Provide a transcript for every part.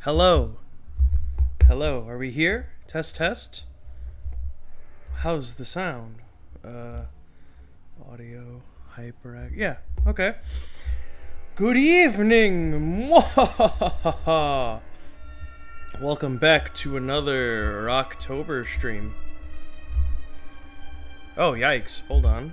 Hello. Hello, are we here? Test, test. How's the sound? Audio, hyperact. Yeah, okay. Good evening. Welcome back to another Roqtober stream. Oh, yikes. Hold on.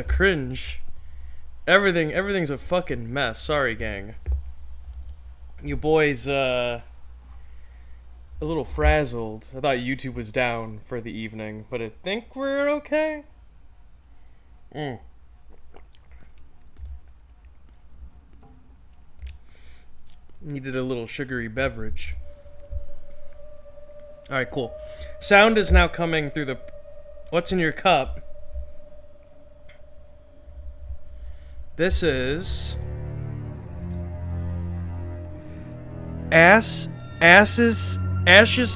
Cringe. Everything's a fucking mess. Sorry, gang. You boys, a little frazzled. I thought YouTube was down for the evening, but I think we're okay. Needed a little sugary beverage. Alright, cool. Sound is now coming through the... What's in your cup? This is... Ashes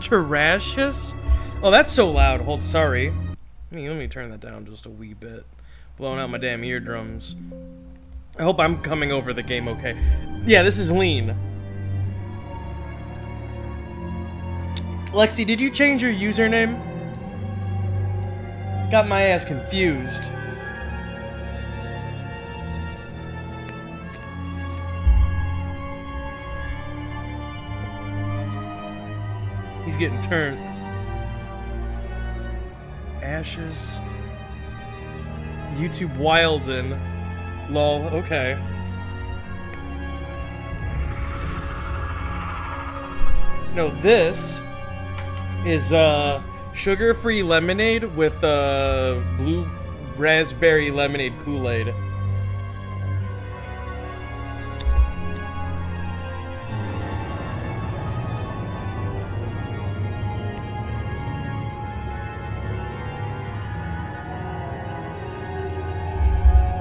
to rashes? Oh, that's so loud. Sorry. Let me turn that down just a wee bit. Blowing out my damn eardrums. I hope I'm coming over the game okay. Yeah, this is lean. Lexi, did you change your username? Got my ass confused. He's getting turned. Ashes. YouTube Wilden. Lol, okay. No, this is sugar-free lemonade with blue raspberry lemonade Kool-Aid.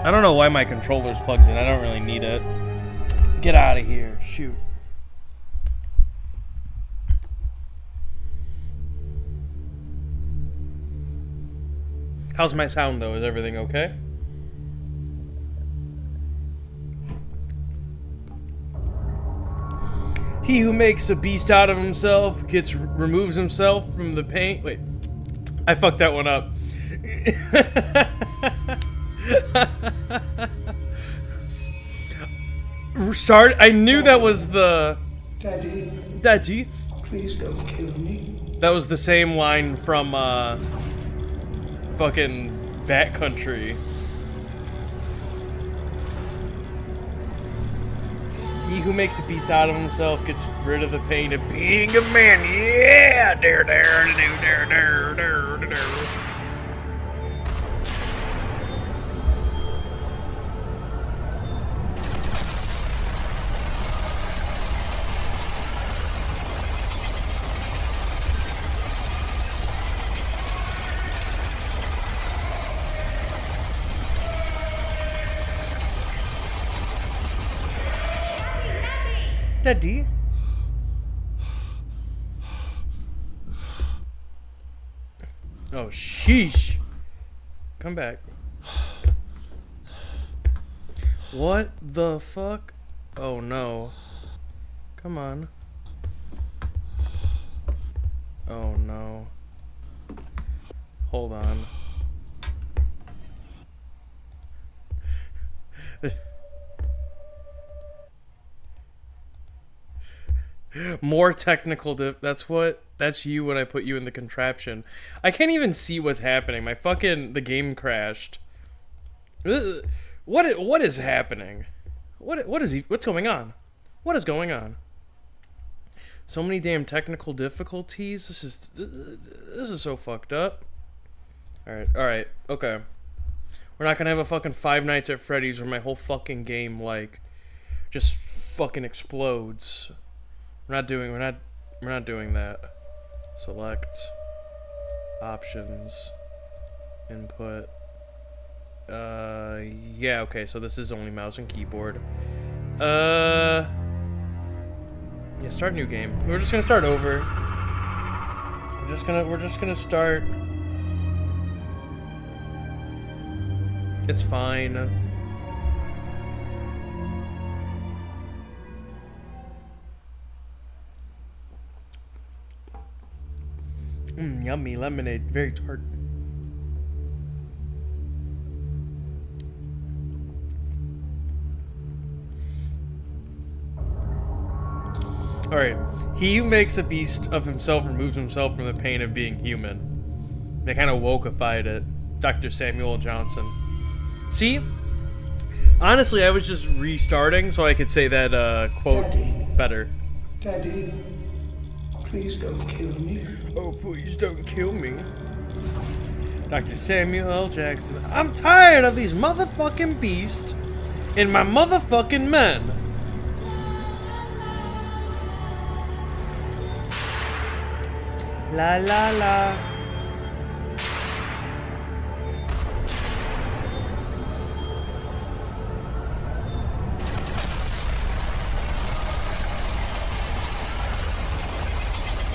I don't know why my controller's plugged in. I don't really need it. Get out of here. Shoot. How's my sound, though? Is everything okay? He who makes a beast out of himself removes himself from the pain. Wait. I fucked that one up. I knew that was the... Daddy? Please don't kill me. That was the same line from, fucking Bat Country. He who makes a beast out of himself gets rid of the pain of being a man. Yeah! There. Daddy? Oh, sheesh. Come back. What the fuck? Oh, no. Come on. Oh, no. Hold on. More technical that's you when I put you in the contraption. I can't even see what's happening. The game crashed. What is happening? What's going on? What is going on? So many damn technical difficulties. This is so fucked up. Alright, okay. We're not gonna have a fucking Five Nights at Freddy's where my whole fucking game just fucking explodes. We're not doing that. Select options, input. Yeah, okay, so this is only mouse and keyboard. Yeah, start new game. We're just gonna start over. We're just gonna start. It's fine. Yummy lemonade, very tart. Alright, he who makes a beast of himself removes himself from the pain of being human. They kind of wokeified it. Dr. Samuel Johnson. See? Honestly, I was just restarting so I could say that quote Daddy. better. Daddy, please don't kill me. Oh, please don't kill me. Dr. Samuel L. Jackson. I'm tired of these motherfucking beasts and my motherfucking men. La la la.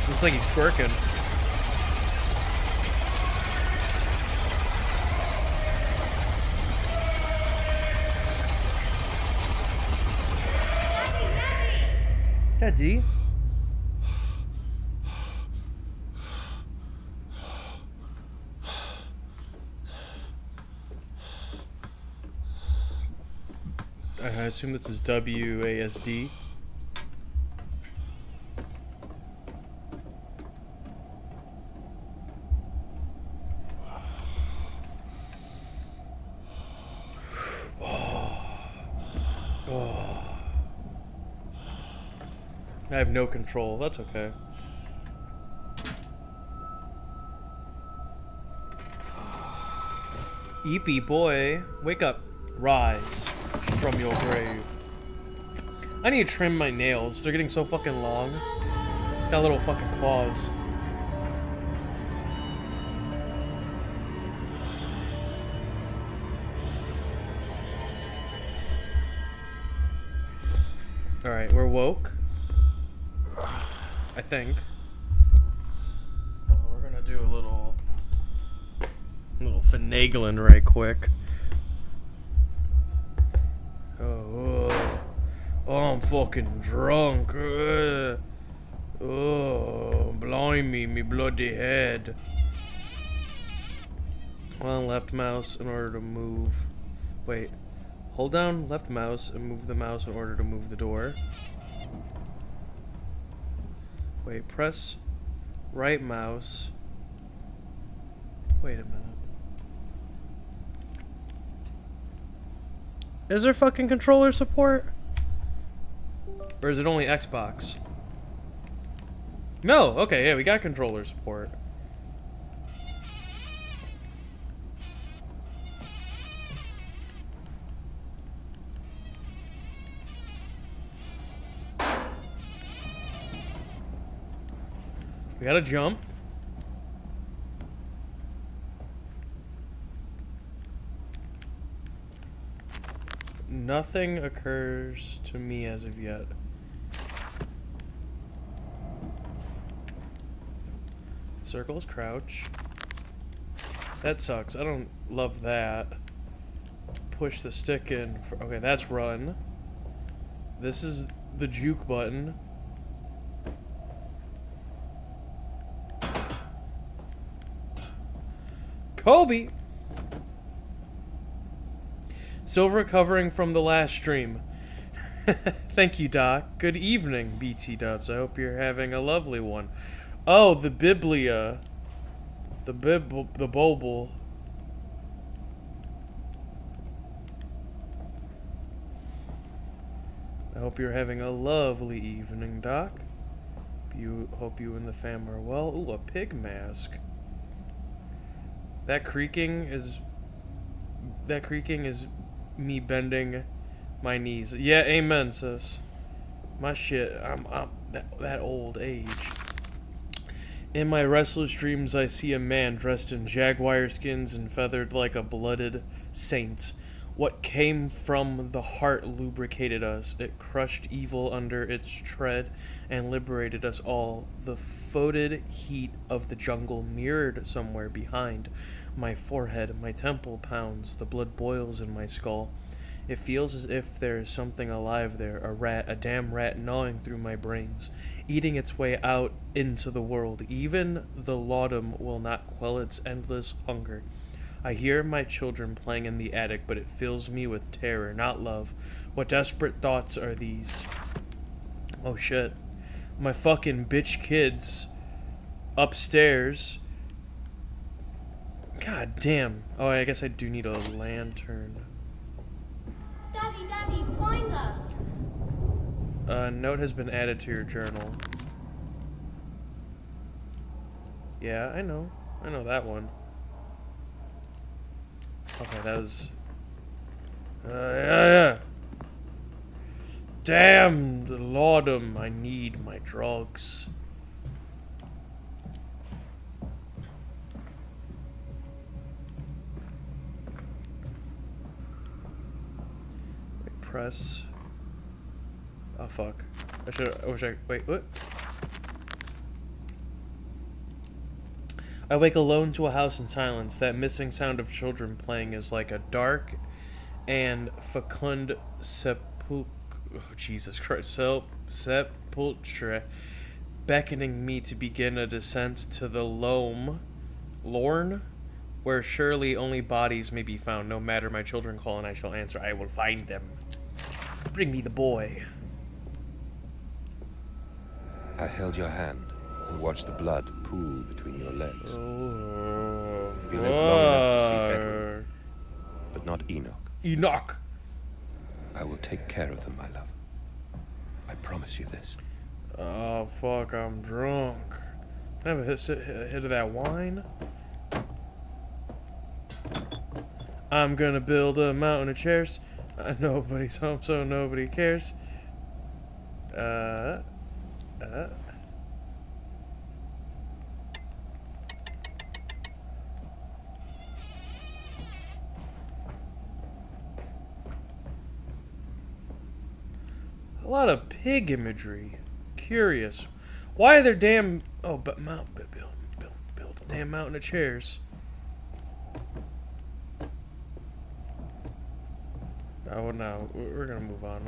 Looks like he's twerking. Daddy? I assume this is WASD. I have no control. That's okay. Eepy boy, wake up. Rise from your grave. I need to trim my nails. They're getting so fucking long. Got little fucking claws. Alright, we're woke. I think. We're gonna do a little finagling right quick. Oh, I'm fucking drunk. Oh, blimey, me bloody head. Hold on left mouse in order to move. Wait. Hold down left mouse and move the mouse in order to move the door. Wait, press right mouse. Wait a minute. Is there fucking controller support? Or is it only Xbox? No, okay, yeah, we got controller support. We gotta jump. Nothing occurs to me as of yet. Circles crouch. That sucks. I don't love that. Push the stick in. Okay, that's run. This is the juke button. Kobe! Still recovering from the last stream. Thank you, Doc. Good evening, BT Dubs. I hope you're having a lovely one. Oh, the Biblia. The Bible. I hope you're having a lovely evening, Doc. Hope you and the fam are well. Ooh, a pig mask. That creaking is me bending my knees. Yeah, amen, sis. My shit, I'm that old age. In my restless dreams, I see a man dressed in jaguar skins and feathered like a blooded saint. What came from the heart lubricated us. It crushed evil under its tread and liberated us all. The foetid heat of the jungle mirrored somewhere behind my forehead. My temple pounds. The blood boils in my skull. It feels as if there is something alive there, a rat, a damn rat gnawing through my brains, eating its way out into the world. Even the laudanum will not quell its endless hunger. I hear my children playing in the attic, but it fills me with terror, not love. What desperate thoughts are these? Oh shit. My fucking bitch kids upstairs. God damn. Oh, I guess I do need a lantern. Daddy, Daddy, find us! A note has been added to your journal. Yeah, I know. I know that one. Okay, that was... yeah. Damn the laudanum. I need my drugs. Wait, press. Oh, fuck. I wish I... Wait, what? I wake alone to a house in silence. That missing sound of children playing is like a dark and fecund Jesus Christ, sepulchre, beckoning me to begin a descent to the Lorne, where surely only bodies may be found. No matter my children call and I shall answer. I will find them. Bring me the boy. I held your hand and watched the blood pool between your legs. Oh, You lived long enough to see Edward, but not Enoch. Enoch! I will take care of them, my love. I promise you this. Oh, fuck, I'm drunk. Can I have a hit of that wine? I'm gonna build a mountain of chairs. Nobody's home, so nobody cares. A lot of pig imagery. Curious. Why are there damn... Oh, but build a damn mountain of chairs. Oh, no. We're gonna move on.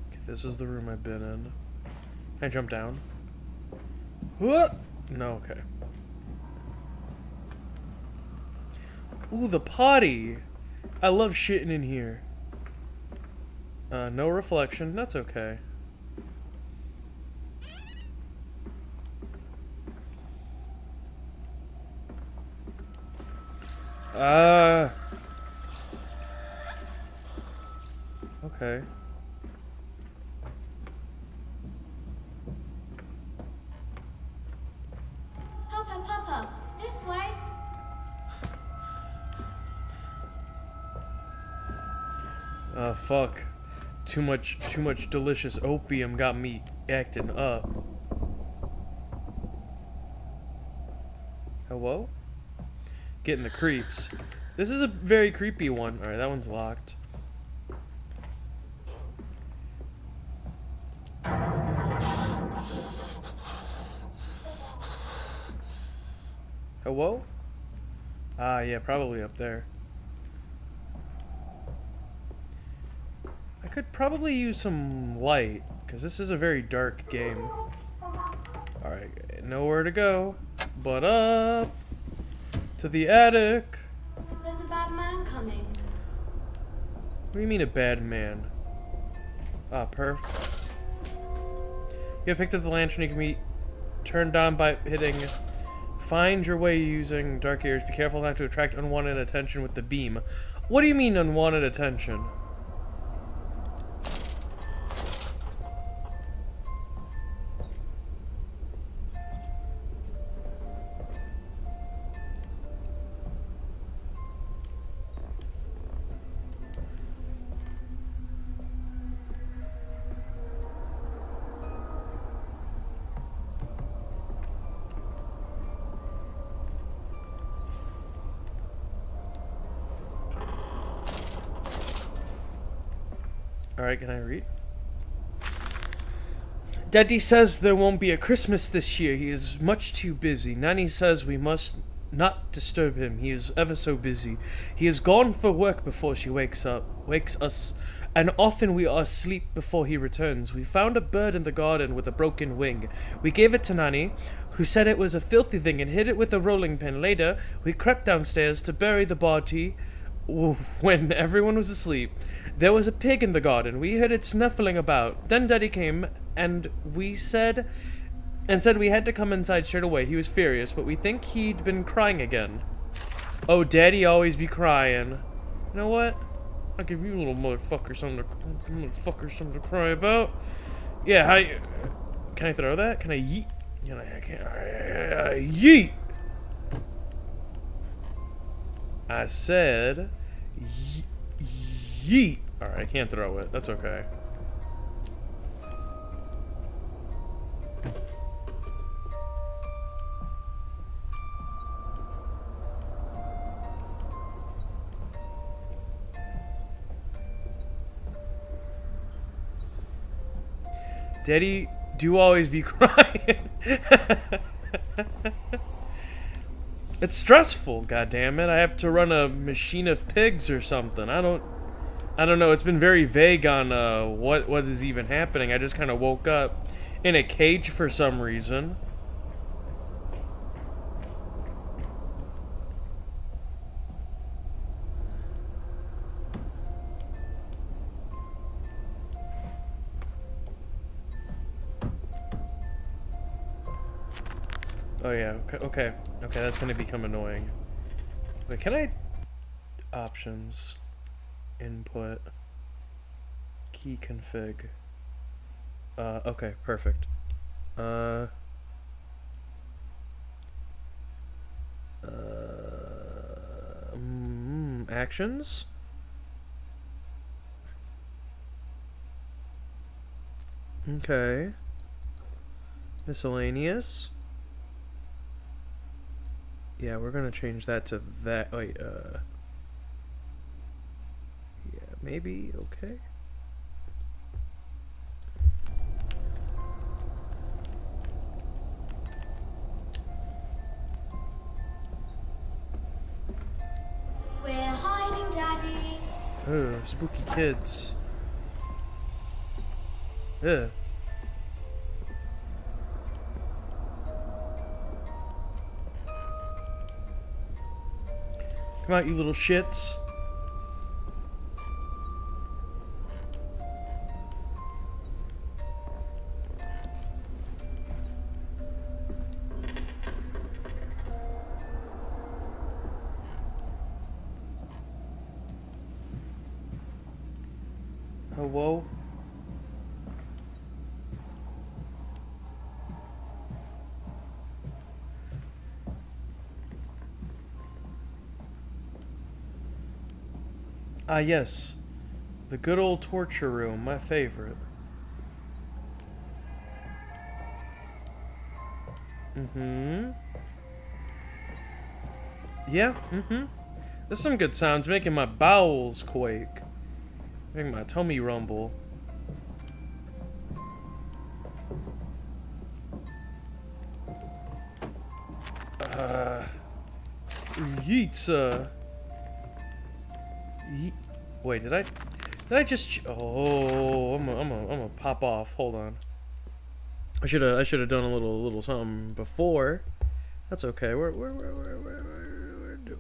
Okay, this is the room I've been in. Can I jump down? Huh? No, okay. Ooh, the potty. I love shitting in here. No reflection. That's okay. Okay. Papa, Papa, this way. Fuck. Too much delicious opium got me acting up. Hello? Getting the creeps. This is a very creepy one. Alright, that one's locked. Hello? Ah, yeah, probably up there. I could probably use some light, because this is a very dark game. Alright, nowhere to go but up to the attic. There's a bad man coming. What do you mean a bad man? Ah, perf. You have picked up the lantern. You can be turned on by hitting find your way using dark ears. Be careful not to attract unwanted attention with the beam. What do you mean unwanted attention? Alright, can I read? Daddy says there won't be a Christmas this year. He is much too busy. Nanny says we must not disturb him. He is ever so busy. He is gone for work before she wakes us, and often we are asleep before he returns. We found a bird in the garden with a broken wing. We gave it to Nanny, who said it was a filthy thing and hid it with a rolling pin. Later, we crept downstairs to bury the body when everyone was asleep. There was a pig in the garden. We heard it snuffling about. Then Daddy came and said we had to come inside straight away. He was furious, but we think he'd been crying again. Oh, Daddy always be crying. You know what? I'll give you little motherfucker something to cry about. Yeah, can I throw that? Can I yeet? I can't. Yeet! I said yeet. Alright, I can't throw it. That's okay. Daddy, do always be crying. It's stressful, goddammit. I have to run a machine of pigs or something. I don't know. It's been very vague on what is even happening. I just kind of woke up in a cage for some reason. Oh yeah, okay, that's gonna become annoying. Wait, can I... Options. Input. Key config. Okay, perfect. Actions? Okay. Miscellaneous? Yeah, we're gonna change that to that. Wait, yeah, maybe, okay. We're hiding, Daddy. Ugh, spooky kids. Ugh. Come out, you little shits. Oh, whoa. Ah, yes. The good old torture room, my favorite. Yeah, There's some good sounds making my bowels quake. Making my tummy rumble. Yeetsa. Wait, did I just? Oh, I'm gonna pop off. Hold on. I should have done a little something before. That's okay. Where do?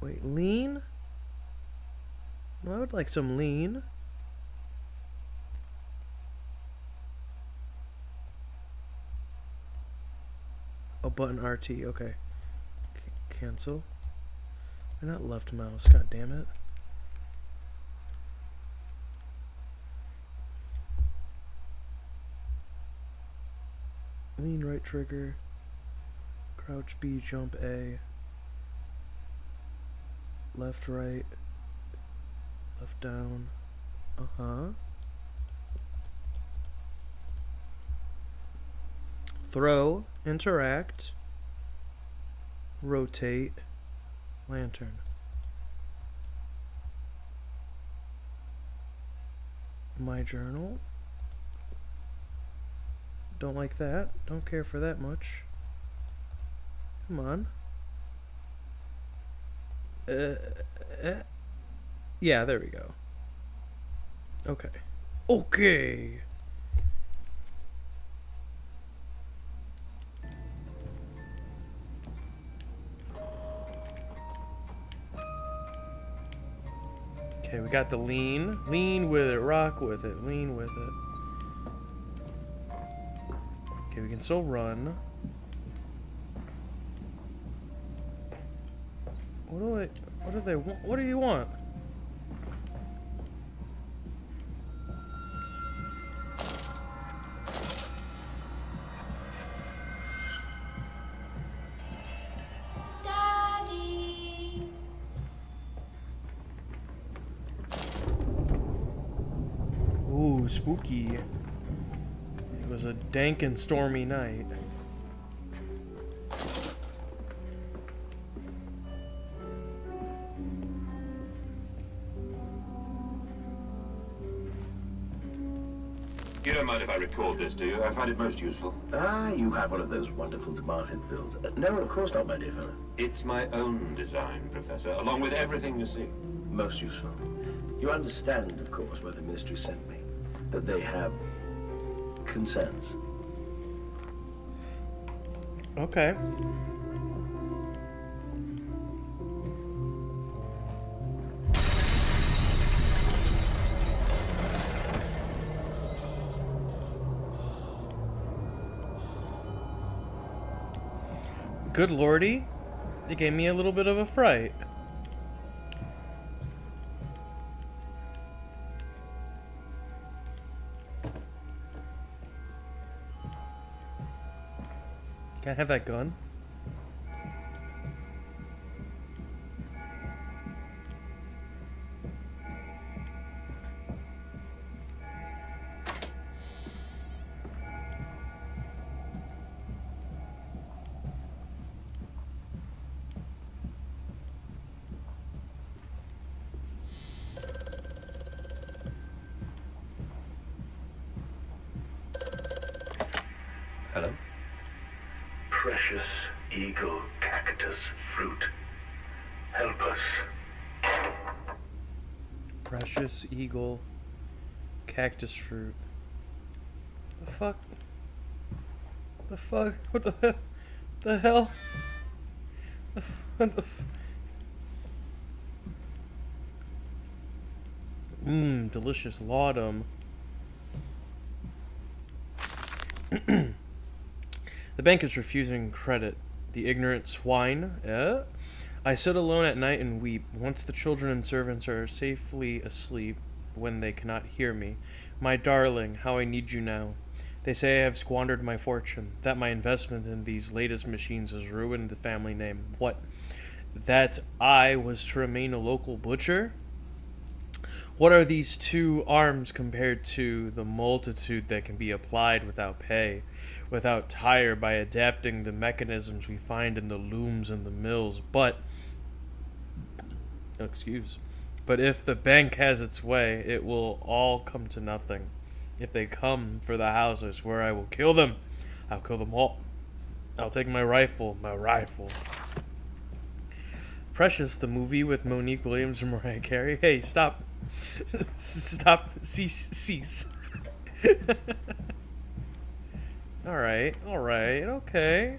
Wait, lean? I would like some lean. Oh, button RT. Okay. Cancel. Why not left mouse? God damn it. Lean right trigger. Crouch B, jump A. Left right. Left down. Throw. Interact. Rotate. Lantern. My journal. Don't like that. Don't care for that much. Come on. Yeah, there we go. Okay. Okay. Okay, we got the lean. Lean with it. Rock with it. Lean with it. Okay, we can still run. What do they want? What do you want? Daddy. Ooh, spooky. It was a dank and stormy night. You don't mind if I record this, do you? I find it most useful. Ah, you have one of those wonderful Martin fills. No, of course not, my dear fellow. It's my own design, Professor, along with everything you see. Most useful. You understand, of course, why the ministry sent me. That they have concerns. Okay. Good lordy, it gave me a little bit of a fright. Can I have that gun? Hello? Precious eagle cactus fruit. Help us. Precious eagle cactus fruit. The fuck? The fuck? What the hell? What the delicious laudanum. The bank is refusing credit. The ignorant swine. I sit alone at night and weep. Once the children and servants are safely asleep, when they cannot hear me. My darling, how I need you now. They say I have squandered my fortune, that my investment in these latest machines has ruined the family name. What? That I was to remain a local butcher? What are these two arms compared to the multitude that can be applied without pay, without tire, by adapting the mechanisms we find in the looms and the mills? But if the bank has its way, it will all come to nothing. If they come for the house, I swear I will kill them. I'll kill them all. I'll take my rifle. Precious, the movie with Monique Williams and Mariah Carey. Hey, stop. Cease. Alright, okay.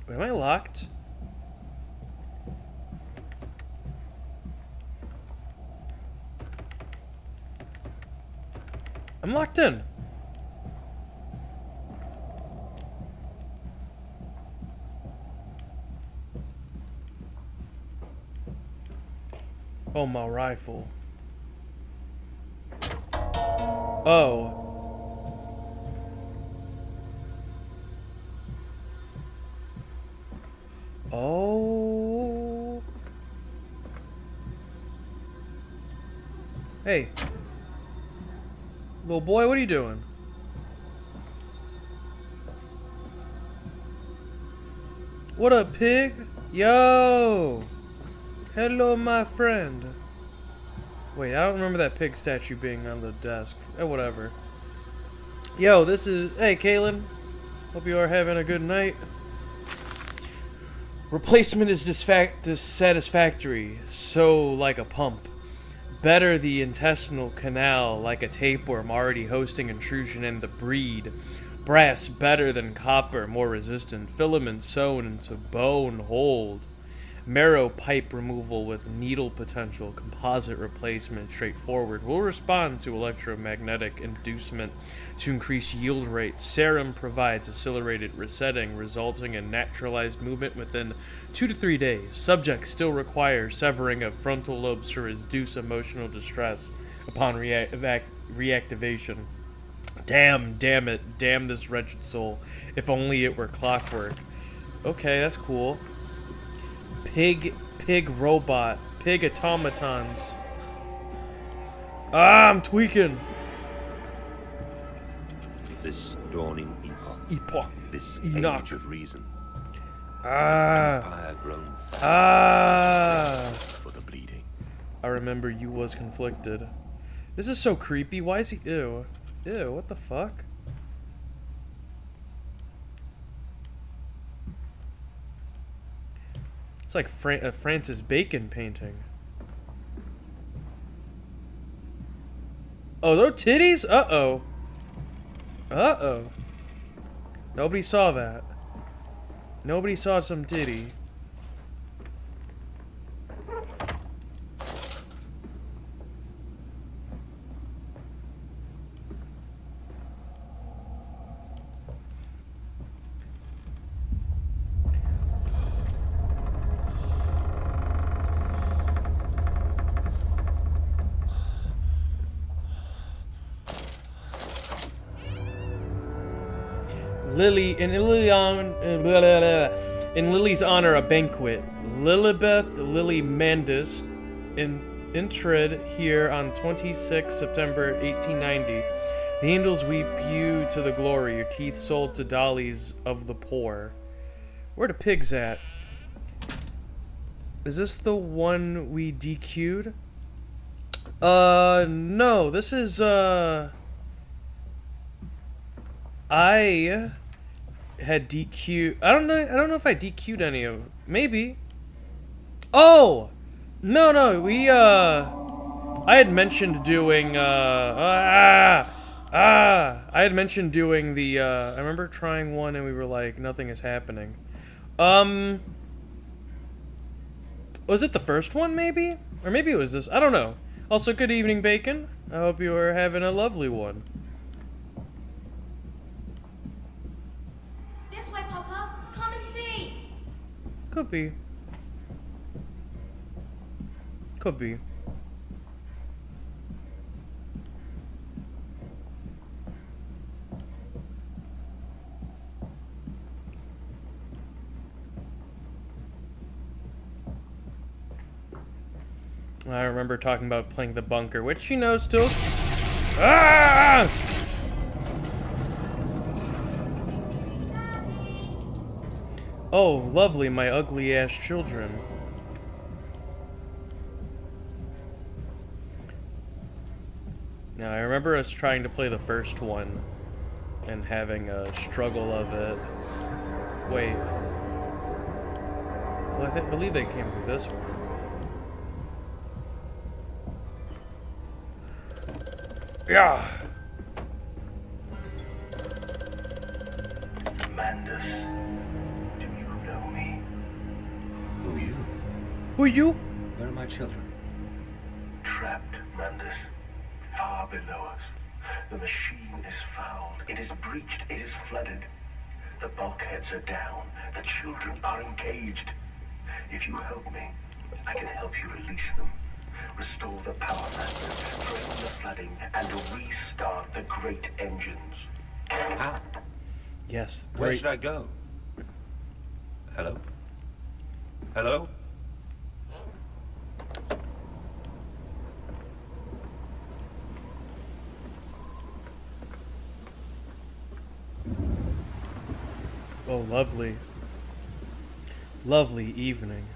Wait, am I locked? I'm locked in. Oh, my rifle. Oh. Oh. Hey. Little boy, what are you doing? What up, pig? Yo! Hello, my friend. Wait, I don't remember that pig statue being on the desk. Oh, whatever. Yo, this is... Hey, Kaylin. Hope you are having a good night. Replacement is dissatisfactory. So, like a pump. Better the intestinal canal, like a tapeworm already hosting intrusion in the breed. Brass better than copper, more resistant. Filament sewn into bone hold. Marrow pipe removal with needle potential. Composite replacement straightforward. Will respond to electromagnetic inducement to increase yield rate. Serum provides accelerated resetting, resulting in naturalized movement within 2 to 3 days. Subject still requires severing of frontal lobes to reduce emotional distress upon reactivation. Damn it. Damn this wretched soul. If only it were clockwork. Okay, that's cool. Pig robot. Pig automatons. Ah, I'm tweaking. This dawning Epoch. this Enoch. age of reason, Ah. empire grown fat Ah. for the bleeding. I remember you was conflicted. This is so creepy. Why is he... Ew. Ew, what the fuck? It's like a Francis Bacon painting. Oh, those titties? Uh-oh. Uh-oh. Nobody saw that. Nobody saw some titty. In Lily's honor, a banquet. Lilibeth Lily Mandis entered here on 26 September 1890. The angels weep you to the glory, your teeth sold to dollies of the poor. Where the pigs at? Is this the one we DQ'd? No, this is, I had DQ. I don't know if I DQ'd any of. Maybe. Oh, no. I had mentioned doing. I had mentioned doing the. I remember trying one and we were like, nothing is happening. Was it the first one? Maybe, or maybe it was this. I don't know. Also, good evening, Bacon. I hope you are having a lovely one. This way, Papa. Come and see. Could be. Could be. I remember talking about playing the bunker, which, you know, still... Ah! Oh, lovely, my ugly-ass children. Now, I remember us trying to play the first one and having a struggle of it. Wait. Well, I believe they came through this one. Yeah. Mandus, do you know me? Who are you? Who you? Where are my children? Trapped, Mandus, far below us. The machine is fouled. It is breached. It is flooded. The bulkheads are down. The children are engaged. If you help me, I can help you release them. Restore the power lines, drain the flooding, and restart the great engines. How? Yes. Where Great. should I go? Hello? Hello? Oh, lovely. lovely evening.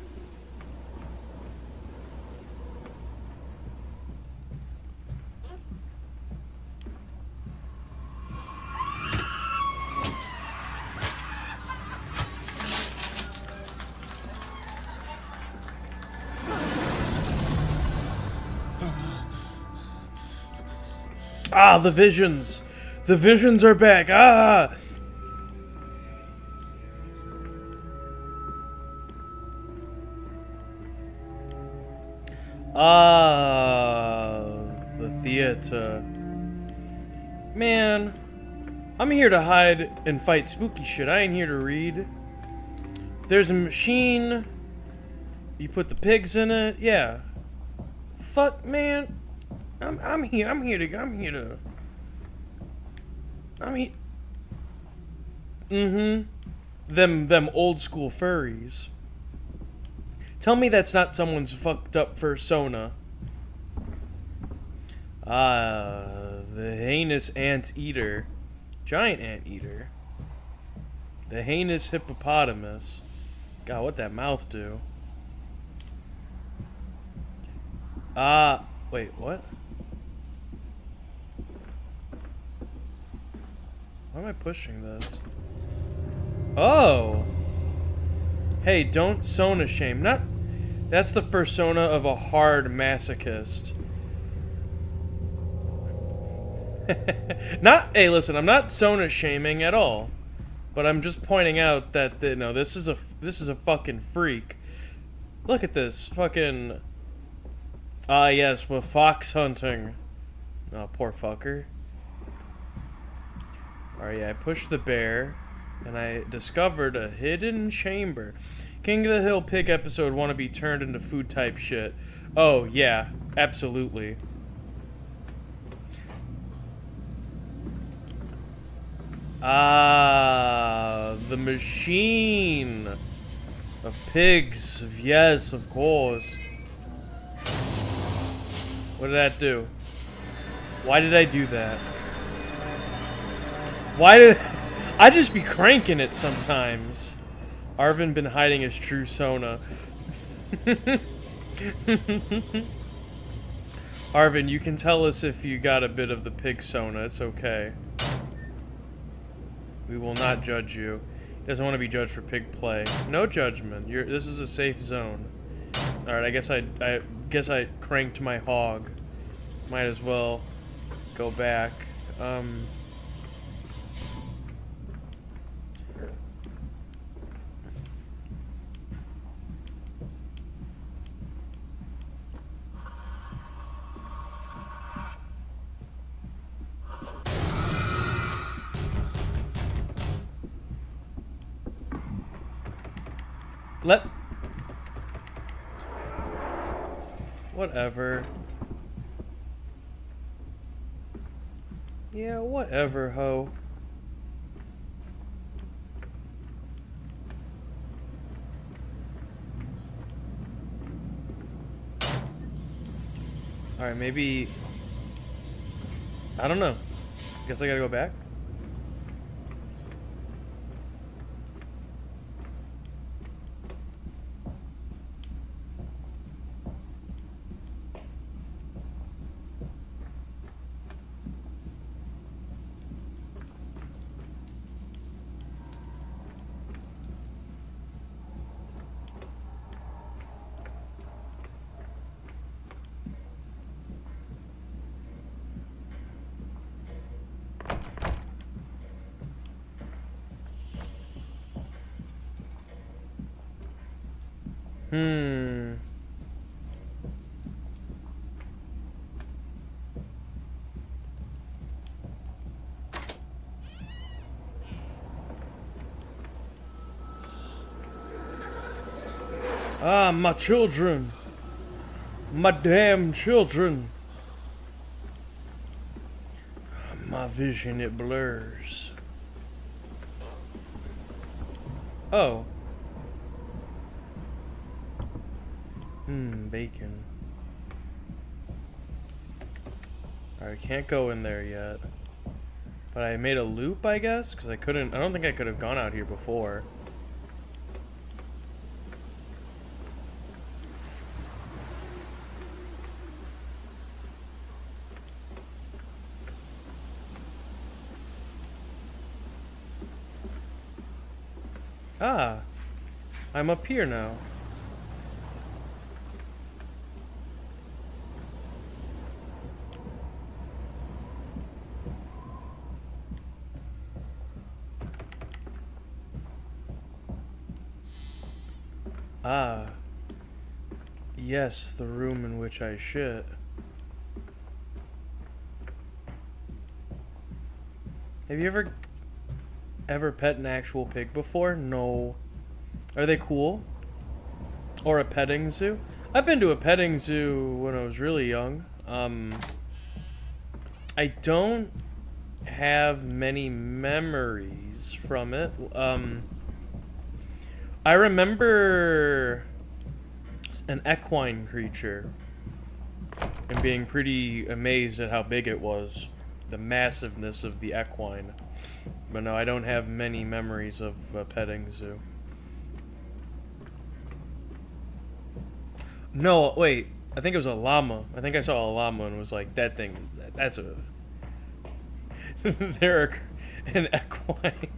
Ah, the visions! The visions are back! Ah! Ah, the theater. Man, I'm here to hide and fight spooky shit. I ain't here to read. There's a machine. You put the pigs in it. Yeah. Fuck, man. I'm here to. Them old school furries. Tell me that's not someone's fucked up fursona. The heinous anteater. Giant anteater. The heinous hippopotamus. God, what that mouth do? Wait, what? Why am I pushing this? Oh! Hey, don't Sona shame. Not... That's the fursona of a hard masochist. Not... Hey, listen, I'm not Sona shaming at all. But I'm just pointing out that, you know, this is a fucking freak. Look at this. Fucking... Ah, yes, we're fox hunting. Oh, poor fucker. Alright, yeah, I pushed the bear, and I discovered a hidden chamber. King of the Hill Pig episode want to be turned into food type shit. Oh, yeah, absolutely. Ah, the machine of pigs. Yes, of course. What did that do? Why did I do that? Why did... I just be cranking it sometimes. Arvin been hiding his true Sona. Arvin, you can tell us if you got a bit of the pig Sona. It's okay. We will not judge you. He doesn't want to be judged for pig play. No judgment. This is a safe zone. Alright, I guess I cranked my hog. Might as well go back. Whatever. Yeah, whatever, ho. Alright, maybe... I don't know. Guess I gotta go back? Ah, my children. My damn children. My vision, it blurs. Oh. Bacon. Alright, can't go in there yet. But I made a loop, I guess? Because I don't think I could have gone out here before. Ah, I'm up here now. Ah, yes, the room in which I shit. Have you ever pet an actual pig before? No. Are they cool? Or a petting zoo? I've been to a petting zoo when I was really young. I don't have many memories from it. I remember an equine creature and being pretty amazed at how big it was. The massiveness of the equine. But no, I don't have many memories of a petting zoo. No, wait. I think it was a llama. I think I saw a llama and was like, that thing, that's a... They're an equine.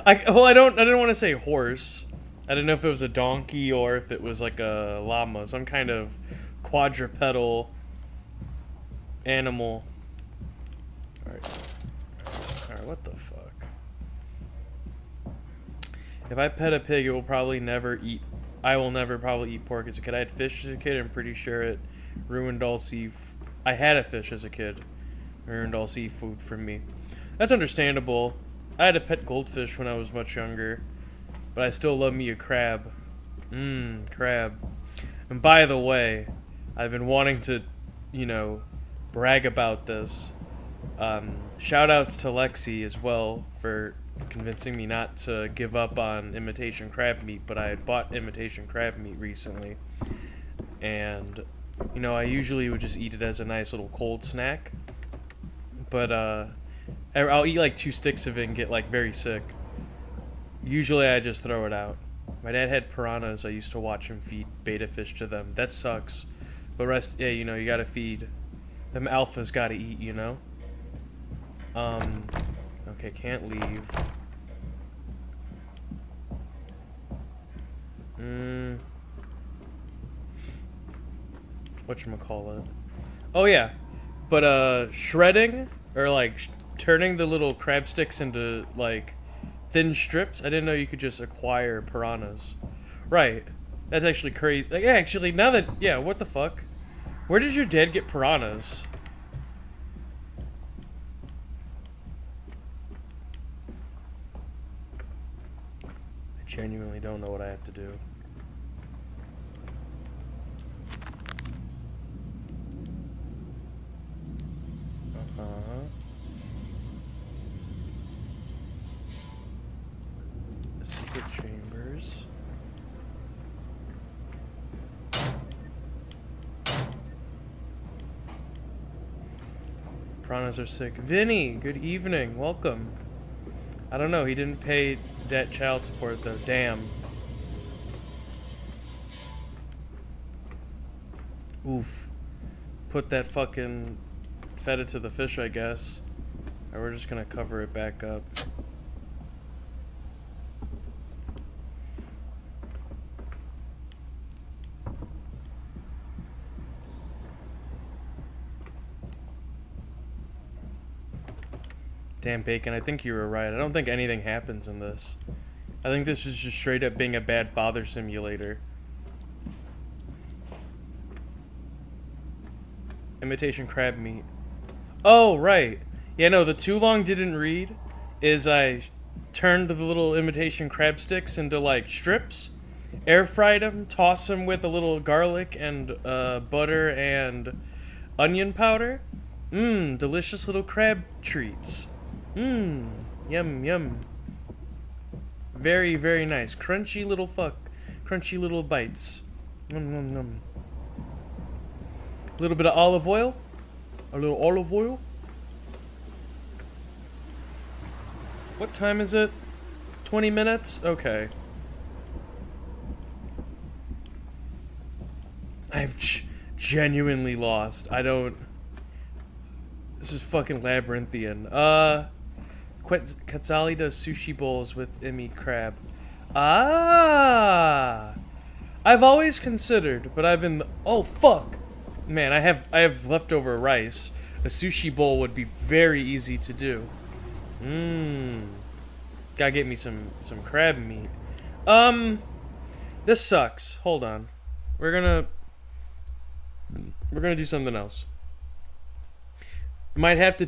I didn't want to say horse. I didn't know if it was a donkey or if it was like a llama. Some kind of quadrupedal animal. Alright, what the fuck? If I pet a pig, it will probably never eat... I will never probably eat pork as a kid. I had fish as a kid. I'm pretty sure it ruined all I had a fish as a kid. Ruined all seafood from me. That's understandable. I had a pet goldfish when I was much younger. But I still love me a crab. Crab. And by the way, I've been wanting to, you know, brag about this. Shout outs to Lexi as well for convincing me not to give up on imitation crab meat, but I had bought imitation crab meat recently. And, you know, I usually would just eat it as a nice little cold snack. But, I'll eat like 2 sticks of it and get like very sick. Usually I just throw it out. My dad had piranhas. I used to watch him feed beta fish to them. That sucks. But yeah, you know, you gotta feed. Them alphas gotta eat, you know? Okay, can't leave. Whatchamacallit? Oh yeah. But shredding or like turning the little crab sticks into like thin strips. I didn't know you could just acquire piranhas. Right. That's actually crazy. Like, yeah, actually, now that... Yeah, what the fuck? Where does your dad get piranhas? I genuinely don't know what I have to do. Secret chambers. Piranhas are sick. Vinny, good evening. Welcome. I don't know. He didn't pay that child support though. Damn. Oof. Put that fucking... Fed it to the fish, I guess. Or we're just gonna cover it back up. Damn, Bacon, I think you were right. I don't think anything happens in this. I think this is just straight up being a bad father simulator. Imitation crab meat. Oh, right. Yeah, no, the too long didn't read is I turned the little imitation crab sticks into, like, strips, air fried them, toss them with a little garlic and butter and onion powder. Delicious little crab treats. Yum, yum. Very, very nice. Crunchy little crunchy little bites. Nom, nom, nom. A little bit of olive oil. A little olive oil. What time is it? 20 minutes? Okay. I've genuinely lost. I don't... This is fucking labyrinthian. Quetzali does sushi bowls with Emmy crab. Ah! I've always considered, but I've been... Oh, fuck! Man, I have leftover rice. A sushi bowl would be very easy to do. Mmm. Gotta get me some crab meat. This sucks. Hold on. We're gonna do something else. Might have to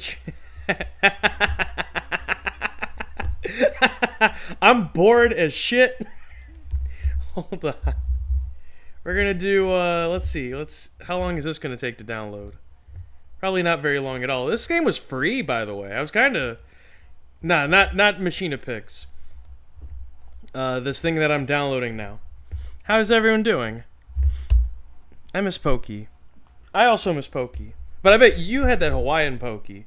I'm bored as shit. Hold on. We're gonna do let's see. How long is this gonna take to download? Probably not very long at all. This game was free, by the way. I was kinda not Machina Pix. This thing that I'm downloading now. How's everyone doing? I miss Pokey. I also miss Pokey. But I bet you had that Hawaiian Pokey.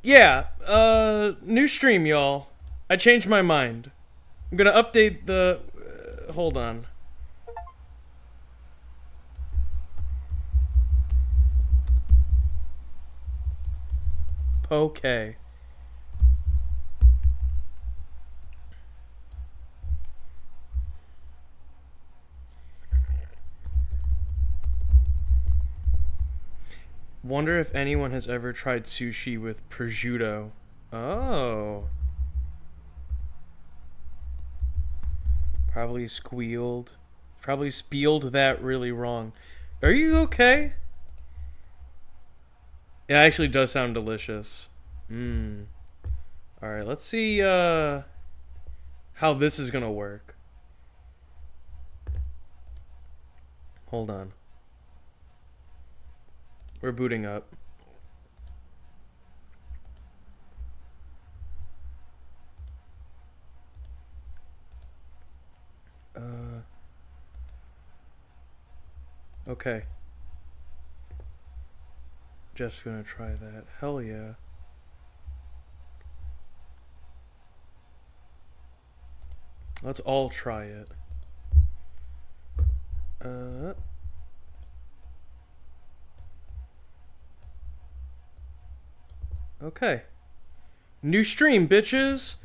Yeah, new stream, y'all. I changed my mind. I'm gonna update the... hold on. Okay. Wonder if anyone has ever tried sushi with prosciutto. Oh. Probably squealed. Probably spieled that really wrong. Are you okay? It actually does sound delicious. Mmm. Alright, let's see how this is gonna work. Hold on. We're booting up. Okay. Just gonna try that. Hell yeah. Let's all try it. Okay. New stream, bitches!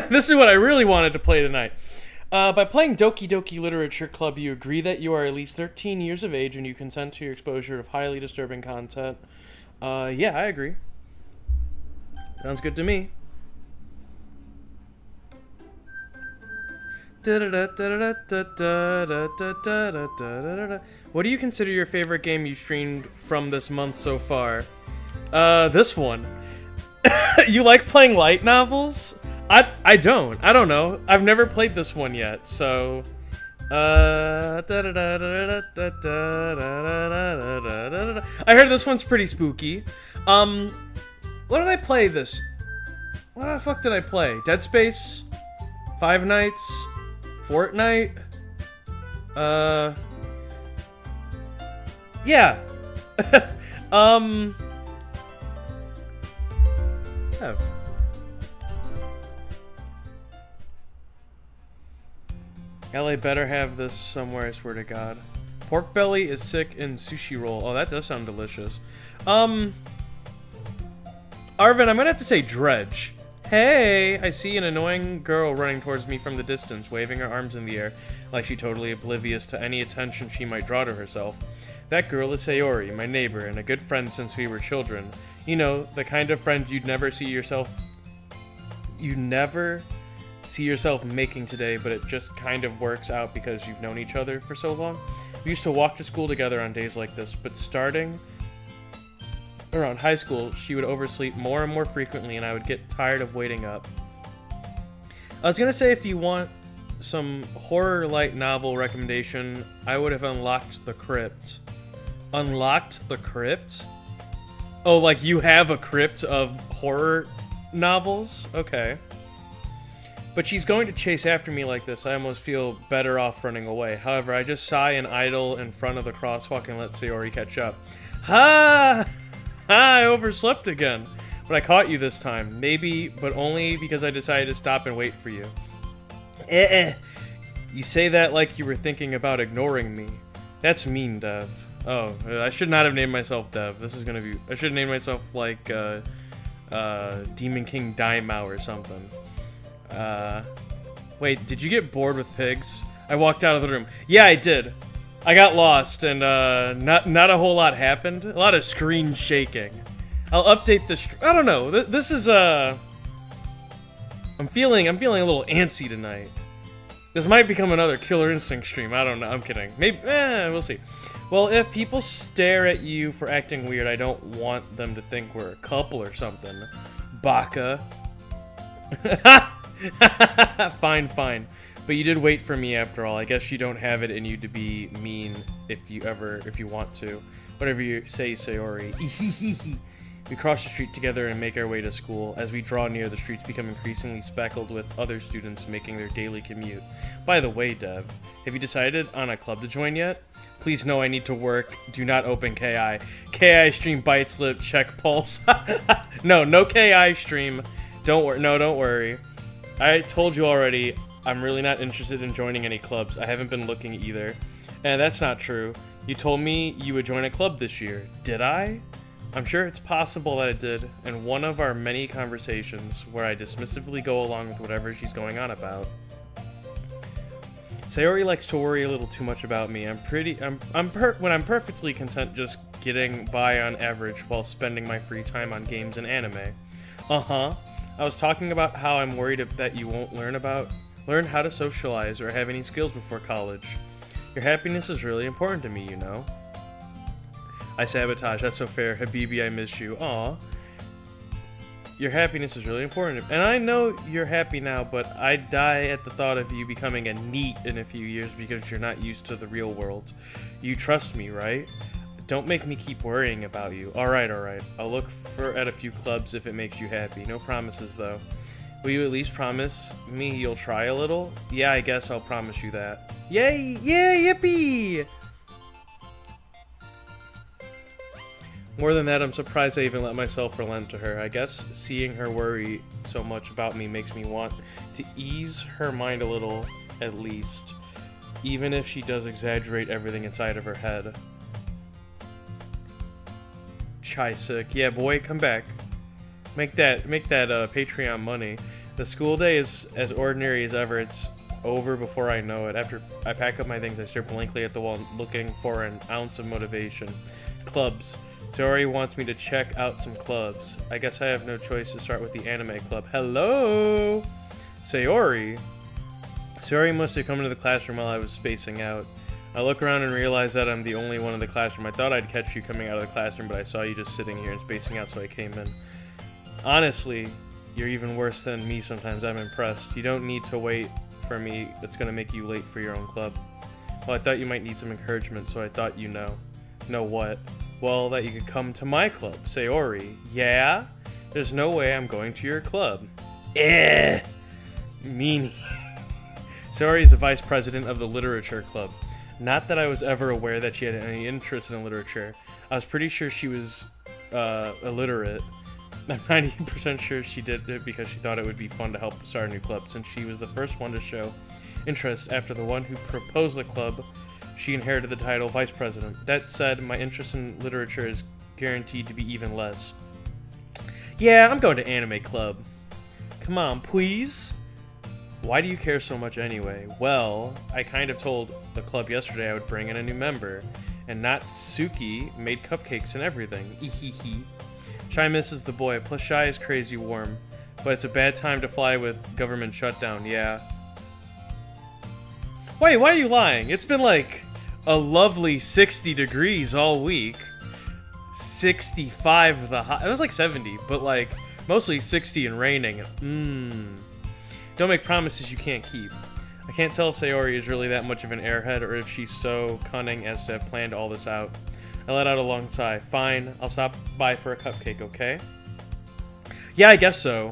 This is what I really wanted to play tonight. By playing Doki Doki Literature Club, you agree that you are at least 13 years of age and you consent to your exposure of highly disturbing content. Yeah, I agree. Sounds good to me. What do you consider your favorite game you streamed from this month so far? This one. You like playing light novels? I don't. I don't know. I've never played this one yet, so... I heard this one's pretty spooky. What did I play this? What the fuck did I play? Dead Space? Five Nights? Fortnite? Yeah. Have. LA better have this somewhere, I swear to God. Pork belly is sick in sushi roll. Oh, that does sound delicious. Arvin, I'm gonna have to say dredge. Hey, I see an annoying girl running towards me from the distance, waving her arms in the air, like she's totally oblivious to any attention she might draw to herself. That girl is Sayori, my neighbor, and a good friend since we were children. You know, the kind of friend you'd never see yourself making today, but it just kind of works out because you've known each other for so long. We used to walk to school together on days like this, but starting around high school, she would oversleep more and more frequently, and I would get tired of waiting up. I was gonna say, if you want some horror light novel recommendation, I would have Unlocked the Crypt. Unlocked the Crypt? Oh, like you have a crypt of horror novels? Okay. But she's going to chase after me like this. I almost feel better off running away. However, I just sigh and idle in front of the crosswalk and let Sayori catch up. Ha! I overslept again. But I caught you this time. Maybe, but only because I decided to stop and wait for you. You say that like you were thinking about ignoring me. That's mean, Dev. Oh, I should not have named myself Dev. This is gonna be... I should have named myself, like, Demon King Daimao or something. Wait, did you get bored with pigs? I walked out of the room. Yeah, I did. I got lost, and not a whole lot happened. A lot of screen shaking. I'll update the. I don't know. This is I'm feeling a little antsy tonight. This might become another Killer Instinct stream. I don't know. I'm kidding. Maybe. We'll see. Well, if people stare at you for acting weird, I don't want them to think we're a couple or something. Baka. Fine, fine. But you did wait for me after all. I guess you don't have it in you to be mean if you want to. Whatever you say, Sayori. We cross the street together and make our way to school. As we draw near, the streets become increasingly speckled with other students making their daily commute. By the way, Dev, have you decided on a club to join yet? Please no, I need to work. Do not open KI. KI stream bite slip, check pulse. No KI stream. Don't worry. I told you already, I'm really not interested in joining any clubs. I haven't been looking either. And that's not true. You told me you would join a club this year. Did I? I'm sure it's possible that it did, in one of our many conversations where I dismissively go along with whatever she's going on about. Sayori likes to worry a little too much about me. When I'm perfectly content just getting by on average while spending my free time on games and anime. Uh-huh. I was talking about how I'm worried that you won't learn how to socialize or have any skills before college. Your happiness is really important to me, you know. I sabotage. That's so fair. Habibi, I miss you. Aw. Your happiness is really important. And I know you're happy now, but I'd die at the thought of you becoming a NEET in a few years because you're not used to the real world. You trust me, right? Don't make me keep worrying about you. Alright. I'll look at a few clubs if it makes you happy. No promises, though. Will you at least promise me you'll try a little? Yeah, I guess I'll promise you that. Yay! Yeah, yippee! More than that, I'm surprised I even let myself relent to her. I guess seeing her worry so much about me makes me want to ease her mind a little, at least. Even if she does exaggerate everything inside of her head. Chai sick. Yeah, boy, come back. Make that Patreon money. The school day is as ordinary as ever. It's over before I know it. After I pack up my things, I stare blankly at the wall, looking for an ounce of motivation. Clubs. Sayori wants me to check out some clubs. I guess I have no choice to start with the anime club. Hello? Sayori? Sayori must have come into the classroom while I was spacing out. I look around and realize that I'm the only one in the classroom. I thought I'd catch you coming out of the classroom, but I saw you just sitting here and spacing out, so I came in. Honestly, you're even worse than me sometimes. I'm impressed. You don't need to wait for me. That's going to make you late for your own club. Well, I thought you might need some encouragement, so I thought you know. Know what? Well, that you could come to my club. Sayori. Yeah? There's no way I'm going to your club. Meanie. Sayori is the vice president of the literature club. Not that I was ever aware that she had any interest in literature. I was pretty sure she was illiterate. I'm 90% sure she did it because she thought it would be fun to help start a new club, since she was the first one to show interest after the one who proposed the club. She inherited the title vice president. That said, my interest in literature is guaranteed to be even less. Yeah, I'm going to anime club. Come on, please. Why do you care so much anyway? Well, I kind of told the club yesterday I would bring in a new member, and Natsuki made cupcakes and everything. Ehehe. Shai misses the boy, plus Shai is crazy warm. But it's a bad time to fly with government shutdown, yeah. Wait, why are you lying? It's been like a lovely 60 degrees all week. 65 the high. It was like 70, but like mostly 60 and raining. Don't make promises you can't keep. I can't tell if Sayori is really that much of an airhead or if she's so cunning as to have planned all this out. I let out a long sigh. Fine, I'll stop by for a cupcake, okay? Yeah, I guess so.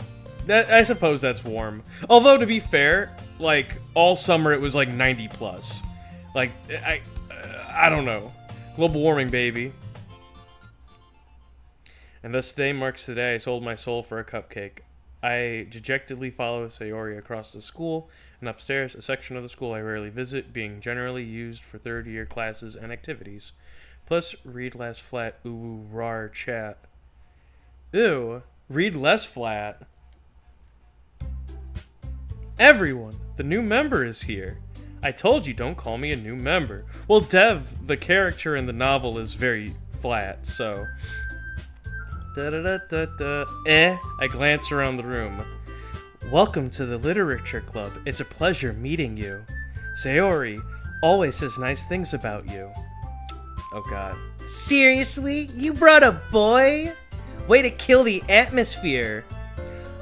I suppose that's warm. Although, to be fair, like, all summer it was like 90 plus. Like, I don't know. Global warming, baby. And this day marks the day I sold my soul for a cupcake. I dejectedly follow Sayori across the school and upstairs, a section of the school I rarely visit, being generally used for third-year classes and activities. Plus, read less flat. Ooh, rar chat. Ew, read less flat. Everyone, the new member is here. I told you don't call me a new member. Well, Dev, the character in the novel, is very flat, so... I glance around the room. Welcome to the Literature Club. It's a pleasure meeting you. Sayori always says nice things about you. Oh god. Seriously? You brought a boy? Way to kill the atmosphere.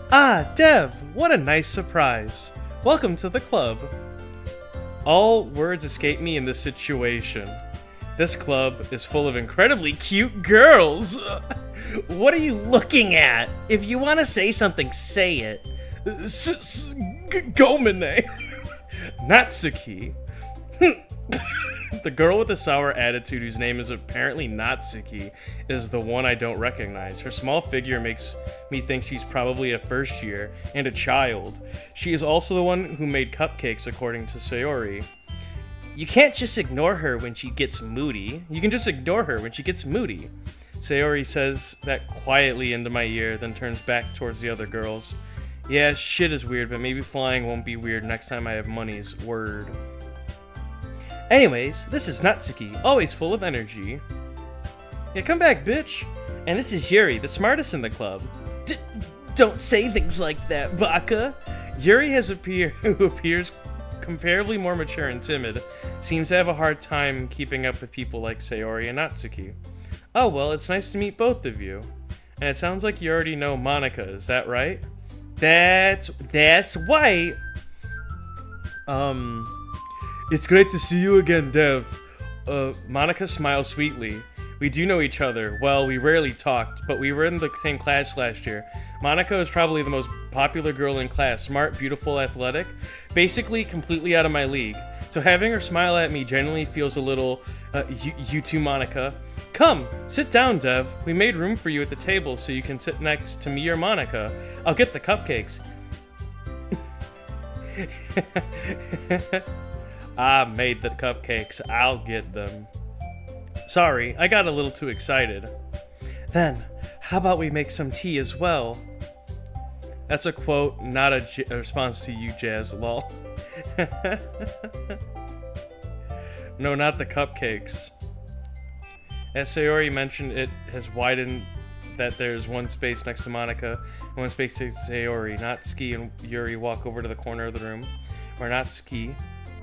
Ah, Dev, what a nice surprise. Welcome to the club. All words escape me in this situation. This club is full of incredibly cute girls. What are you looking at? If you want to say something, say it. Gomine. Natsuki. The girl with the sour attitude, whose name is apparently Natsuki, is the one I don't recognize. Her small figure makes me think she's probably a first year and a child. She is also the one who made cupcakes, according to Sayori. You can't just ignore her when she gets moody. You can just ignore her when she gets moody. Sayori says that quietly into my ear, then turns back towards the other girls. Yeah, shit is weird, but maybe flying won't be weird next time I have money's word. Anyways, this is Natsuki, always full of energy. Yeah, come back, bitch. And this is Yuri, the smartest in the club. Don't say things like that, Baka. Yuri who appears comparably more mature and timid, seems to have a hard time keeping up with people like Sayori and Natsuki. Oh well, it's nice to meet both of you. And it sounds like you already know Monica, is that right? That's right. It's great to see you again, Dev. Monica smiles sweetly. We do know each other. Well, we rarely talked, but we were in the same class last year. Monica is probably the most popular girl in class. Smart, beautiful, athletic. Basically, completely out of my league. So having her smile at me genuinely feels a little, you too, Monica. Come, sit down, Dev. We made room for you at the table so you can sit next to me or Monica. I'll get the cupcakes. I made the cupcakes. I'll get them. Sorry, I got a little too excited. Then, how about we make some tea as well? That's a quote, not a response to you, Jazz, lol. No, not the cupcakes. As Sayori mentioned, it has widened that there's one space next to Monica and one space to Sayori. Natsuki and Yuri walk over to the corner of the room, where Natsuki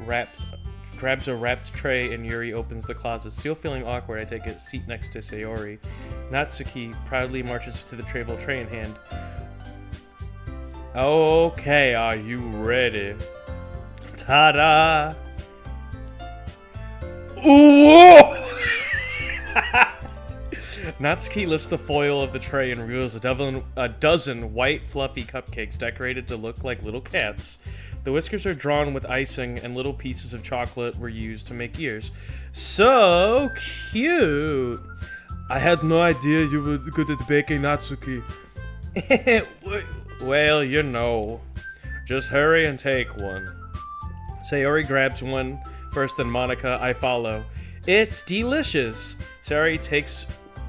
grabs a wrapped tray and Yuri opens the closet. Still feeling awkward, I take a seat next to Sayori. Natsuki proudly marches to the table, tray in hand. Okay, are you ready? Ta-da! Ooh! Natsuki lifts the foil of the tray and reveals a dozen white, fluffy cupcakes decorated to look like little cats. The whiskers are drawn with icing, and little pieces of chocolate were used to make ears. So cute! I had no idea you were good at baking, Natsuki. Well, you know. Just hurry and take one. Sayori grabs one first, then Monica. I follow. It's delicious! Sayori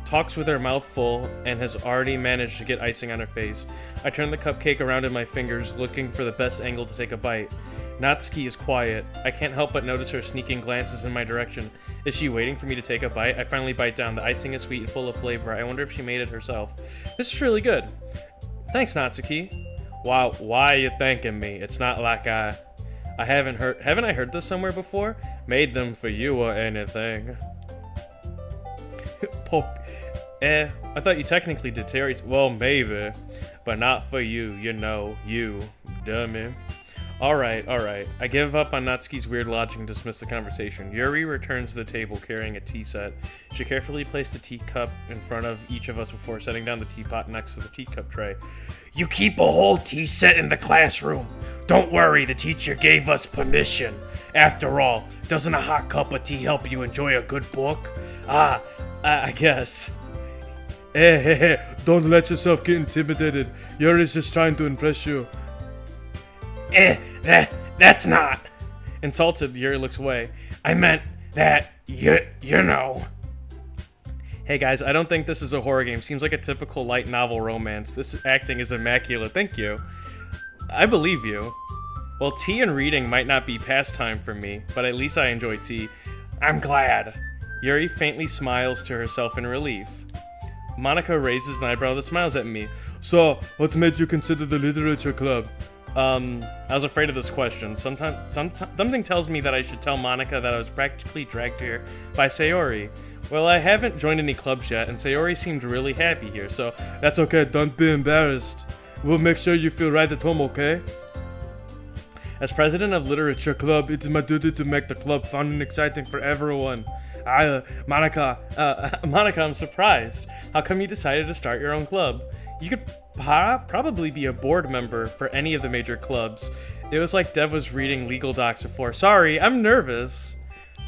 talks with her mouth full and has already managed to get icing on her face. I turn the cupcake around in my fingers, looking for the best angle to take a bite. Natsuki is quiet. I can't help but notice her sneaking glances in my direction. Is she waiting for me to take a bite? I finally bite down. The icing is sweet and full of flavor. I wonder if she made it herself. This is really good. Thanks, Natsuki. Wow, why are you thanking me? It's not like haven't I heard this somewhere before? Made them for you or anything. I thought you technically did Terry's. Well, maybe, but not for you, you know, you dummy. Alright. I give up on Natsuki's weird logic and dismiss the conversation. Yuri returns to the table carrying a tea set. She carefully placed the teacup in front of each of us before setting down the teapot next to the teacup tray. You keep a whole tea set in the classroom. Don't worry, the teacher gave us permission. After all, doesn't a hot cup of tea help you enjoy a good book? I guess. Hey, don't let yourself get intimidated. Yuri's just trying to impress you. That's not. Insulted, Yuri looks away. I meant that, you know. Hey guys, I don't think this is a horror game. Seems like a typical light novel romance. This acting is immaculate. Thank you. I believe you. Well, tea and reading might not be pastime for me, but at least I enjoy tea. I'm glad. Yuri faintly smiles to herself in relief. Monica raises an eyebrow that smiles at me. So, what made you consider the literature club? I was afraid of this question. Something tells me that I should tell Monica that I was practically dragged here by Sayori. Well, I haven't joined any clubs yet, and Sayori seemed really happy here, so that's okay, don't be embarrassed. We'll make sure you feel right at home, okay? As president of Literature Club, it is my duty to make the club fun and exciting for everyone. Monica, I'm surprised. How come you decided to start your own club? You could probably be a board member for any of the major clubs. It was like Dev was reading legal docs before. Sorry, I'm nervous.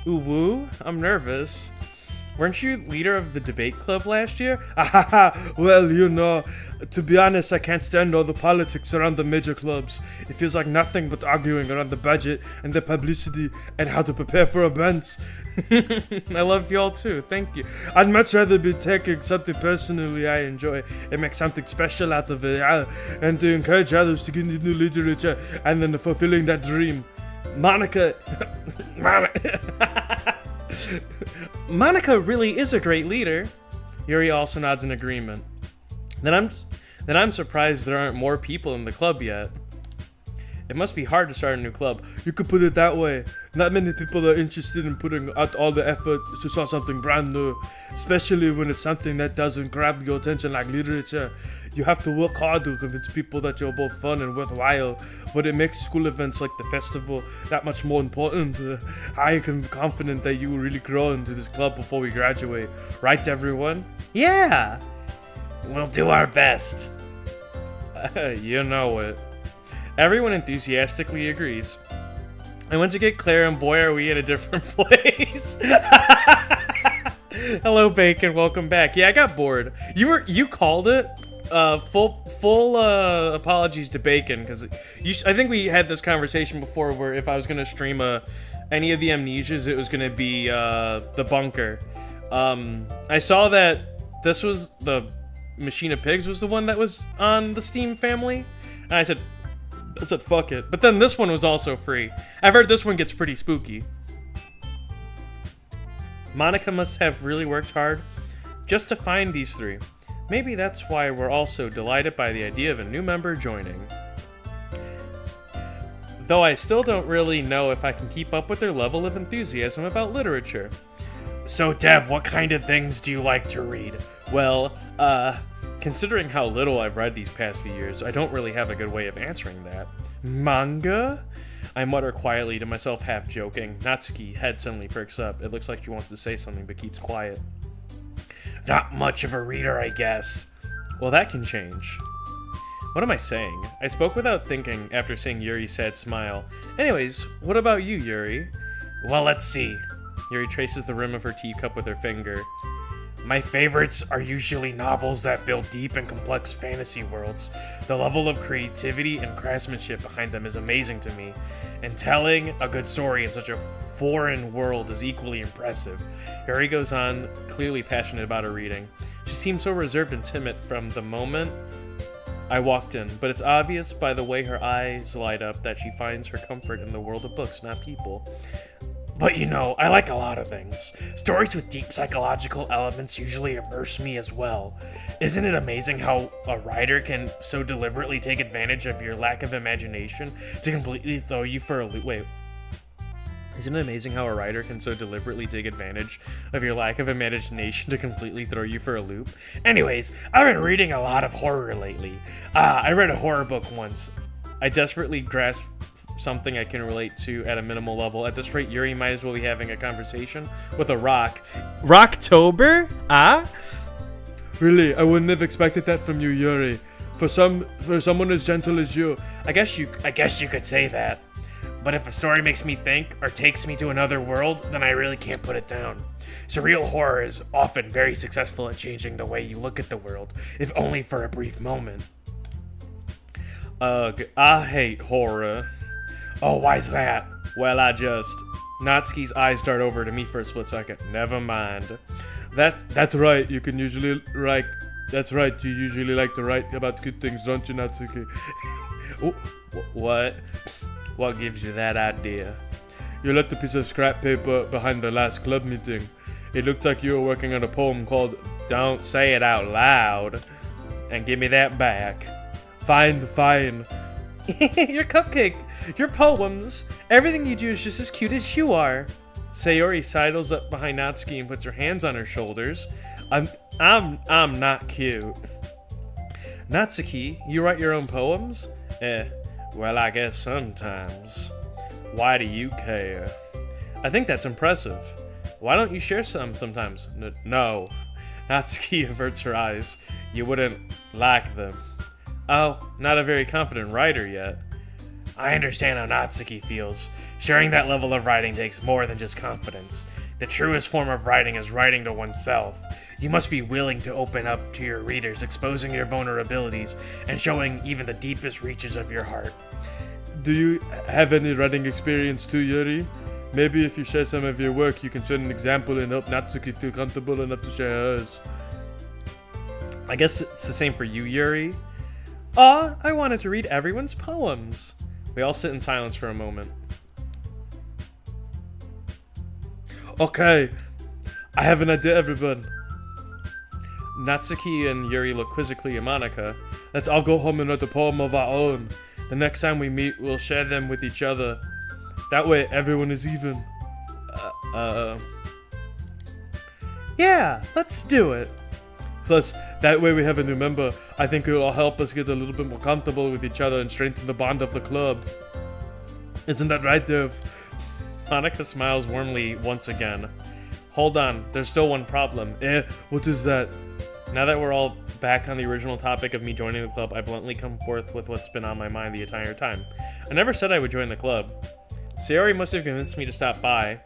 Ooh woo, I'm nervous. Weren't you leader of the debate club last year? Well, you know, to be honest, I can't stand all the politics around the major clubs. It feels like nothing but arguing around the budget and the publicity and how to prepare for events. I love y'all too, thank you. I'd much rather be taking something personally I enjoy and make something special out of it, and to encourage others to get into literature and then fulfilling that dream. Monica... Monica really is a great leader. Yuri also nods in agreement. Then I'm surprised there aren't more people in the club yet. It must be hard to start a new club. You could put it that way. Not many people are interested in putting out all the effort to start something brand new, especially when it's something that doesn't grab your attention like literature. You have to work hard to convince people that you're both fun and worthwhile, but it makes school events like the festival that much more important. I am confident that you will really grow into this club before we graduate. Right, everyone? Yeah! We'll do our best. You know it. Everyone enthusiastically agrees. I went to get Claire, and boy, are we in a different place. Hello, Bacon. Welcome back. Yeah, I got bored. You called it. Full apologies to Bacon, because I think we had this conversation before where if I was gonna stream any of the Amnesias, it was gonna be the Bunker. I saw that this was the Machine of Pigs was the one that was on the Steam family, and I said fuck it. But then this one was also free. I've heard this one gets pretty spooky. Monica must have really worked hard just to find these three. Maybe that's why we're all so delighted by the idea of a new member joining. Though I still don't really know if I can keep up with their level of enthusiasm about literature. So Dev, what kind of things do you like to read? Well, considering how little I've read these past few years, I don't really have a good way of answering that. Manga? I mutter quietly to myself, half joking. Natsuki head suddenly perks up. It looks like she wants to say something but keeps quiet. Not much of a reader, I guess. Well, that can change. What am I saying? I spoke without thinking after seeing Yuri's sad smile. Anyways, what about you, Yuri? Well, let's see. Yuri traces the rim of her teacup with her finger. My favorites are usually novels that build deep and complex fantasy worlds. The level of creativity and craftsmanship behind them is amazing to me, and telling a good story in such a foreign world is equally impressive. Yuri goes on, clearly passionate about her reading. She seemed so reserved and timid from the moment I walked in, but it's obvious by the way her eyes light up that she finds her comfort in the world of books, not people. But you know, I like a lot of things. Stories with deep psychological elements usually immerse me as well. Isn't it amazing how a writer can so deliberately take advantage of your lack of imagination to completely throw you for a loop? Wait. Isn't it amazing how a writer can so deliberately take advantage of your lack of imagination to completely throw you for a loop? Anyways, I've been reading a lot of horror lately. I read a horror book once. I desperately grasped something I can relate to at a minimal level. At this rate, Yuri might as well be having a conversation with a rock. Roqtober? Ah? Really, I wouldn't have expected that from you, Yuri. For someone as gentle as you. I guess you could say that. But if a story makes me think or takes me to another world, then I really can't put it down. Surreal horror is often very successful at changing the way you look at the world, if only for a brief moment. Ugh, I hate horror. Oh, why's that? Well, Natsuki's eyes dart over to me for a split second. Never mind. That's right. You usually like to write about good things, don't you, Natsuki? What? What gives you that idea? You left a piece of scrap paper behind the last club meeting. It looked like you were working on a poem called Don't Say It Out Loud. And give me that back. Fine. Your cupcake, your poems, everything you do is just as cute as you are. Sayori sidles up behind Natsuki and puts her hands on her shoulders. I'm not cute. Natsuki, you write your own poems? Well, I guess sometimes. Why do you care? I think that's impressive. Why don't you share some sometimes? No. Natsuki averts her eyes. You wouldn't like them. Oh, not a very confident writer yet. I understand how Natsuki feels. Sharing that level of writing takes more than just confidence. The truest form of writing is writing to oneself. You must be willing to open up to your readers, exposing your vulnerabilities, and showing even the deepest reaches of your heart. Do you have any writing experience too, Yuri? Maybe if you share some of your work, you can set an example and help Natsuki feel comfortable enough to share hers. I guess it's the same for you, Yuri. I wanted to read everyone's poems. We all sit in silence for a moment. Okay, I have an idea, everyone. Natsuki and Yuri look quizzically at Monica. Let's all go home and write a poem of our own. The next time we meet, we'll share them with each other. That way, everyone is even. Yeah, let's do it. Plus, that way we have a new member. I think it will help us get a little bit more comfortable with each other and strengthen the bond of the club. Isn't that right, Dev? Monica smiles warmly once again. Hold on, there's still one problem. What is that? Now that we're all back on the original topic of me joining the club, I bluntly come forth with what's been on my mind the entire time. I never said I would join the club. Sayori must have convinced me to stop by.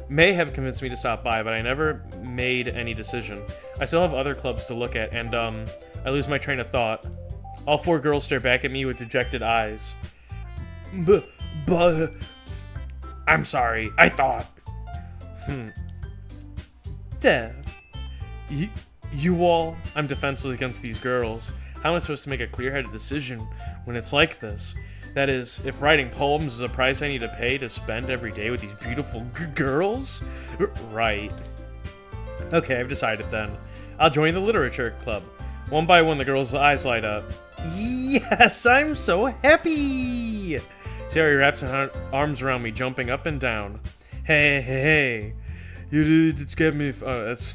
May have convinced me to stop by, but I never made any decision. I still have other clubs to look at, and, I lose my train of thought. All four girls stare back at me with dejected eyes. But... I'm sorry, I thought... Dev. You all... I'm defenseless against these girls. How am I supposed to make a clear-headed decision when it's like this? That is, if writing poems is a price I need to pay to spend every day with these beautiful girls? Right. Okay, I've decided then. I'll join the literature club. One by one, the girls' eyes light up. Yes, I'm so happy! Sayori wraps her arms around me, jumping up and down. Hey. You really did scare me. Oh, that's...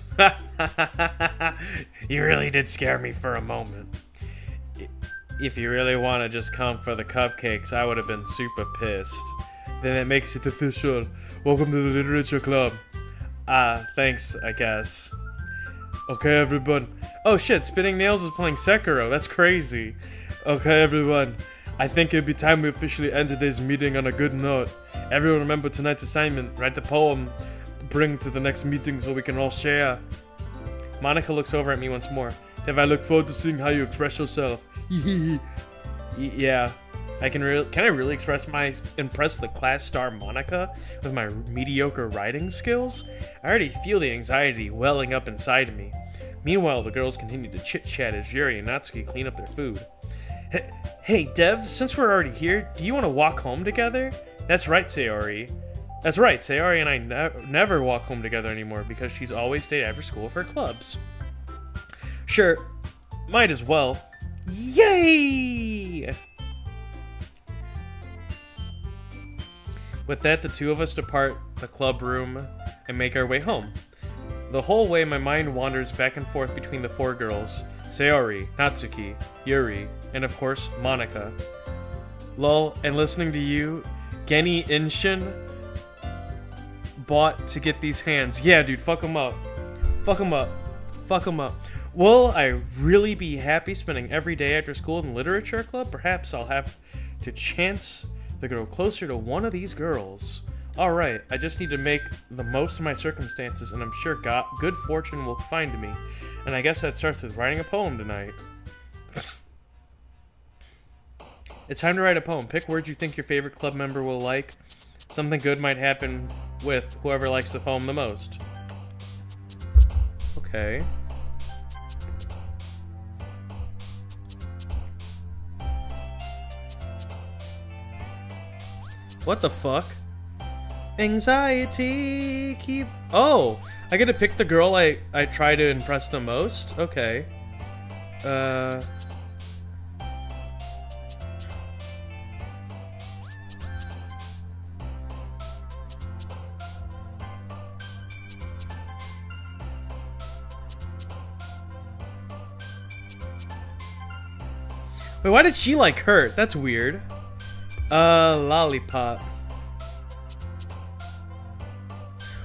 You really did scare me for a moment. If you really want to just come for the cupcakes, I would have been super pissed. Then it makes it official. Welcome to the literature club. Thanks, I guess. Okay, everyone. Oh shit, Spinning Nails is playing Sekiro. That's crazy. Okay, everyone. I think it'd be time we officially end today's meeting on a good note. Everyone remember tonight's assignment. Write the poem. Bring to the next meeting so we can all share. Monica looks over at me once more. Dev, I look forward to seeing how you express yourself. Yeah. Can I really impress the class star Monica with my mediocre writing skills? I already feel the anxiety welling up inside me. Meanwhile, the girls continue to chit-chat as Yuri and Natsuki clean up their food. Hey, Dev, since we're already here, do you want to walk home together? That's right, Sayori. That's right, Sayori and I never walk home together anymore because she's always stayed after school for clubs. Sure, might as well. Yay! With that, the two of us depart the club room and make our way home. The whole way, my mind wanders back and forth between the four girls, Sayori, Natsuki, Yuri, and of course, Monica. Lol, and listening to you, Geni Inshin bought to get these hands. Yeah, dude, fuck them up. Fuck them up. Fuck them up. Will I really be happy spending every day after school in the literature club? Perhaps I'll have to chance to grow closer to one of these girls. Alright, I just need to make the most of my circumstances, and I'm sure good fortune will find me. And I guess that starts with writing a poem tonight. It's time to write a poem. Pick words you think your favorite club member will like. Something good might happen with whoever likes the poem the most. Okay. What the fuck? Anxiety keep... Oh! I get to pick the girl I try to impress the most? Okay. Wait, why did she like hurt? That's weird. Lollipop.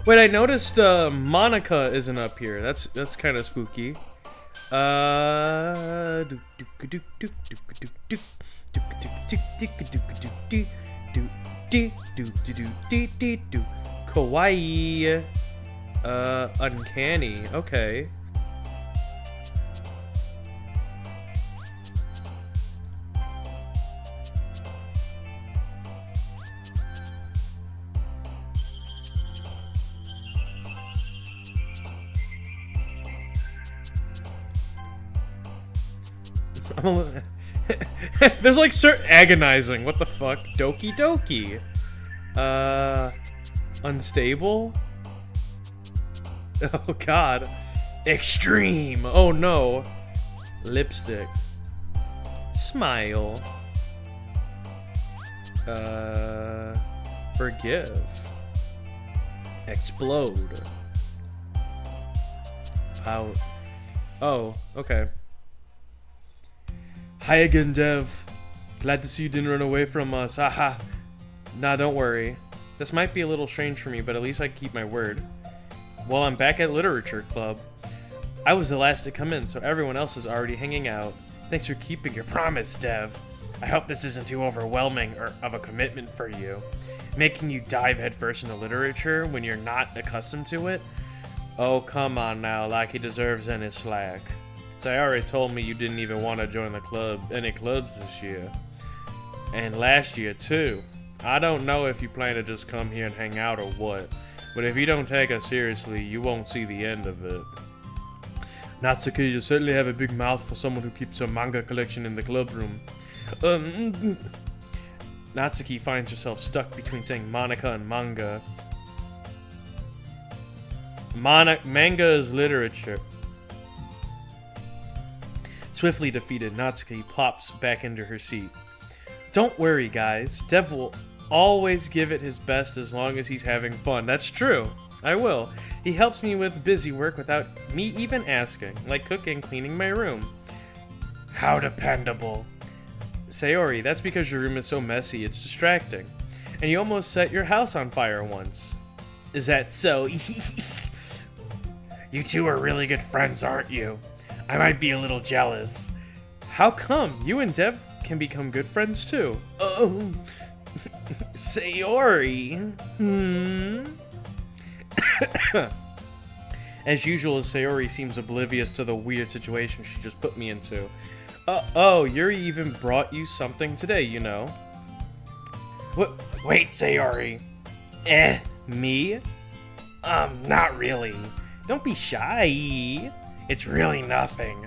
Wait, I noticed Monica isn't up here. That's kind of spooky. Kawaii. Uncanny. Okay. There's like certain agonizing. What the fuck? Doki Doki. Unstable. Oh god. Extreme. Oh no. Lipstick. Smile. Forgive. Explode. Pout. Oh, okay. Hi again, Dev. Glad to see you didn't run away from us. Haha. Nah, don't worry. This might be a little strange for me, but at least I keep my word. Well, I'm back at Literature Club. I was the last to come in, so everyone else is already hanging out. Thanks for keeping your promise, Dev. I hope this isn't too overwhelming or of a commitment for you. Making you dive headfirst into literature when you're not accustomed to it? Oh, come on now, like he deserves any slack. Sayori told me you didn't even want to join the club, any clubs this year. And last year, too. I don't know if you plan to just come here and hang out or what, but if you don't take us seriously, you won't see the end of it. Natsuki, you certainly have a big mouth for someone who keeps a manga collection in the club room. Natsuki finds herself stuck between saying Monica and manga. Manga is literature. Swiftly defeated, Natsuki plops back into her seat. Don't worry, guys. Dev will always give it his best as long as he's having fun. That's true. I will. He helps me with busy work without me even asking, like cooking, cleaning my room. How dependable. Sayori, that's because your room is so messy, it's distracting. And you almost set your house on fire once. Is that so? You two are really good friends, aren't you? I might be a little jealous. How come? You and Dev can become good friends too. Oh, Sayori. As usual, Sayori seems oblivious to the weird situation she just put me into. Oh, Yuri even brought you something today, you know. Wait, Sayori. Me? Not really. Don't be shy. It's really nothing.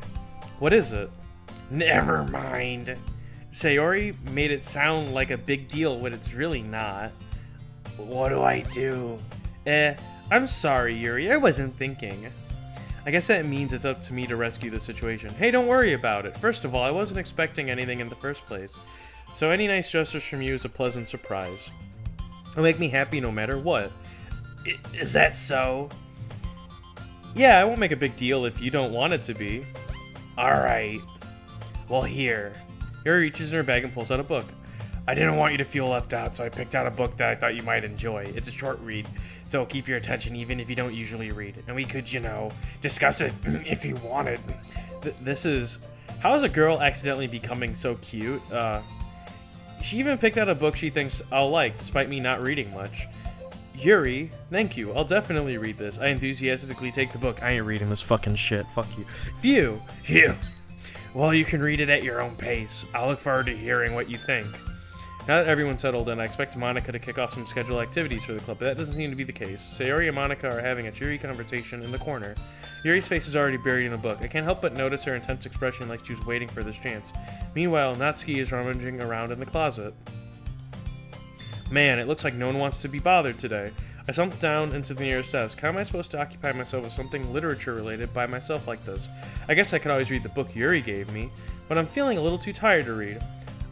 What is it? Never mind. Sayori made it sound like a big deal when it's really not. What do I do? I'm sorry, Yuri. I wasn't thinking. I guess that means it's up to me to rescue the situation. Hey, don't worry about it. First of all, I wasn't expecting anything in the first place. So any nice gestures from you is a pleasant surprise. It'll make me happy no matter what. Is that so? Yeah, I won't make a big deal if you don't want it to be. Alright. Well, here. Yuri reaches in her bag and pulls out a book. I didn't want you to feel left out, so I picked out a book that I thought you might enjoy. It's a short read, so it'll keep your attention even if you don't usually read. And we could, you know, discuss it if you wanted. This is... How is a girl accidentally becoming so cute? She even picked out a book she thinks I'll like, despite me not reading much. Yuri, thank you. I'll definitely read this. I enthusiastically take the book. I ain't reading this fucking shit. Fuck you. Phew. Well, you can read it at your own pace. I'll look forward to hearing what you think. Now that everyone's settled in, I expect Monica to kick off some scheduled activities for the club, but that doesn't seem to be the case. Sayori and Monica are having a cheery conversation in the corner. Yuri's face is already buried in a book. I can't help but notice her intense expression like she was waiting for this chance. Meanwhile, Natsuki is rummaging around in the closet. Man, it looks like no one wants to be bothered today. I slumped down into the nearest desk. How am I supposed to occupy myself with something literature-related by myself like this? I guess I could always read the book Yuri gave me, but I'm feeling a little too tired to read.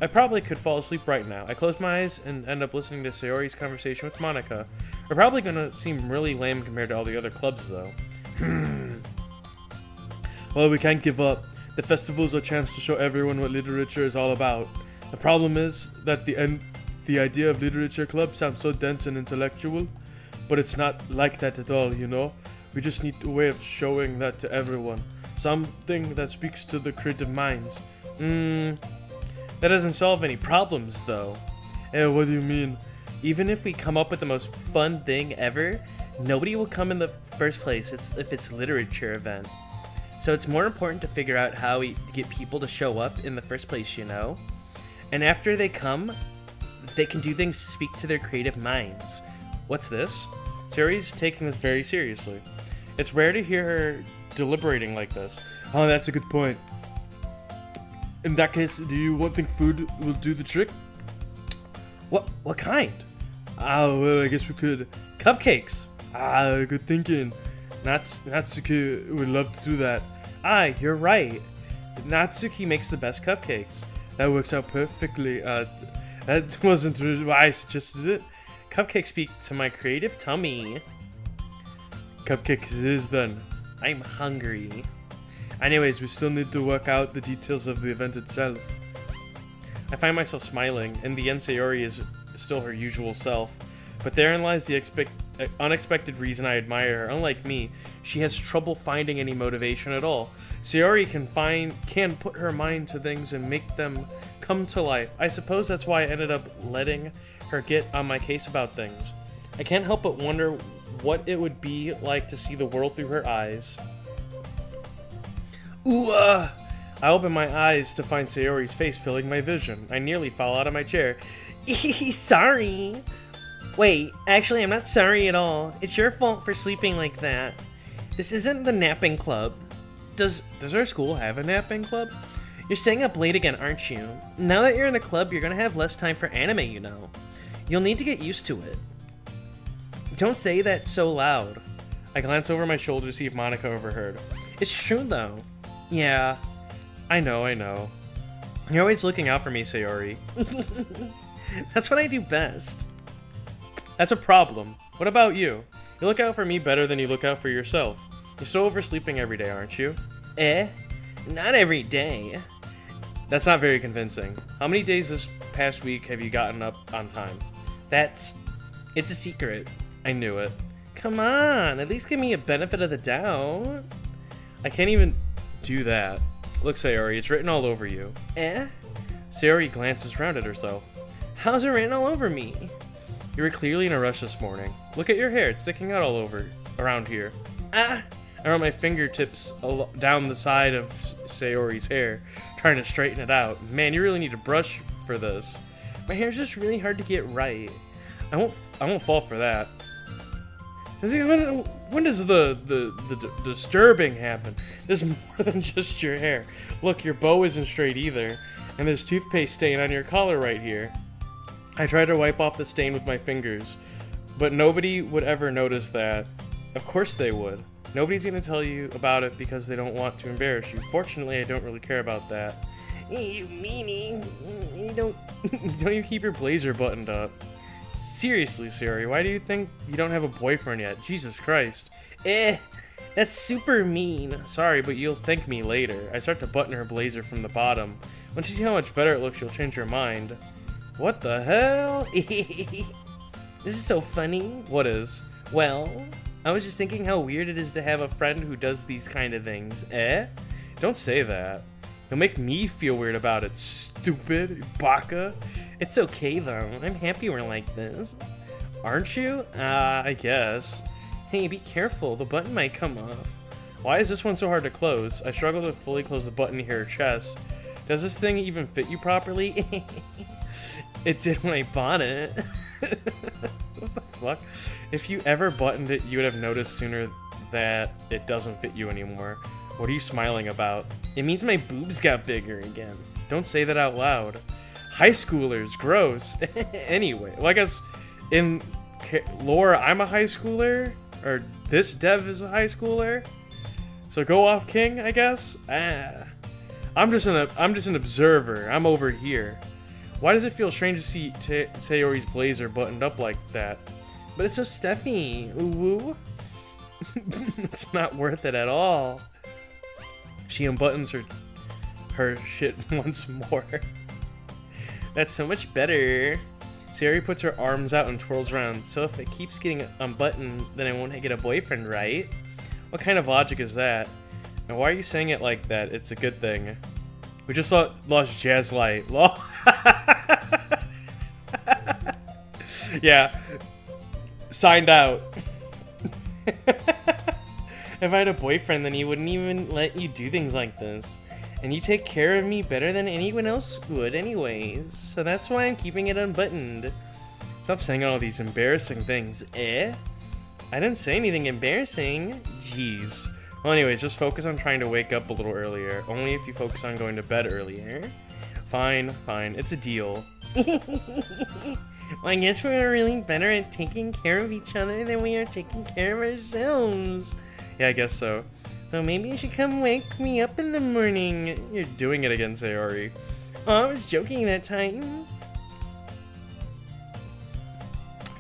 I probably could fall asleep right now. I close my eyes and end up listening to Sayori's conversation with Monica. We're probably gonna seem really lame compared to all the other clubs, though. Well, we can't give up. The festival's a chance to show everyone what literature is all about. The problem is that the idea of literature club sounds so dense and intellectual, but it's not like that at all, you know? We just need a way of showing that to everyone. Something that speaks to the creative minds. That doesn't solve any problems, though. What do you mean? Even if we come up with the most fun thing ever, nobody will come in the first place if it's a literature event. So it's more important to figure out how we get people to show up in the first place, you know? And after they come, they can do things to speak to their creative minds. What's this? Sayori's taking this very seriously. It's rare to hear her deliberating like this. Oh, that's a good point. In that case, do you think food will do the trick? What kind? Oh, well, I guess we could... Cupcakes! Good thinking. Natsuki would love to do that. You're right. Natsuki makes the best cupcakes. That works out perfectly. That wasn't why I suggested it. Cupcakes speak to my creative tummy. Cupcakes it is then. I'm hungry. Anyways, we still need to work out the details of the event itself. I find myself smiling. In the end, Sayori is still her usual self. But therein lies the unexpected reason I admire her. Unlike me, she has trouble finding any motivation at all. Sayori can put her mind to things and make them come to life. I suppose that's why I ended up letting her get on my case about things. I can't help but wonder what it would be like to see the world through her eyes. I open my eyes to find Sayori's face filling my vision. I nearly fall out of my chair. Sorry. Wait, actually, I'm not sorry at all. It's your fault for sleeping like that. This isn't the napping club. Does our school have a napping club? You're staying up late again, aren't you? Now that you're in the club, you're gonna have less time for anime, you know. You'll need to get used to it. Don't say that so loud. I glance over my shoulder to see if Monica overheard. It's true, though. Yeah, I know. You're always looking out for me, Sayori. That's what I do best. That's a problem. What about you? You look out for me better than you look out for yourself. You're still oversleeping every day, aren't you? Not every day. That's not very convincing. How many days this past week have you gotten up on time? It's a secret. I knew it. Come on, at least give me a benefit of the doubt. I can't even do that. Look, Sayori, it's written all over you. Sayori glances around at herself. How's it written all over me? You were clearly in a rush this morning. Look at your hair, it's sticking out all over around here. I run my fingertips down the side of Sayori's hair, trying to straighten it out. Man, you really need a brush for this. My hair's just really hard to get right. I won't fall for that. When does the disturbing happen? There's more than just your hair. Look, your bow isn't straight either, and there's toothpaste stain on your collar right here. I try to wipe off the stain with my fingers, but nobody would ever notice that. Of course they would. Nobody's gonna tell you about it because they don't want to embarrass you. Fortunately, I don't really care about that. You meanie. You don't you keep your blazer buttoned up. Seriously, Sayori, why do you think you don't have a boyfriend yet? Jesus Christ. That's super mean. Sorry, but you'll thank me later. I start to button her blazer from the bottom. Once you see how much better it looks, she'll change her mind. What the hell? This is so funny. What is? Well, I was just thinking how weird it is to have a friend who does these kind of things. Don't say that. You'll make me feel weird about it, stupid baka. It's okay though. I'm happy we're like this. Aren't you? I guess. Hey, be careful. The button might come off. Why is this one so hard to close? I struggle to fully close the button near her chest. Does this thing even fit you properly? It did when I bought it. What the fuck? If you ever buttoned it, you would have noticed sooner that it doesn't fit you anymore. What are you smiling about? It means my boobs got bigger again. Don't say that out loud. High schoolers, gross. Anyway, well, I guess in lore, I'm a high schooler, or this dev is a high schooler. So go off, King, I guess. I'm just an observer. I'm over here. Why does it feel strange to see Sayori's blazer buttoned up like that? But it's so stuffy. Ooh woo. It's not worth it at all. She unbuttons her shit once more. That's so much better. Sayori puts her arms out and twirls around. So if it keeps getting unbuttoned, then I won't get a boyfriend, right? What kind of logic is that? And why are you saying it like that? It's a good thing. We just lost Jazz Light. Yeah. Signed out. If I had a boyfriend, then he wouldn't even let you do things like this. And you take care of me better than anyone else would anyways. So that's why I'm keeping it unbuttoned. Stop saying all these embarrassing things, eh? I didn't say anything embarrassing. Jeez. Well, anyways, just focus on trying to wake up a little earlier. Only if you focus on going to bed earlier. Fine, fine. It's a deal. Well, I guess we're really better at taking care of each other than we are taking care of ourselves. Yeah, I guess so. So maybe you should come wake me up in the morning. You're doing it again, Sayori. Oh, I was joking that time.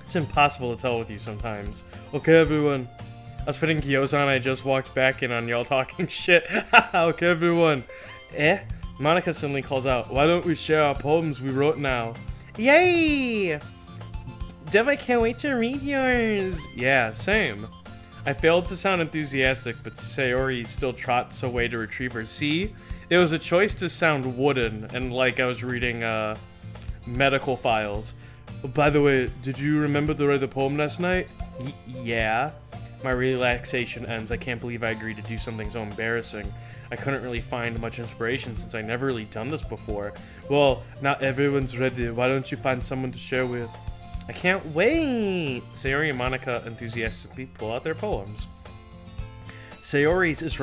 It's impossible to tell with you sometimes. Okay, everyone. I was putting gyoza on, I just walked back in on y'all talking shit. Okay, everyone. Monica suddenly calls out, why don't we share our poems we wrote now? Yay! Dev, I can't wait to read yours. Yeah, same. I failed to sound enthusiastic, but Sayori still trots away to retrieve her. See? It was a choice to sound wooden, and like I was reading, medical files. By the way, did you remember to write the poem last night? Yeah. My relaxation ends. I can't believe I agreed to do something so embarrassing. I couldn't really find much inspiration since I never really done this before. Well, not everyone's ready. Why don't you find someone to share with? I can't wait! Sayori and Monica enthusiastically pull out their poems. Sayori's is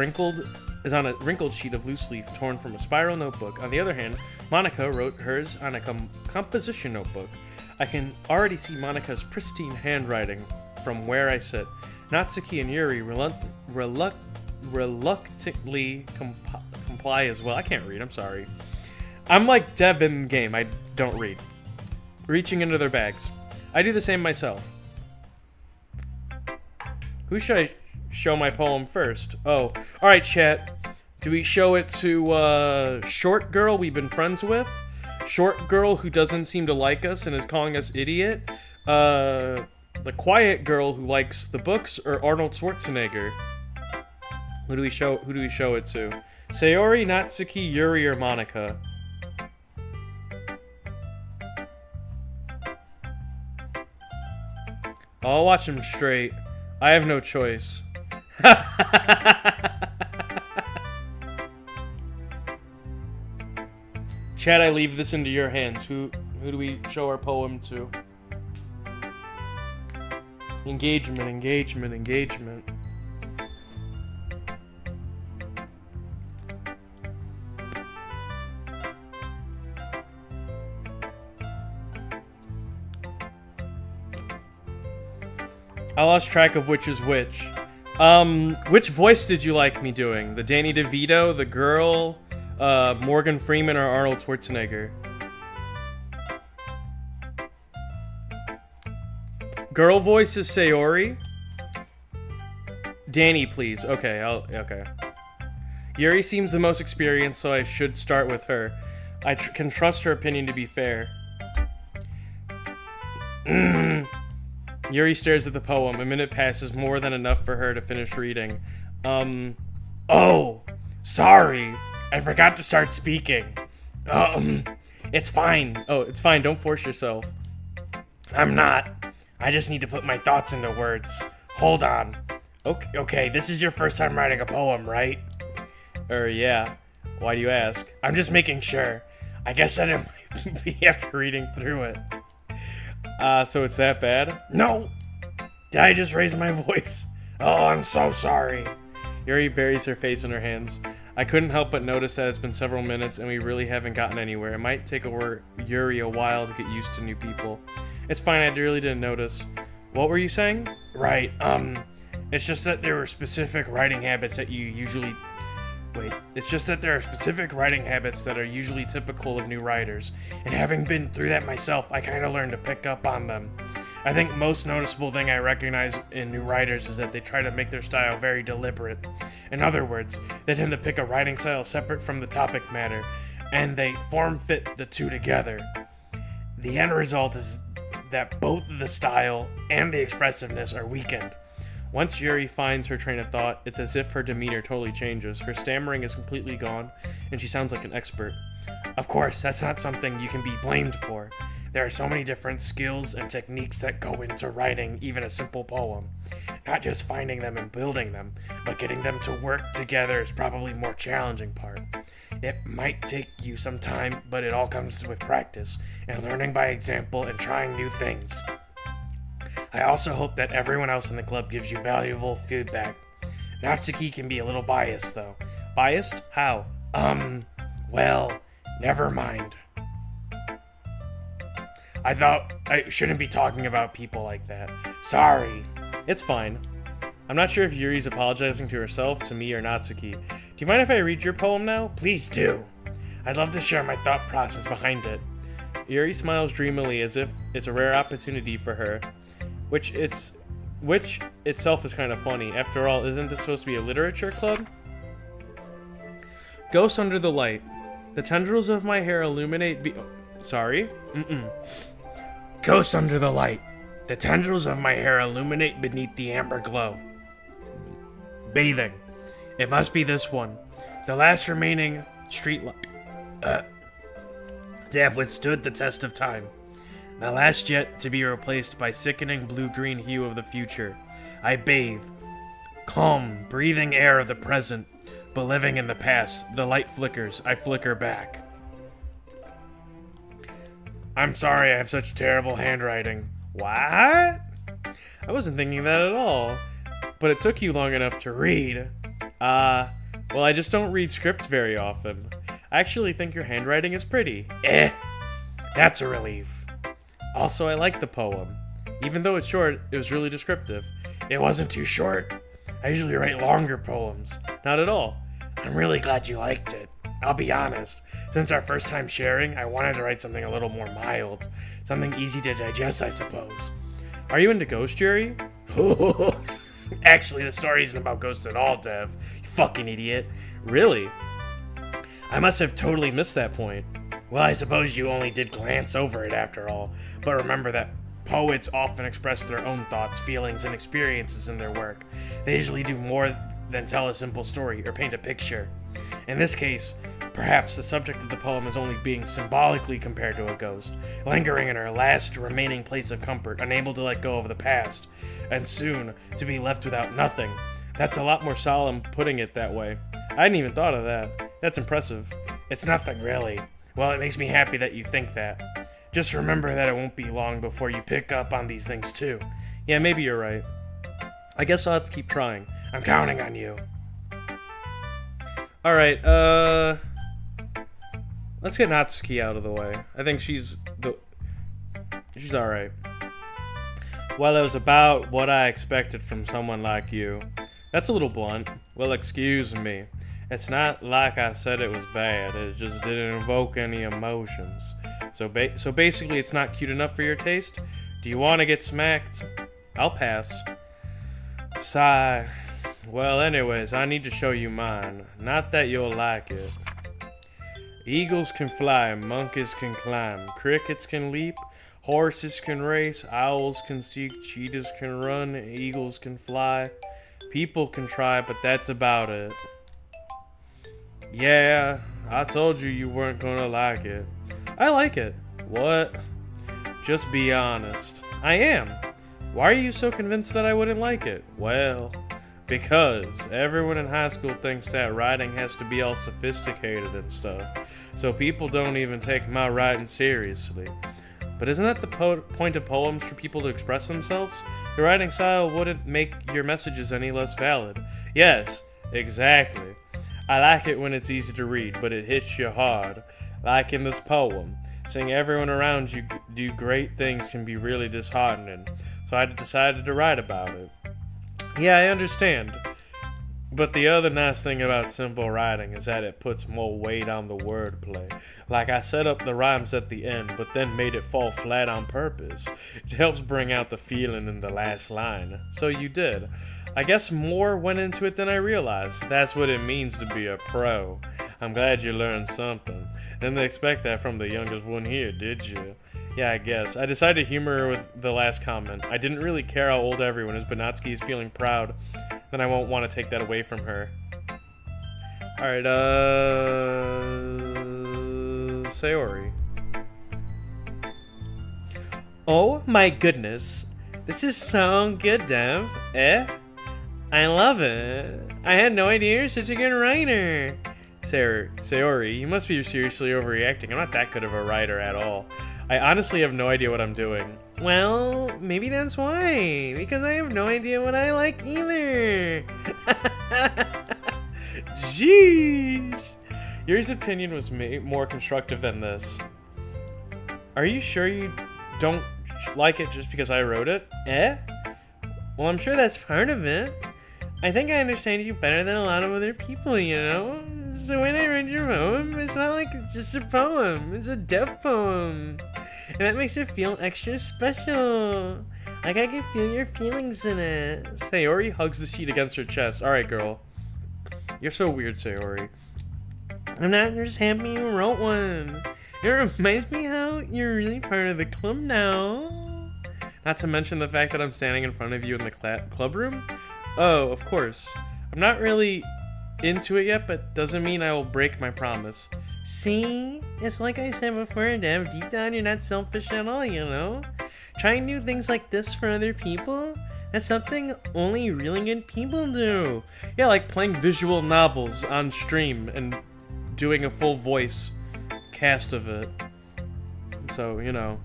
on a wrinkled sheet of loose leaf torn from a spiral notebook. On the other hand, Monica wrote hers on a composition notebook. I can already see Monica's pristine handwriting from where I sit. Natsuki and Yuri reluctantly comply as well. I can't read, I'm sorry. I'm like Dev in the game, I don't read. Reaching into their bags. I do the same myself. Who should I show my poem first? Oh, alright chat. Do we show it to short girl we've been friends with? Short girl who doesn't seem to like us and is calling us idiot? The quiet girl who likes the books, or Arnold Schwarzenegger? Who do we show it to? Sayori, Natsuki, Yuri, or Monica? I'll watch him straight. I have no choice. Chad, I leave this into your hands. Who do we show our poem to? Engagement, engagement, engagement. I lost track of which is which. Which voice did you like me doing? The Danny DeVito, the girl, Morgan Freeman, or Arnold Schwarzenegger? Girl voice is Sayori. Danny, please. Okay, okay. Yuri seems the most experienced, so I should start with her. I can trust her opinion to be fair. Yuri stares at the poem. A minute passes, more than enough for her to finish reading. Oh, sorry. I forgot to start speaking. It's fine. Oh, it's fine. Don't force yourself. I'm not. I just need to put my thoughts into words. Hold on. Okay, this is your first time writing a poem, right? Yeah. Why do you ask? I'm just making sure. I guess I didn't be after reading through it. So it's that bad? No! Did I just raise my voice? Oh, I'm so sorry. Yuri buries her face in her hands. I couldn't help but notice that it's been several minutes and we really haven't gotten anywhere. It might take Yuri a while to get used to new people. It's fine, I really didn't notice. What were you saying? Right, it's just that there are specific writing habits that are usually typical of new writers, and having been through that myself, I kind of learned to pick up on them. I think most noticeable thing I recognize in new writers is that they try to make their style very deliberate. In other words, they tend to pick a writing style separate from the topic matter, and they form-fit the two together. The end result is that both the style and the expressiveness are weakened. Once Yuri finds her train of thought, it's as if her demeanor totally changes. Her stammering is completely gone, and she sounds like an expert. Of course, that's not something you can be blamed for. There are so many different skills and techniques that go into writing even a simple poem. Not just finding them and building them, but getting them to work together is probably the more challenging part. It might take you some time, but it all comes with practice, and learning by example and trying new things. I also hope that everyone else in the club gives you valuable feedback. Natsuki can be a little biased, though. Biased? How? Well, never mind. I thought I shouldn't be talking about people like that. Sorry. It's fine. I'm not sure if Yuri's apologizing to herself, to me, or Natsuki. Do you mind if I read your poem now? Please do. I'd love to share my thought process behind it. Yuri smiles dreamily as if it's a rare opportunity for her, which itself is kind of funny. After all, isn't this supposed to be a literature club? Ghosts under the light. The tendrils of my hair illuminate Ghosts under the light. The tendrils of my hair illuminate beneath the amber glow. Bathing. It must be this one. The last remaining street light. To have withstood the test of time. The last yet to be replaced by sickening blue-green hue of the future. I bathe. Calm, breathing air of the present, but living in the past. The light flickers. I flicker back. I'm sorry I have such terrible handwriting. What? I wasn't thinking that at all. But it took you long enough to read. Well, I just don't read scripts very often. I actually think your handwriting is pretty. That's a relief. Also, I like the poem. Even though it's short, it was really descriptive. It wasn't too short. I usually write longer poems. Not at all. I'm really glad you liked it. I'll be honest. Since our first time sharing, I wanted to write something a little more mild. Something easy to digest, I suppose. Are you into ghost, Jerry? Actually, the story isn't about ghosts at all, Dev. You fucking idiot. Really? I must have totally missed that point. Well, I suppose you only did glance over it after all. But remember that poets often express their own thoughts, feelings, and experiences in their work. They usually do more than tell a simple story or paint a picture. In this case, perhaps the subject of the poem is only being symbolically compared to a ghost, lingering in her last remaining place of comfort, unable to let go of the past, and soon to be left without nothing. That's a lot more solemn putting it that way. I hadn't even thought of that. That's impressive. It's nothing, really. Well, it makes me happy that you think that. Just remember that it won't be long before you pick up on these things too. Yeah, maybe you're right. I guess I'll have to keep trying. I'm counting on you. Alright, let's get Natsuki out of the way. I think she's alright. Well, it was about what I expected from someone like you. That's a little blunt. Well, excuse me. It's not like I said it was bad. It just didn't evoke any emotions. So basically, it's not cute enough for your taste? Do you want to get smacked? I'll pass. Sigh. Well, anyways, I need to show you mine. Not that you'll like it. Eagles can fly, monkeys can climb, crickets can leap, horses can race, owls can seek, cheetahs can run, eagles can fly. People can try, but that's about it. Yeah, I told you you weren't gonna like it. I like it. What? Just be honest. I am. Why are you so convinced that I wouldn't like it? Well, because everyone in high school thinks that writing has to be all sophisticated and stuff, so people don't even take my writing seriously. But isn't that the point of poems, for people to express themselves? Your writing style wouldn't make your messages any less valid. Yes, exactly. I like it when it's easy to read, but it hits you hard. Like in this poem. Seeing everyone around you do great things can be really disheartening. So I decided to write about it. Yeah, I understand. But the other nice thing about simple writing is that it puts more weight on the wordplay. Like I set up the rhymes at the end, but then made it fall flat on purpose. It helps bring out the feeling in the last line. So you did. I guess more went into it than I realized. That's what it means to be a pro. I'm glad you learned something. Didn't expect that from the youngest one here, did you? Yeah, I guess. I decided to humor her with the last comment. I didn't really care how old everyone is. Banatsky is feeling proud. Then I won't want to take that away from her. Alright, Sayori. Oh my goodness. This is so good, Dev. I love it. I had no idea you're such a good writer. Sayori, you must be seriously overreacting. I'm not that good of a writer at all. I honestly have no idea what I'm doing. Well, maybe that's why. Because I have no idea what I like either. Jeez. Yuri's opinion was more constructive than this. Are you sure you don't like it just because I wrote it? Well, I'm sure that's part of it. I think I understand you better than a lot of other people, you know? So when I read your poem, it's not like it's just a poem. It's a deaf poem. And that makes it feel extra special. Like I can feel your feelings in it. Sayori hugs the sheet against her chest. Alright, girl. You're so weird, Sayori. I'm not just happy you wrote one. It reminds me how you're really part of the club now. Not to mention the fact that I'm standing in front of you in the club room. Oh, of course. I'm not really into it yet, but doesn't mean I will break my promise. See? It's like I said before, Dev. Deep down, you're not selfish at all, you know? Trying new things like this for other people? That's something only really good people do. Yeah, like playing visual novels on stream and doing a full voice cast of it. So, you know.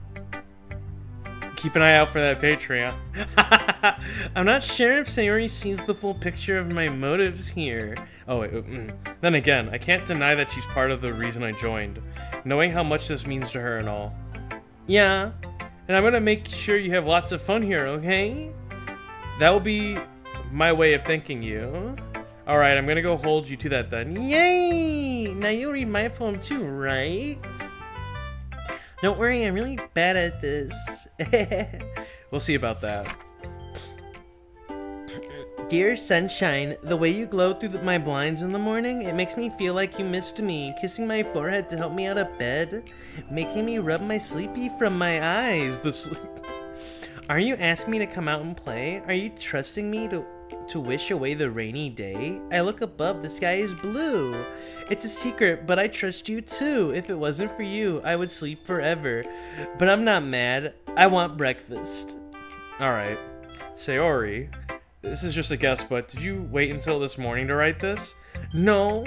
Keep an eye out for that Patreon. I'm not sure if Sayori sees the full picture of my motives here. Oh, wait. Then again, I can't deny that she's part of the reason I joined. Knowing how much this means to her and all. Yeah. And I'm gonna make sure you have lots of fun here, okay? That will be my way of thanking you. Alright, I'm gonna go hold you to that then. Yay! Now you'll read my poem too, right? Don't worry, I'm really bad at this. We'll see about that. Dear sunshine, the way you glow through my blinds in the morning, it makes me feel like you missed me, kissing my forehead to help me out of bed, making me rub my sleepy from my eyes. Are you asking me to come out and play? Are you trusting me to wish away the rainy day? I look above, the sky is blue. It's a secret, but I trust you too. If it wasn't for you, I would sleep forever. But I'm not mad. I want breakfast. Alright. Sayori, this is just a guess, but did you wait until this morning to write this? No.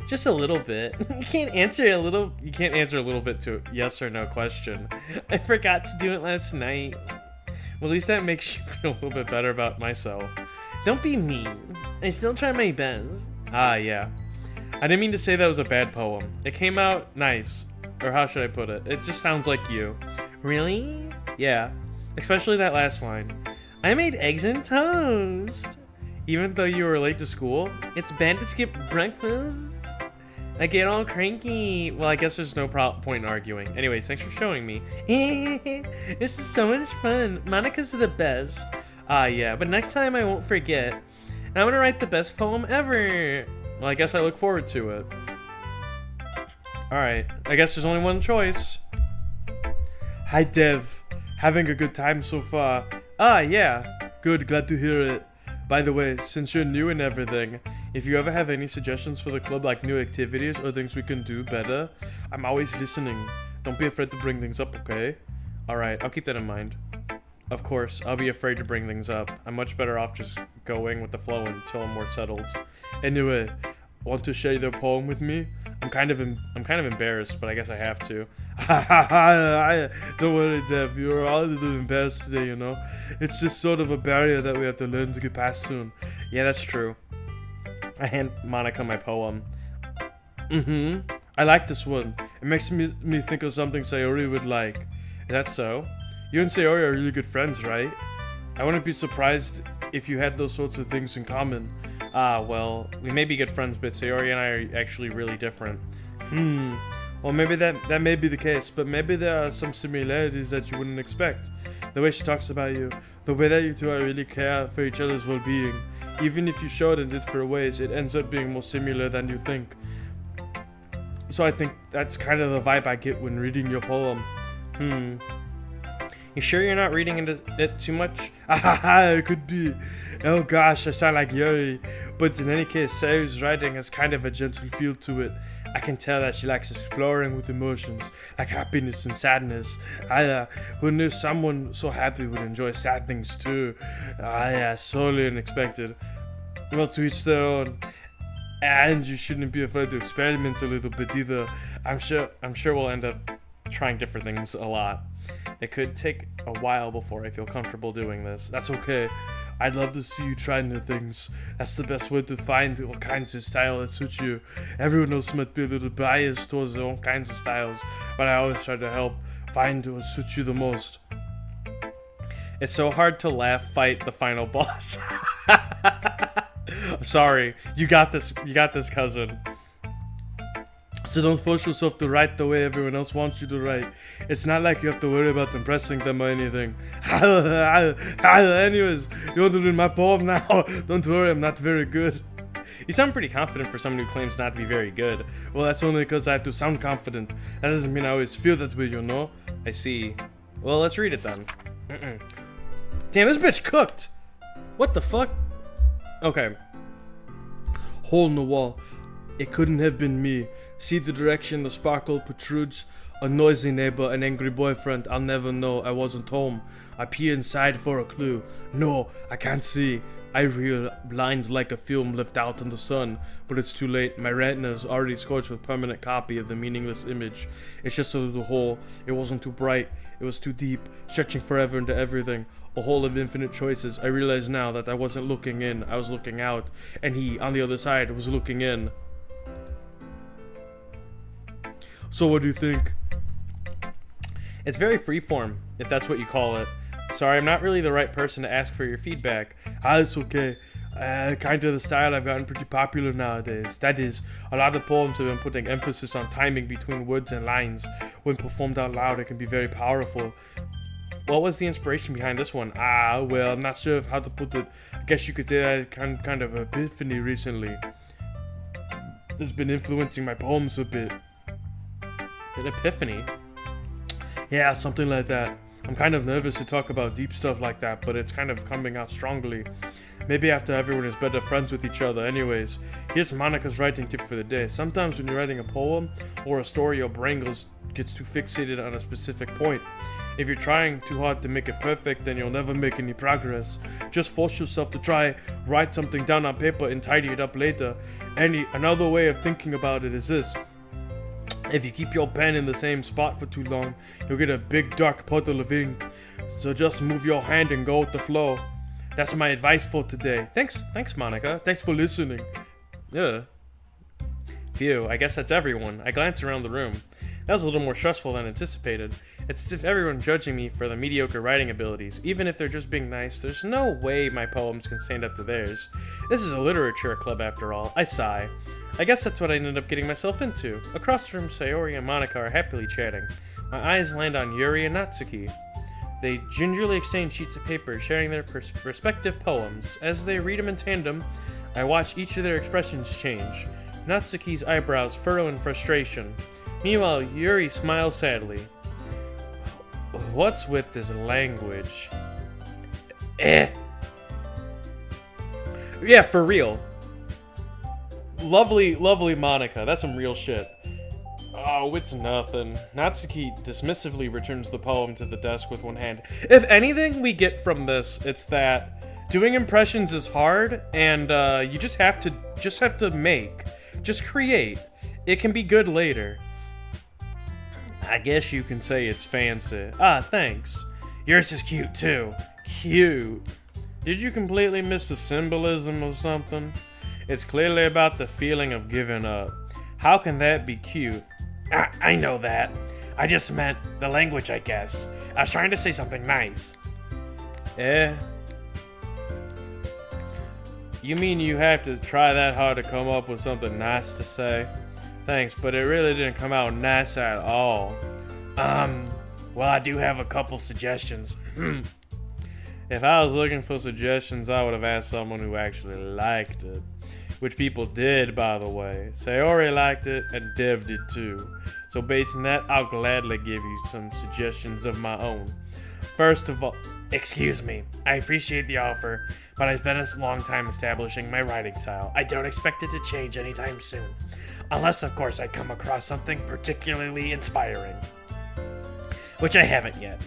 Just a little bit. You can't answer a little bit to a yes or no question. I forgot to do it last night. Well, at least that makes you feel a little bit better about myself. Don't be mean. I still try my best. Ah, yeah. I didn't mean to say that was a bad poem. It came out nice. Or how should I put it? It just sounds like you. Really? Yeah. Especially that last line. I made eggs and toast. Even though you were late to school? It's bad to skip breakfast. I get all cranky. Well, I guess there's no point in arguing. Anyways, thanks for showing me. This is so much fun. Monica's the best. Ah, yeah. But next time I won't forget. And I'm gonna write the best poem ever. Well, I guess I look forward to it. Alright, I guess there's only one choice. Hi, Dev. Having a good time so far? Ah, yeah. Good, glad to hear it. By the way, since you're new and everything, if you ever have any suggestions for the club, like new activities or things we can do better, I'm always listening. Don't be afraid to bring things up, okay? Alright, I'll keep that in mind. Of course, I'll be afraid to bring things up. I'm much better off just going with the flow until I'm more settled. Anyway, want to share the poem with me? I'm kind of embarrassed, but I guess I have to. Don't worry, Dev. You're all a little embarrassed today, you know? It's just sort of a barrier that we have to learn to get past soon. Yeah, that's true. I hand Monica my poem. I like this one. It makes me think of something Sayori would like. Is that so? You and Sayori are really good friends, right? I wouldn't be surprised if you had those sorts of things in common. Ah, well, we may be good friends, but Sayori and I are actually really different. Well, maybe that may be the case, but maybe there are some similarities that you wouldn't expect. The way she talks about you, the way that you two really care for each other's well-being. Even if you show it in different ways, it ends up being more similar than you think. So I think that's kind of the vibe I get when reading your poem. You sure you're not reading into it too much? It could be. Oh gosh, I sound like Yuri. But in any case, Sayori's writing has kind of a gentle feel to it. I can tell that she likes exploring with emotions, like happiness and sadness. Who knew someone so happy would enjoy sad things too? Solely unexpected. Well, to each their own. And you shouldn't be afraid to experiment a little bit either. I'm sure we'll end up trying different things a lot. It could take a while before I feel comfortable doing this. That's okay. I'd love to see you try new things. That's the best way to find all kinds of style that suits you. Everyone else might be a little biased towards their own kinds of styles, but I always try to help find what suits you the most. It's so hard to laugh fight the final boss. Sorry, you got this, cousin. So don't force yourself to write the way everyone else wants you to write. It's not like you have to worry about impressing them or anything. Anyways, you want to read my poem now? Don't worry, I'm not very good. You sound pretty confident for someone who claims not to be very good. Well, that's only because I have to sound confident. That doesn't mean I always feel that way, you know? I see. Well, let's read it then. Damn, this bitch cooked! What the fuck? Okay. Hole in the wall. It couldn't have been me. See the direction the sparkle protrudes? A noisy neighbor, an angry boyfriend. I'll never know. I wasn't home. I peer inside for a clue. No, I can't see. I reel blind like a film left out in the sun, but it's too late. My retina's already scorched with permanent copy of the meaningless image. It's just a little hole. It wasn't too bright. It was too deep, stretching forever into everything. A hole of infinite choices. I realize now that I wasn't looking in. I was looking out, and he, on the other side, was looking in. So what do you think? It's very freeform, if that's what you call it. Sorry, I'm not really the right person to ask for your feedback. It's okay. Kind of the style I've gotten pretty popular nowadays. That is, a lot of poems have been putting emphasis on timing between words and lines. When performed out loud, it can be very powerful. What was the inspiration behind this one? Well, I'm not sure of how to put it. I guess you could say I had kind of an epiphany recently. It's been influencing my poems a bit. An epiphany? Yeah, something like that. I'm kind of nervous to talk about deep stuff like that, but it's kind of coming out strongly. Maybe after everyone is better friends with each other. Anyways, here's Monica's writing tip for the day. Sometimes when you're writing a poem or a story, your brain gets too fixated on a specific point. If you're trying too hard to make it perfect, then you'll never make any progress. Just force yourself to try, write something down on paper and tidy it up later. Another way of thinking about it is this. If you keep your pen in the same spot for too long, you'll get a big dark puddle of ink. So just move your hand and go with the flow. That's my advice for today. Thanks Monica. Thanks for listening. Yeah. Phew, I guess that's everyone. I glanced around the room. That was a little more stressful than anticipated. It's as if everyone's judging me for the mediocre writing abilities. Even if they're just being nice, there's no way my poems can stand up to theirs. This is a literature club after all. I sigh. I guess that's what I ended up getting myself into. Across from Sayori and Monica are happily chatting. My eyes land on Yuri and Natsuki. They gingerly exchange sheets of paper, sharing their respective poems. As they read them in tandem, I watch each of their expressions change. Natsuki's eyebrows furrow in frustration. Meanwhile, Yuri smiles sadly. What's with this language? Yeah, for real. Lovely Monica. That's some real shit. Oh, it's nothing. Natsuki dismissively returns the poem to the desk with one hand. If anything we get from this, it's that doing impressions is hard, and you just have to create. It can be good later. I guess you can say it's fancy. Thanks. Yours is cute too. Cute. Did you completely miss the symbolism of something? It's clearly about the feeling of giving up. How can that be cute? I know that. I just meant the language, I guess. I was trying to say something nice. Eh? You mean you have to try that hard to come up with something nice to say? Thanks, but it really didn't come out nice at all. Well, I do have a couple suggestions. If I was looking for suggestions, I would have asked someone who actually liked it. Which people did, by the way. Sayori liked it, and Dev did too. So based on that, I'll gladly give you some suggestions of my own. First of all, Excuse me. I appreciate the offer, but I've spent a long time establishing my writing style. I don't expect it to change anytime soon. Unless, of course, I come across something particularly inspiring. Which I haven't yet.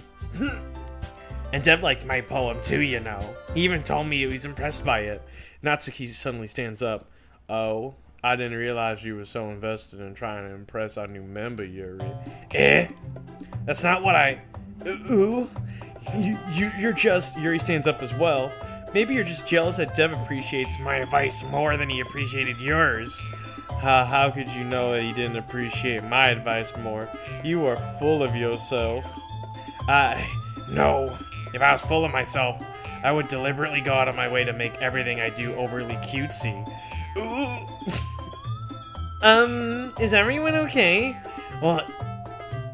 And Dev liked my poem too, you know. He even told me he was impressed by it. Natsuki suddenly stands up. Oh, I didn't realize you were so invested in trying to impress our new member, Yuri. Eh? That's not what I... Ooh, you're just... Yuri stands up as well. Maybe you're just jealous that Dev appreciates my advice more than he appreciated yours. How could you know that he didn't appreciate my advice more? You are full of yourself. No. If I was full of myself, I would deliberately go out of my way to make everything I do overly cutesy. Ooh. Is everyone okay? Well,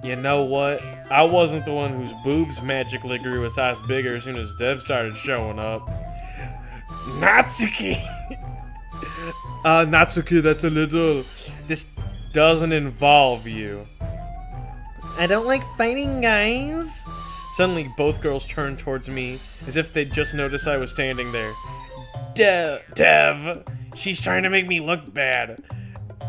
you know what? I wasn't the one whose boobs magically grew a size bigger as soon as Dev started showing up. Natsuki! Natsuki, that's a little... This doesn't involve you. I don't like fighting, guys. Suddenly, both girls turned towards me, as if they'd just noticed I was standing there. Dev! She's trying to make me look bad.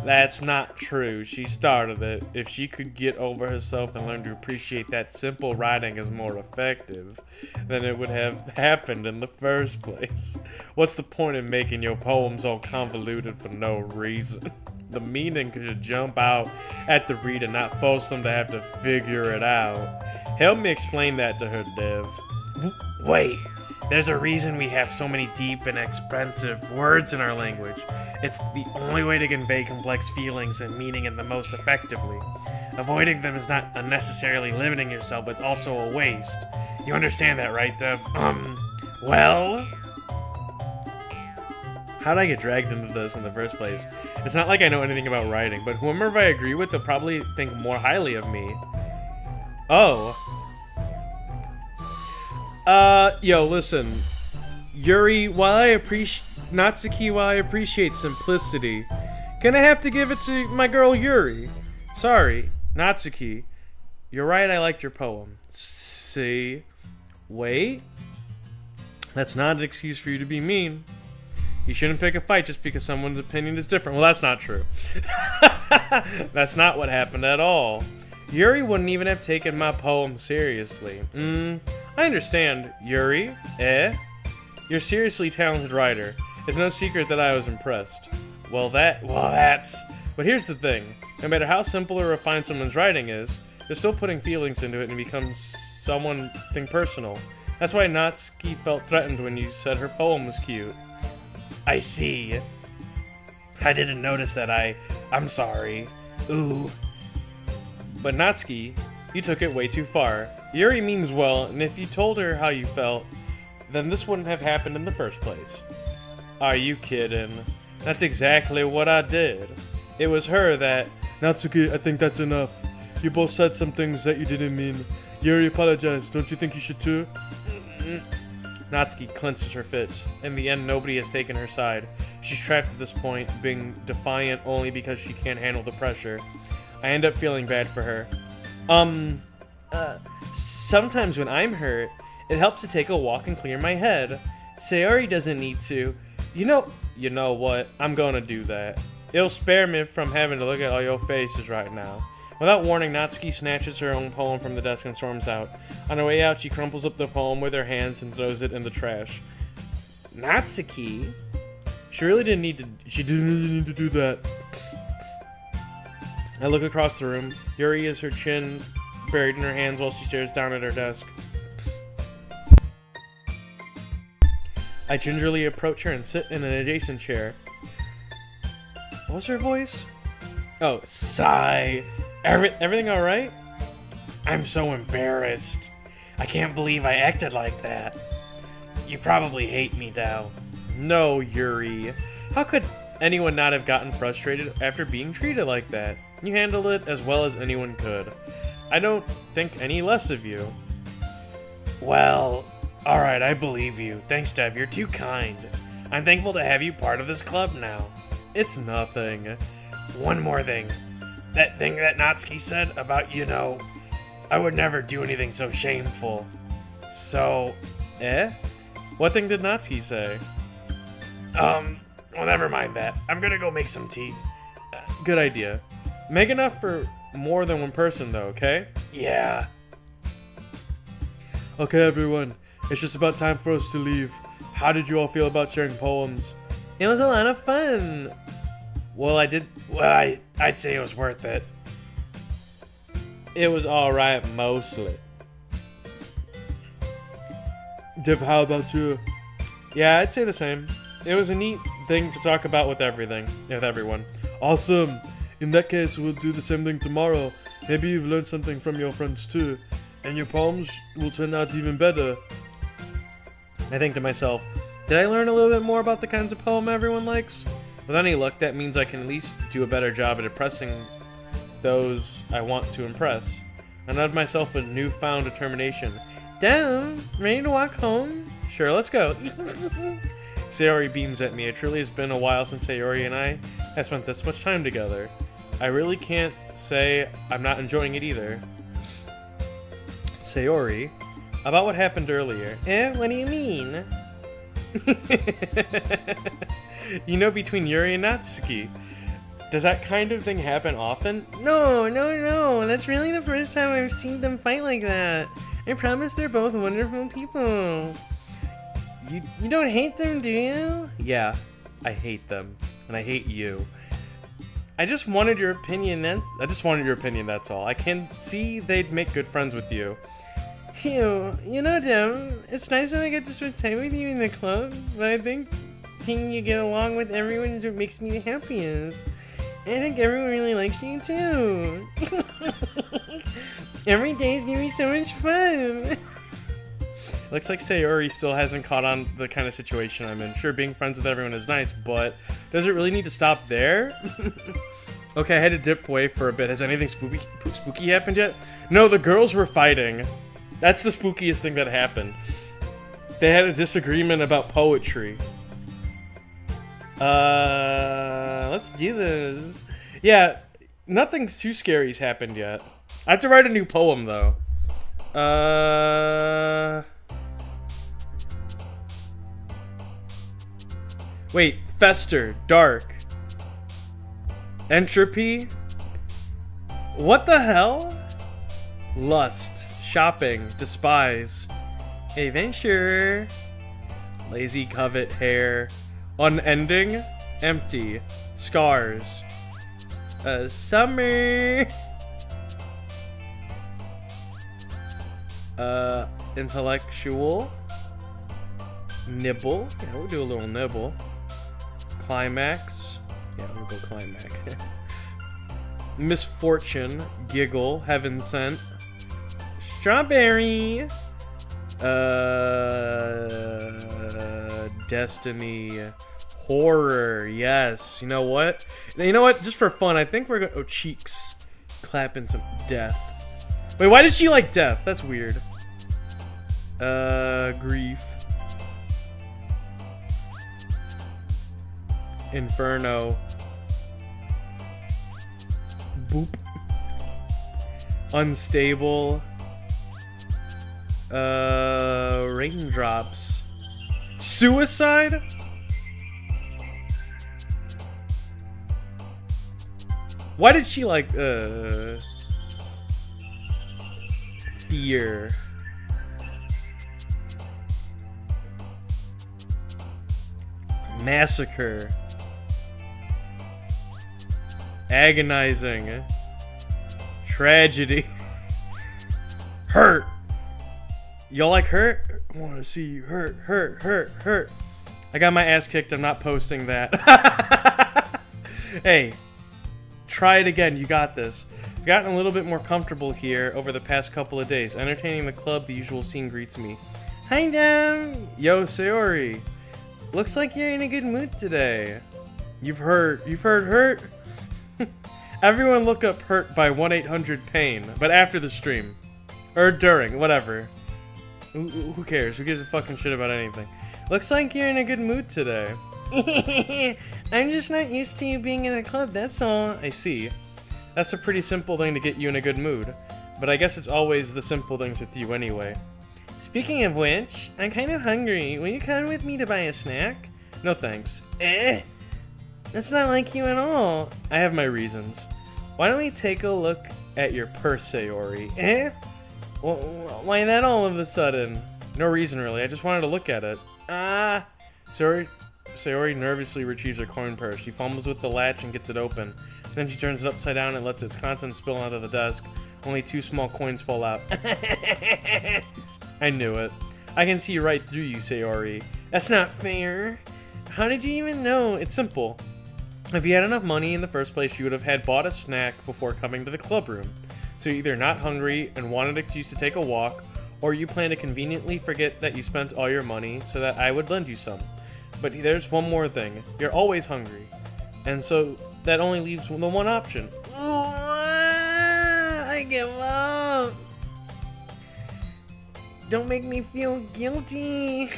That's not true. She started it. If she could get over herself and learn to appreciate that simple writing is more effective, then it would have happened in the first place. What's the point in making your poems all convoluted for no reason? The meaning could just jump out at the reader, not force them to have to figure it out. Help me explain that to her, Dev. Wait, there's a reason we have so many deep and expensive words in our language. It's the only way to convey complex feelings and meaning in the most effectively. Avoiding them is not unnecessarily limiting yourself, it's also a waste. You understand that, right, Dev? Well... How'd I get dragged into this in the first place? It's not like I know anything about writing, but whomever I agree with, they'll probably think more highly of me. Oh. Yo, listen. Yuri, Natsuki, while I appreciate simplicity, gonna have to give it to my girl Yuri. Sorry, Natsuki. You're right, I liked your poem. See? Wait? That's not an excuse for you to be mean. You shouldn't pick a fight just because someone's opinion is different. Well, that's not true. That's not what happened at all. Yuri wouldn't even have taken my poem seriously. I understand, Yuri. Eh? You're a seriously talented writer. It's no secret that I was impressed. Well, that's... But here's the thing. No matter how simple or refined someone's writing is, they're still putting feelings into it and it becomes something personal. That's why Natsuki felt threatened when you said her poem was cute. I see. I didn't notice that. I'm sorry. Ooh. But Natsuki, you took it way too far. Yuri means well, and if you told her how you felt, then this wouldn't have happened in the first place. Are you kidding? That's exactly what I did. It was her that... Natsuki, I think that's enough. You both said some things that you didn't mean. Yuri apologized. Don't you think you should too? Natsuki clenches her fists. In the end, nobody has taken her side. She's trapped at this point, being defiant only because she can't handle the pressure. I end up feeling bad for her. Sometimes when I'm hurt, it helps to take a walk and clear my head. Sayori doesn't need to. You know what? I'm gonna do that. It'll spare me from having to look at all your faces right now. Without warning, Natsuki snatches her own poem from the desk and storms out. On her way out, she crumples up the poem with her hands and throws it in the trash. Natsuki? She didn't really need to do that. I look across the room. Yuri has her chin buried in her hands while she stares down at her desk. I gingerly approach her and sit in an adjacent chair. What was her voice? Oh, sigh. Everything all right? I'm so embarrassed. I can't believe I acted like that. You probably hate me now. No, Yuri. How could anyone not have gotten frustrated after being treated like that? You handled it as well as anyone could. I don't think any less of you. Well, alright, I believe you. Thanks, Dev. You're too kind. I'm thankful to have you part of this club now. It's nothing. One more thing. That thing that Natsuki said about, I would never do anything so shameful. So, What thing did Natsuki say? Well, never mind that. I'm gonna go make some tea. Good idea. Make enough for more than one person, though, okay? Yeah. Okay, everyone. It's just about time for us to leave. How did you all feel about sharing poems? It was a lot of fun. Well, I'd say it was worth it. It was alright, mostly. Div, how about you? Yeah, I'd say the same. It was a neat thing to talk about with everyone. Awesome! In that case, we'll do the same thing tomorrow. Maybe you've learned something from your friends too, and your poems will turn out even better. I think to myself, did I learn a little bit more about the kinds of poem everyone likes? With any luck, that means I can at least do a better job at impressing those I want to impress. I nodded myself with newfound determination. Down, ready to walk home? Sure, let's go. Sayori beams at me. It truly has been a while since Sayori and I have spent this much time together. I really can't say I'm not enjoying it either. Sayori, about what happened earlier. What do you mean? Between Yuri and Natsuki. Does that kind of thing happen often? No. That's really the first time I've seen them fight like that. I promise they're both wonderful people. You don't hate them, do you? Yeah, I hate them. And I hate you. I just wanted your opinion, that's all. I can see they'd make good friends with you. Phew, Dem, it's nice that I get to spend time with you in the club, but I think seeing you get along with everyone is what makes me the happiest. And I think everyone really likes you too. Every day is gonna be so much fun. Looks like Sayori still hasn't caught on the kind of situation I'm in. Sure, being friends with everyone is nice, but does it really need to stop there? Okay, I had to dip away for a bit. Has anything spooky happened yet? No, the girls were fighting. That's the spookiest thing that happened. They had a disagreement about poetry. Let's do this. Yeah, nothing's too scary's happened yet. I have to write a new poem, though. Wait, fester, dark. Entropy? What the hell? Lust, shopping, despise. Adventure. Lazy, covet, hair. Unending, empty. Scars. Summer. Intellectual. Nibble. Yeah, we'll do a little nibble. Climax. Yeah, we'll go climax. Misfortune. Giggle. Heaven sent. Strawberry. Destiny. Horror. Yes. You know what? Just for fun, I think we're gonna... Oh, cheeks. Clapping some death. Wait, why did she like death? That's weird. Grief. Inferno. Boop. Unstable. Raindrops. Suicide? Why did she like, fear. Massacre. Agonizing. Tragedy. Hurt. Y'all like hurt? I want to see you hurt. I got my ass kicked. I'm not posting that. Hey, try it again. You got this. I've gotten a little bit more comfortable here over the past couple of days. Entertaining the club, the usual scene greets me. Hi, Dom. Yo, Sayori. Looks like you're in a good mood today. You've heard Hurt? Everyone look up Hurt by 1-800-PAIN, but after the stream. Or during, whatever. Who cares? Who gives a fucking shit about anything? Looks like you're in a good mood today. I'm just not used to you being in a club, that's all. I see. That's a pretty simple thing to get you in a good mood. But I guess it's always the simple things with you anyway. Speaking of which, I'm kind of hungry. Will you come with me to buy a snack? No thanks. That's not like you at all. I have my reasons. Why don't we take a look at your purse, Sayori? Well, why that all of a sudden? No reason really, I just wanted to look at it. Sayori nervously retrieves her coin purse. She fumbles with the latch and gets it open. Then she turns it upside down and lets its contents spill onto the desk. Only 2 small coins fall out. I knew it. I can see right through you, Sayori. That's not fair. How did you even know? It's simple. If you had enough money in the first place, you would have had bought a snack before coming to the club room. So you're either not hungry and want an excuse to take a walk, or you plan to conveniently forget that you spent all your money so that I would lend you some. But there's one more thing. You're always hungry. And so that only leaves the one option. I give up. Don't make me feel guilty.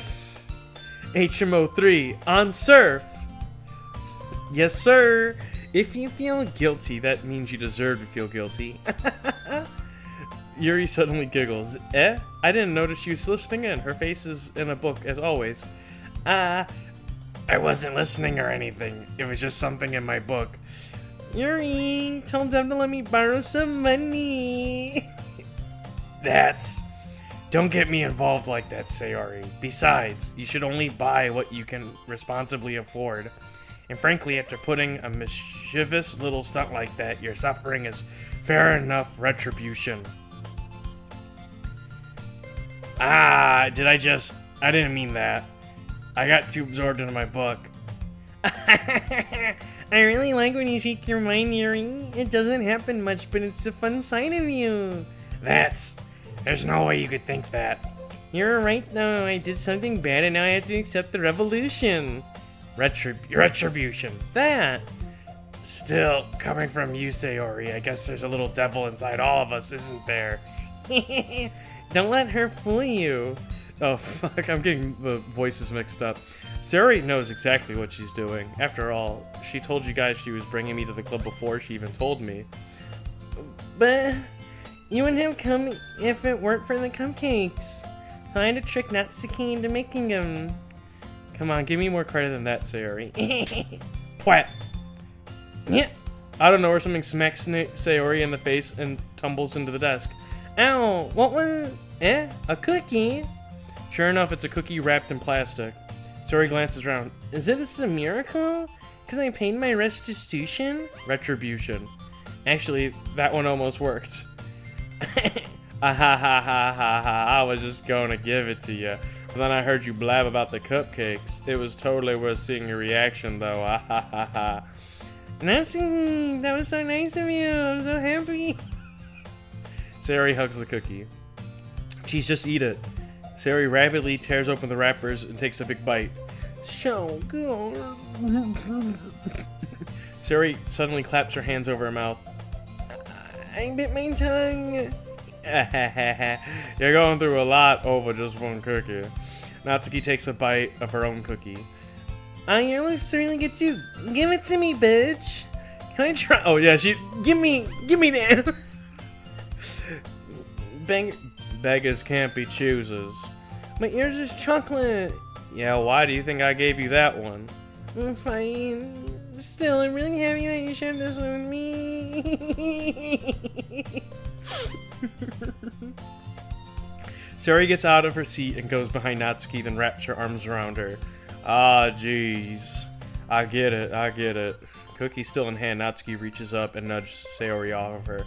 HMO 3 on surf. Yes, sir. If you feel guilty, that means you deserve to feel guilty. Yuri suddenly giggles. I didn't notice she was listening in. Her face is in a book, as always. I wasn't listening or anything. It was just something in my book. Yuri, tell them to let me borrow some money. Don't get me involved like that, Sayori. Besides, you should only buy what you can responsibly afford. And frankly, after putting a mischievous little stunt like that, your suffering is fair enough retribution. I didn't mean that. I got too absorbed into my book. I really like when you shake your mind, Yuri. It doesn't happen much, but it's a fun side of you. There's no way you could think that. You're right, though. I did something bad and now I have to accept the revolution. Retribution. That. Still, coming from you, Sayori, I guess there's a little devil inside all of us, isn't there? Don't let her fool you. Oh, fuck, I'm getting the voices mixed up. Sayori knows exactly what she's doing. After all, she told you guys she was bringing me to the club before she even told me. But you wouldn't have come if it weren't for the cupcakes. So I had to trick Natsuki into making them. Come on, give me more credit than that, Sayori. Pwat. Yeah. I don't know where something smacks Sayori in the face and tumbles into the desk. Ow, what was... a cookie? Sure enough, it's a cookie wrapped in plastic. Sayori glances around. Is this a miracle? Because I paid my restitution? Retribution. Actually, that one almost worked. I was just going to give it to you. But then I heard you blab about the cupcakes. It was totally worth seeing your reaction, though. Natsuki, that was so nice of you. I'm so happy. Sayori hugs the cookie. Jeez, just eat it. Sayori rapidly tears open the wrappers and takes a big bite. So good. Sayori suddenly claps her hands over her mouth. I bit my tongue. You're going through a lot over just one cookie. Natsuki takes a bite of her own cookie. Your looks really good too. Give it to me, bitch. Can I try? Oh yeah, give me that. Beggars can't be choosers. But yours is chocolate. Yeah, why do you think I gave you that one? Fine. Still, I'm really happy that you shared this with me. Sayori gets out of her seat and goes behind Natsuki, then wraps her arms around her. Ah, jeez. I get it. Cookie still in hand, Natsuki reaches up and nudges Sayori off of her.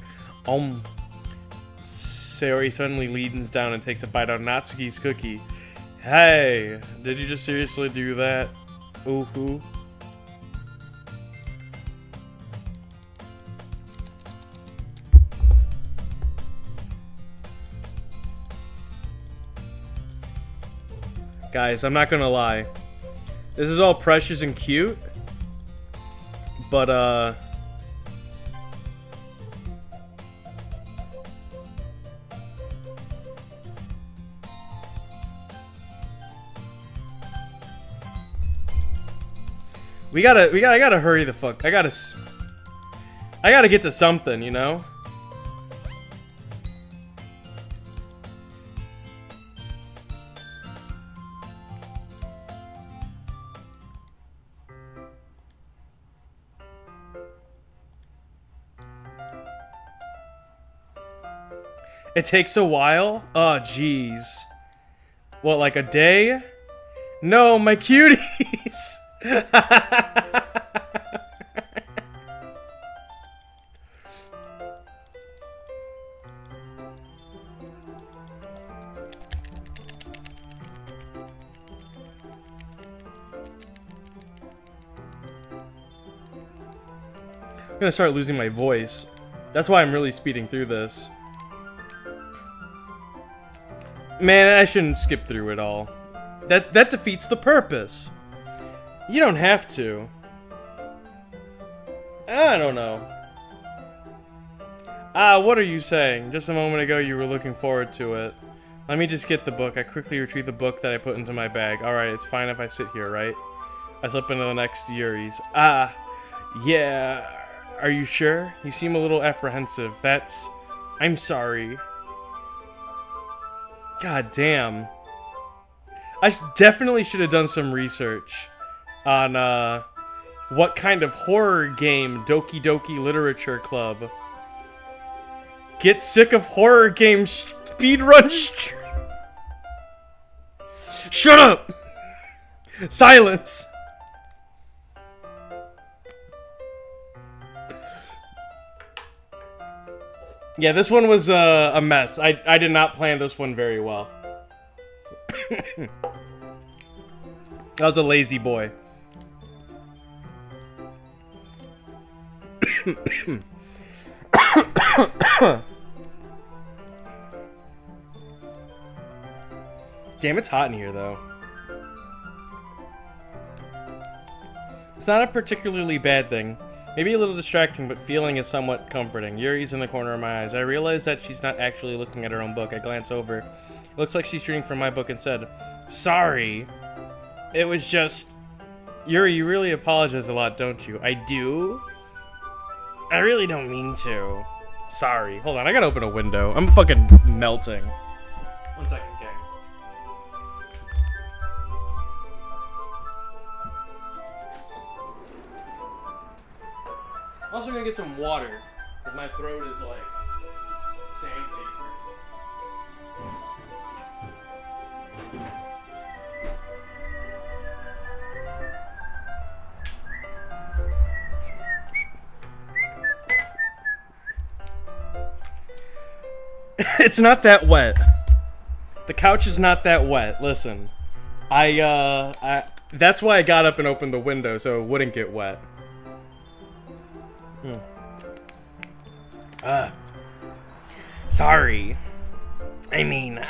Sayori suddenly leans down and takes a bite out of Natsuki's cookie. Hey, did you just seriously do that? Ooh-hoo. Guys, I'm not gonna lie. This is all precious and cute, but I gotta hurry the fuck. I gotta get to something, you know? It takes a while? Oh, jeez. What, like a day? No, my cuties! I'm gonna start losing my voice. That's why I'm really speeding through this. Man, I shouldn't skip through it all. That defeats the purpose. You don't have to. I don't know. Ah, what are you saying? Just a moment ago you were looking forward to it. Let me just get the book. I quickly retrieve the book that I put into my bag. Alright, it's fine if I sit here, right? I slip into the next Yuri's. Ah, yeah. Are you sure? You seem a little apprehensive. I'm sorry. God damn. I definitely should have done some research on what kind of horror game Doki Doki Literature Club. Get sick of horror game speedrun stream. Shut up! Silence! Yeah, this one was a mess. I did not plan this one very well. I was a lazy boy. Damn, it's hot in here, though. It's not a particularly bad thing. Maybe a little distracting, but feeling is somewhat comforting. Yuri's in the corner of my eyes. I realize that she's not actually looking at her own book. I glance over. It looks like she's reading from my book instead. Sorry. It was just... Yuri, you really apologize a lot, don't you? I do? I really don't mean to. Sorry. Hold on, I gotta open a window. I'm fucking melting. 1 second, gang. I'm also gonna get some water, because my throat is like sandpaper. It's not that wet. The couch is not that wet. Listen, that's why I got up and opened the window so it wouldn't get wet. Sorry. I mean,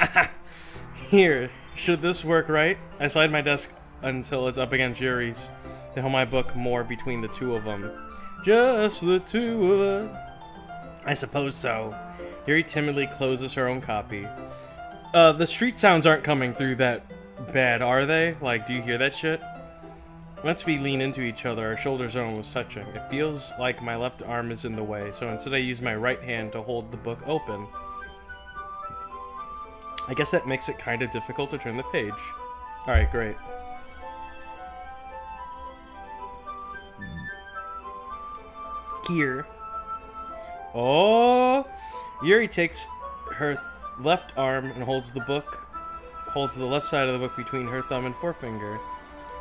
here, should this work right? I slide my desk until it's up against Yuri's. Then hold my book more between the two of them. Just the two of us. I suppose so. Yuri timidly closes her own copy. The street sounds aren't coming through that bad, are they? Like, do you hear that shit? Once we lean into each other, our shoulders are almost touching. It feels like my left arm is in the way, so instead I use my right hand to hold the book open. I guess that makes it kind of difficult to turn the page. Alright, great. Here. Oh! Yuri takes her left arm and holds the left side of the book between her thumb and forefinger.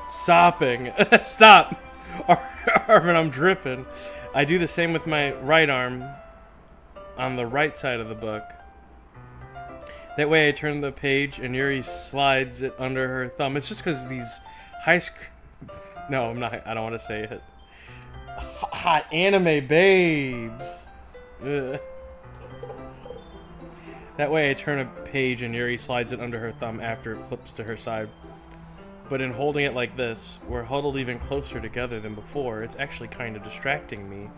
Sopping. Stop! Arvin, I'm dripping. I do the same with my right arm on the right side of the book. That way I turn the page and Yuri slides it under her thumb. It's just because these high school... No, I'm not. I don't want to say it. Hot anime babes. Ugh. That way I turn a page and Yuri slides it under her thumb after it flips to her side. But in holding it like this, we're huddled even closer together than before. It's actually kind of distracting me.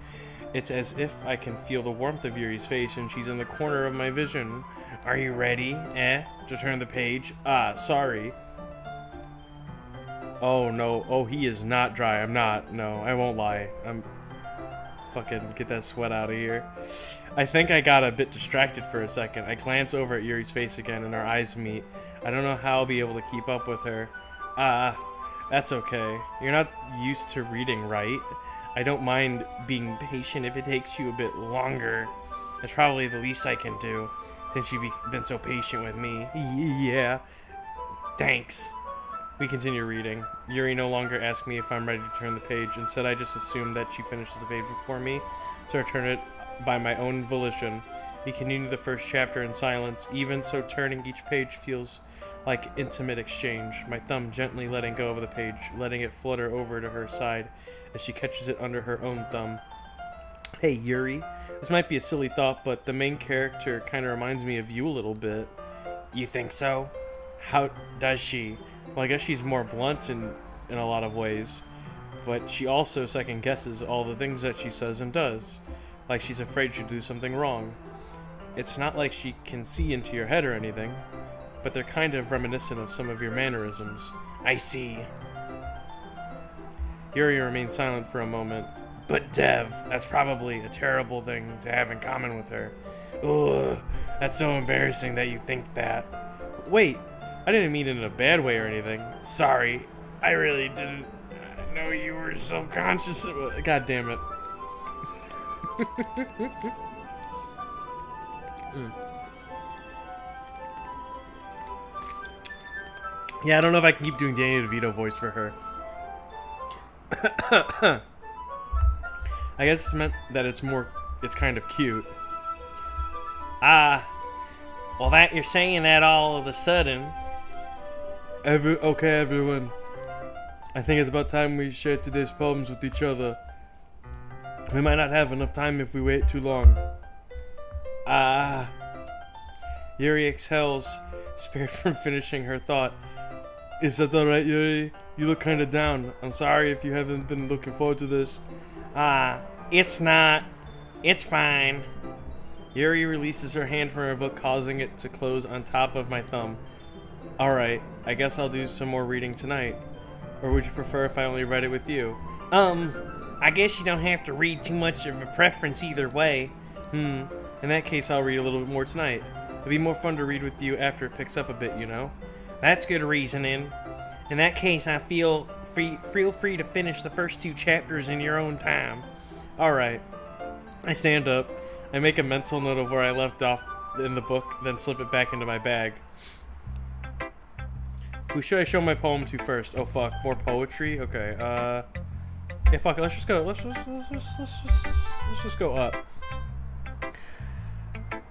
It's as if I can feel the warmth of Yuri's face and she's in the corner of my vision. Are you ready, to turn the page? Ah, sorry. Oh, no. Oh, he is not dry. I'm not. No, I won't lie. I'm... Fucking get that sweat out of here. I think I got a bit distracted for a second. I glance over at Yuri's face again and our eyes meet. I don't know how I'll be able to keep up with her. That's okay. You're not used to reading, right? I don't mind being patient if it takes you a bit longer. It's probably the least I can do, since you've been so patient with me. Yeah. Thanks. We continue reading. Yuri no longer asks me if I'm ready to turn the page. Instead, I just assume that she finishes the page before me, so I turn it by my own volition. We continue the first chapter in silence. Even so, turning each page feels like intimate exchange. My thumb gently letting go of the page, letting it flutter over to her side as she catches it under her own thumb. Hey, Yuri. This might be a silly thought, but the main character kind of reminds me of you a little bit. You think so? How does she? Well, I guess she's more blunt in a lot of ways, but she also second guesses all the things that she says and does, like she's afraid she'll do something wrong. It's not like she can see into your head or anything, but they're kind of reminiscent of some of your mannerisms. I see. Yuri remains silent for a moment. But Dev, that's probably a terrible thing to have in common with her. Ugh, that's so embarrassing that you think that. Wait, I didn't mean it in a bad way or anything. Sorry, I really didn't know you were self-conscious. God damn it. Yeah, I don't know if I can keep doing Danny DeVito voice for her. I guess it's meant that it's kind of cute. Well, that you're saying that all of a sudden. Okay, everyone. I think it's about time we share today's poems with each other. We might not have enough time if we wait too long. Yuri exhales, spared from finishing her thought. Is that alright, Yuri? You look kinda down. I'm sorry if you haven't been looking forward to this. It's not. It's fine. Yuri releases her hand from her book, causing it to close on top of my thumb. Alright, I guess I'll do some more reading tonight. Or would you prefer if I only read it with you? I guess you don't have to read too much of a preference either way. In that case, I'll read a little bit more tonight. It'll be more fun to read with you after it picks up a bit, you know? That's good reasoning. In that case, I feel free to finish the first 2 chapters in your own time. Alright. I stand up. I make a mental note of where I left off in the book, then slip it back into my bag. Who should I show my poem to first? Oh fuck, more poetry? Okay, yeah, fuck it, let's just go. Let's just go up.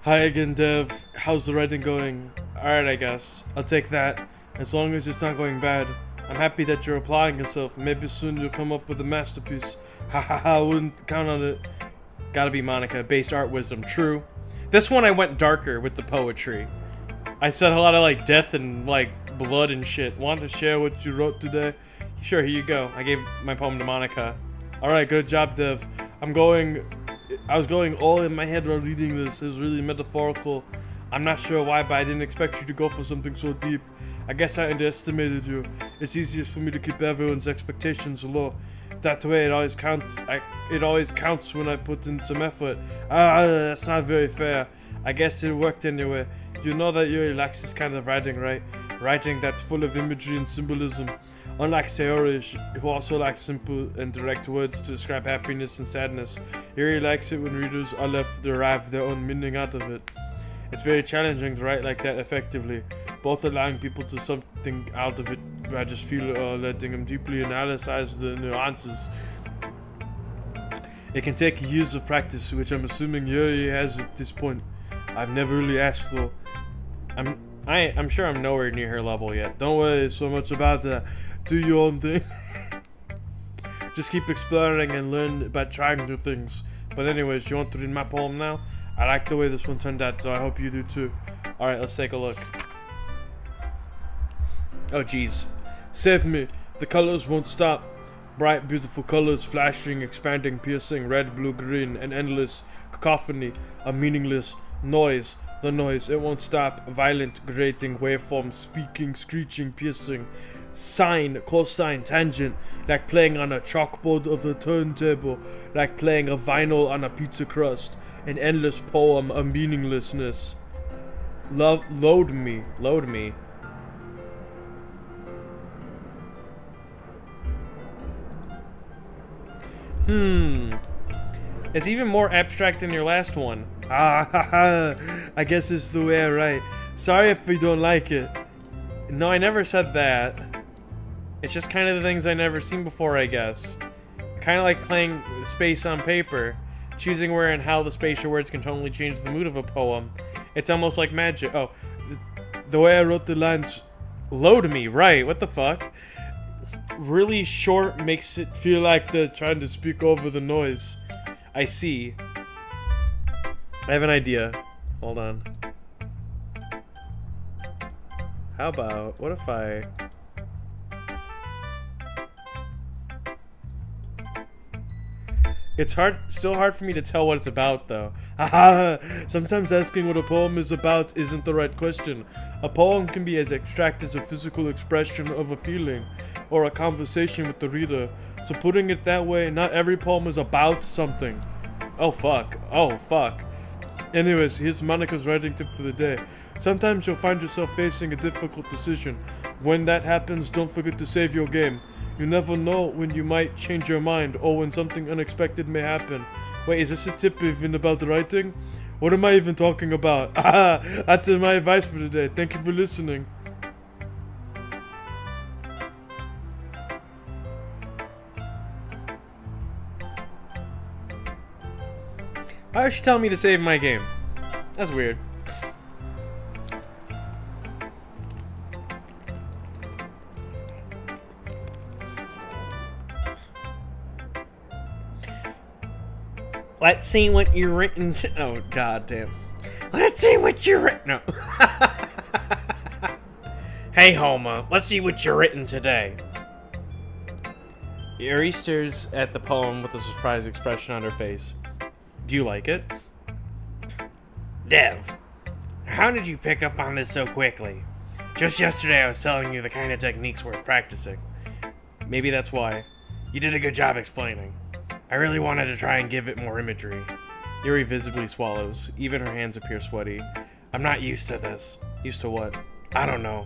Hi again, Dev. How's the writing going? Alright, I guess. I'll take that. As long as it's not going bad. I'm happy that you're applying yourself. Maybe soon you'll come up with a masterpiece. Ha ha ha, I wouldn't count on it. Gotta be Monica. Based art wisdom. True. This one I went darker with the poetry. I said a lot of like death and like blood and shit. Want to share what you wrote today? Sure, here you go. I gave my poem to Monica. Alright, good job, Dev. I was going all in my head while reading this. It was really metaphorical. I'm not sure why, but I didn't expect you to go for something so deep. I guess I underestimated you. It's easiest for me to keep everyone's expectations low. That way it always counts. It always counts when I put in some effort. That's not very fair. I guess it worked anyway. You know that Yuri likes this kind of writing, right? Writing that's full of imagery and symbolism. Unlike Sayori, who also likes simple and direct words to describe happiness and sadness, Yuri likes it when readers are left to derive their own meaning out of it. It's very challenging to write like that effectively, both allowing people to something out of it by just letting them deeply analyze the nuances. It can take years of practice, which I'm assuming Yuri has at this point. I've never really asked though. I'm sure I'm nowhere near her level yet. Don't worry so much about that. Do your own thing. Just keep exploring and learn by trying new things. But anyways, you want to read my poem now? I like the way this one turned out, so I hope you do too. Alright, let's take a look. Oh geez. Save me. The colors won't stop. Bright, beautiful colors, flashing, expanding, piercing, red, blue, green, an endless cacophony, a meaningless noise. The noise, it won't stop. Violent, grating, waveform, speaking, screeching, piercing. Sine, cosine, tangent, like playing on a chalkboard of a turntable, like playing a vinyl on a pizza crust. An endless poem, a meaninglessness. Load me. It's even more abstract than your last one. I guess it's the way I write. Sorry if we don't like it. No, I never said that. It's just kind of the things I never seen before, I guess. Kind of like playing space on paper. Choosing where and how the spatial words can totally change the mood of a poem. It's almost like magic. Oh, the way I wrote the lines. Load me, right, what the fuck? Really short makes it feel like they're trying to speak over the noise. I see. I have an idea. Hold on. How about, what if I... It's still hard for me to tell what it's about, though. Haha! Sometimes asking what a poem is about isn't the right question. A poem can be as abstract as a physical expression of a feeling, or a conversation with the reader. So putting it that way, not every poem is about something. Oh fuck. Anyways, here's Monica's writing tip for the day. Sometimes you'll find yourself facing a difficult decision. When that happens, don't forget to save your game. You never know when you might change your mind or when something unexpected may happen. Wait, is this a tip even about the writing? What am I even talking about? That's my advice for today. Thank you for listening. Why is she telling me to save my game? That's weird. Let's see what you're written to. Oh, god damn. Let's see what you're written. No. Hey, Homer, let's see what you're written today. Yuri stares at the poem with a surprised expression on her face. Do you like it? Dev, how did you pick up on this so quickly? Just yesterday I was telling you the kind of techniques worth practicing. Maybe that's why. You did a good job explaining. I really wanted to try and give it more imagery. Yuri visibly swallows. Even her hands appear sweaty. I'm not used to this. Used to what? I don't know.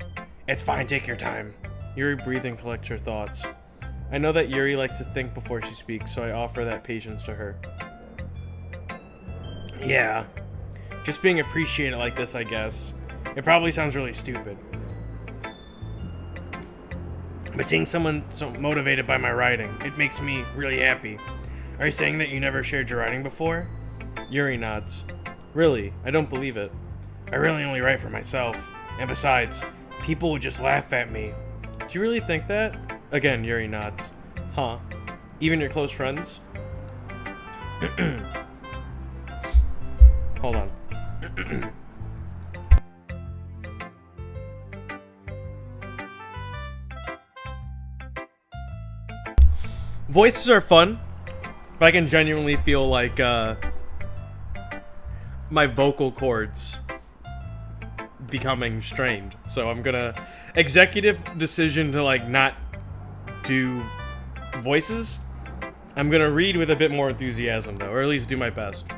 It's fine, take your time. Yuri breathes and collects her thoughts. I know that Yuri likes to think before she speaks, so I offer that patience to her. Yeah. Just being appreciated like this, I guess. It probably sounds really stupid. But seeing someone so motivated by my writing, it makes me really happy. Are you saying that you never shared your writing before? Yuri nods. Really? I don't believe it. I really only write for myself. And besides, people would just laugh at me. Do you really think that? Again, Yuri nods. Huh. Even your close friends? Hold on. Voices are fun, but I can genuinely feel like my vocal cords becoming strained. So I'm gonna executive decision to like not do voices. I'm gonna read with a bit more enthusiasm though, or at least do my best.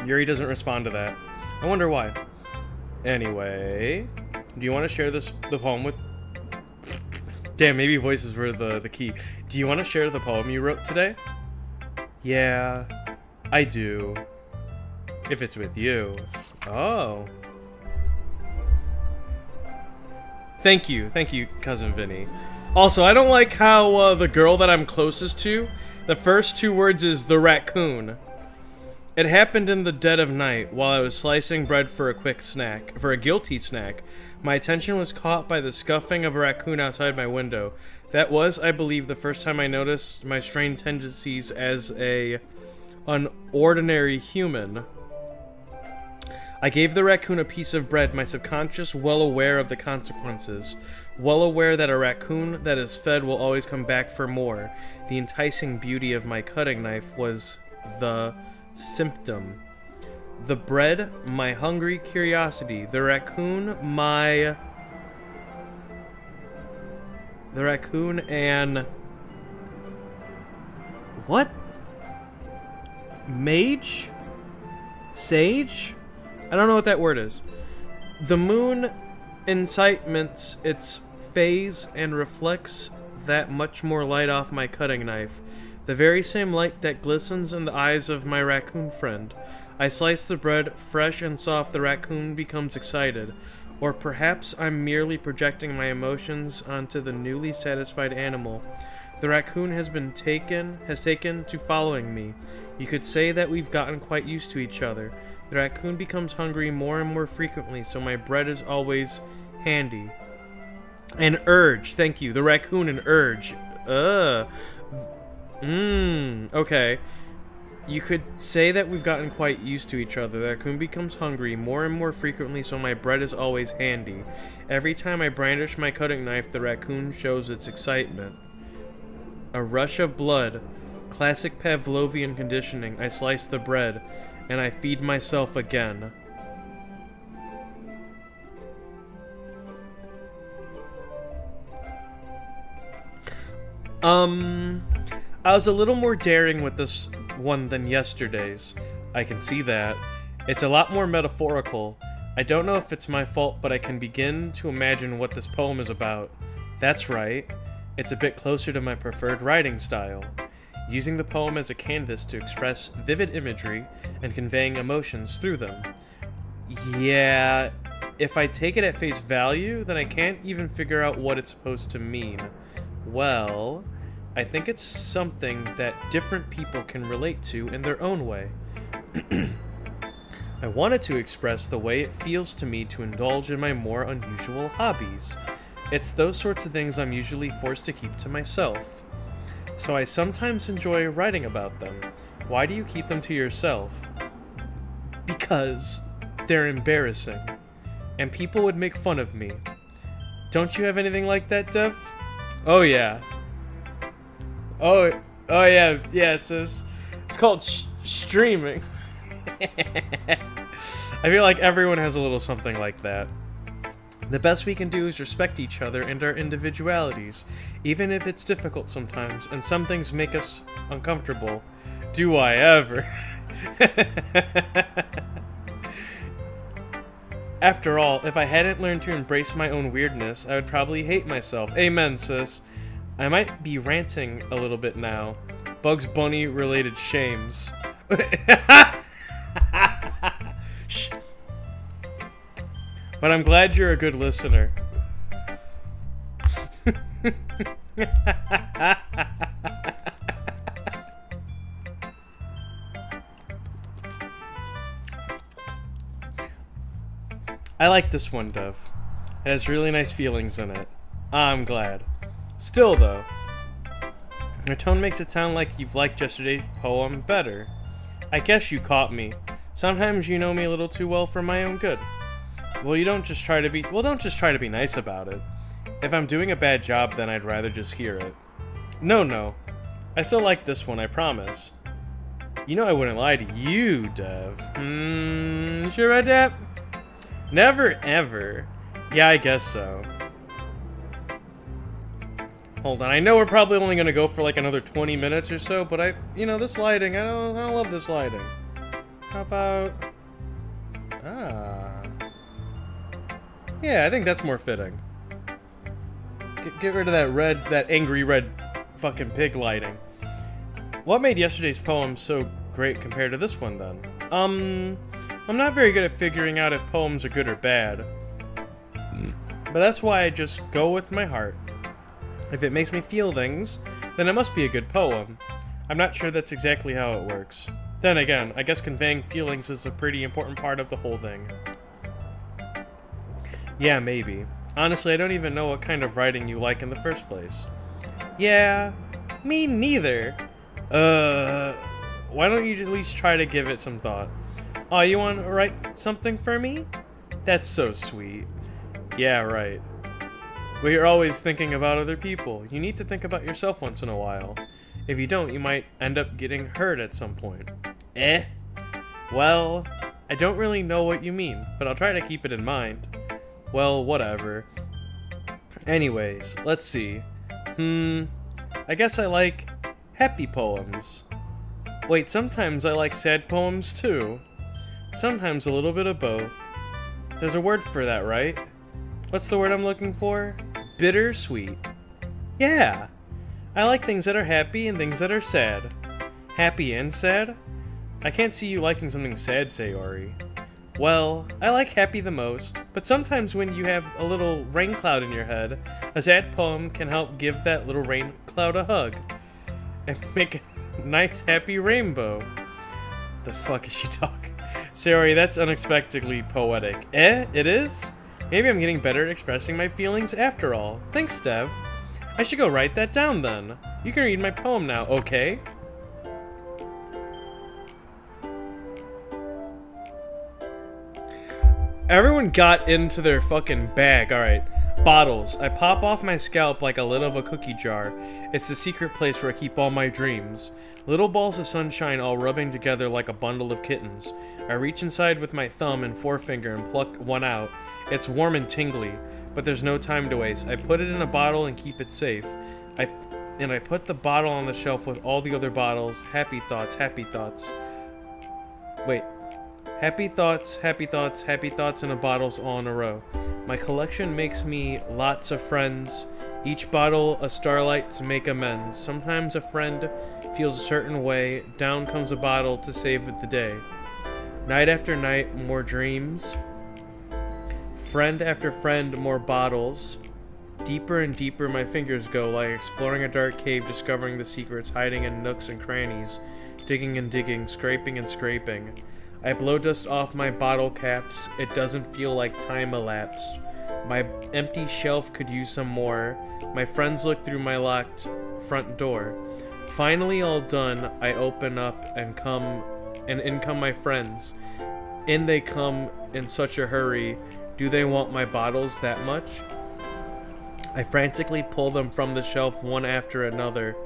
Yuri doesn't respond to that. I wonder why. Anyway, do you want to share the poem with... Damn, maybe voices were the key. Do you want to share the poem you wrote today? Yeah, I do. If it's with you. Oh. Thank you, Cousin Vinny. Also, I don't like how the girl that I'm closest to, the first two words is the raccoon. It happened in the dead of night while I was slicing bread for a guilty snack. My attention was caught by the scuffing of a raccoon outside my window. That was, I believe, the first time I noticed my strange tendencies as an ordinary human. I gave the raccoon a piece of bread, my subconscious well aware of the consequences. Well aware that a raccoon that is fed will always come back for more. The enticing beauty of my cutting knife was the symptom. The bread, my hungry curiosity. The raccoon, and... What? Mage? Sage? I don't know what that word is. The moon incitements its phase and reflects that much more light off my cutting knife. The very same light that glistens in the eyes of my raccoon friend. I slice the bread, fresh and soft. The raccoon becomes excited. Or perhaps I'm merely projecting my emotions onto the newly satisfied animal. The raccoon has taken to following me. You could say that we've gotten quite used to each other. The raccoon becomes hungry more and more frequently, so my bread is always handy. An urge, thank you. The raccoon and urge. Okay. You could say that we've gotten quite used to each other. The raccoon becomes hungry more and more frequently, so my bread is always handy. Every time I brandish my cutting knife, the raccoon shows its excitement. A rush of blood. Classic Pavlovian conditioning. I slice the bread, and I feed myself again. I was a little more daring with this one than yesterday's. I can see that. It's a lot more metaphorical. I don't know if it's my fault, but I can begin to imagine what this poem is about. That's right. It's a bit closer to my preferred writing style. Using the poem as a canvas to express vivid imagery and conveying emotions through them. Yeah, if I take it at face value, then I can't even figure out what it's supposed to mean. Well, I think it's something that different people can relate to in their own way. I wanted to express the way it feels to me to indulge in my more unusual hobbies. It's those sorts of things I'm usually forced to keep to myself. So I sometimes enjoy writing about them. Why do you keep them to yourself? Because they're embarrassing. And people would make fun of me. Don't you have anything like that, Dev? Oh yeah. Oh yeah, sis. It's called streaming. I feel like everyone has a little something like that. The best we can do is respect each other and our individualities, even if it's difficult sometimes, and some things make us uncomfortable. Do I ever? After all, if I hadn't learned to embrace my own weirdness, I would probably hate myself. Amen, sis. I might be ranting a little bit now. Bugs Bunny related shames. Shh. But I'm glad you're a good listener. I like this one, Dev. It has really nice feelings in it. I'm glad. Still, though, your tone makes it sound like you've liked yesterday's poem better. I guess you caught me. Sometimes you know me a little too well for my own good. Well, don't just try to be nice about it. If I'm doing a bad job, then I'd rather just hear it. No. I still like this one, I promise. You know I wouldn't lie to you, Dev. Sure about that? Never, ever. Yeah, I guess so. Hold on, I know we're probably only gonna go for like another 20 minutes or so, but this lighting, I don't love this lighting. How about... Yeah, I think that's more fitting. Get rid of that angry red fucking pig lighting. What made yesterday's poem so great compared to this one, then? I'm not very good at figuring out if poems are good or bad. But that's why I just go with my heart. If it makes me feel things, then it must be a good poem. I'm not sure that's exactly how it works. Then again, I guess conveying feelings is a pretty important part of the whole thing. Yeah, maybe. Honestly, I don't even know what kind of writing you like in the first place. Yeah, me neither. Why don't you at least try to give it some thought? Oh, you want to write something for me? That's so sweet. Yeah, right. Well, you're always thinking about other people. You need to think about yourself once in a while. If you don't, you might end up getting hurt at some point. Eh? Well, I don't really know what you mean, but I'll try to keep it in mind. Well, whatever. Anyways, let's see. I guess I like happy poems. Wait, sometimes I like sad poems too. Sometimes a little bit of both. There's a word for that, right? What's the word I'm looking for? Bittersweet. Yeah. I like things that are happy and things that are sad. Happy and sad? I can't see you liking something sad, Sayori. Well, I like happy the most, but sometimes when you have a little rain cloud in your head, a sad poem can help give that little rain cloud a hug and make a nice happy rainbow. The fuck is she talking? Sayori, that's unexpectedly poetic. Eh? It is? Maybe I'm getting better at expressing my feelings after all. Thanks, Dev. I should go write that down then. You can read my poem now, okay? Everyone got into their fucking bag. Alright. Bottles. I pop off my scalp like a lid of a cookie jar. It's the secret place where I keep all my dreams. Little balls of sunshine all rubbing together like a bundle of kittens. I reach inside with my thumb and forefinger and pluck one out. It's warm and tingly, but there's no time to waste. I put it in a bottle and keep it safe. I put the bottle on the shelf with all the other bottles. Happy thoughts, happy thoughts. Wait. Happy thoughts, happy thoughts, happy thoughts in a bottles all in a row. My collection makes me lots of friends. Each bottle a starlight to make amends. Sometimes a friend feels a certain way. Down comes a bottle to save the day. Night after night, more dreams. Friend after friend, more bottles. Deeper and deeper my fingers go, like exploring a dark cave, discovering the secrets hiding in nooks and crannies. Digging and digging, scraping and scraping. I blow dust off my bottle caps. It doesn't feel like time elapsed. My empty shelf could use some more. My friends look through my locked front door. Finally all done, I open up and in come my friends. In they come in such a hurry. Do they want my bottles that much? I frantically pull them from the shelf one after another,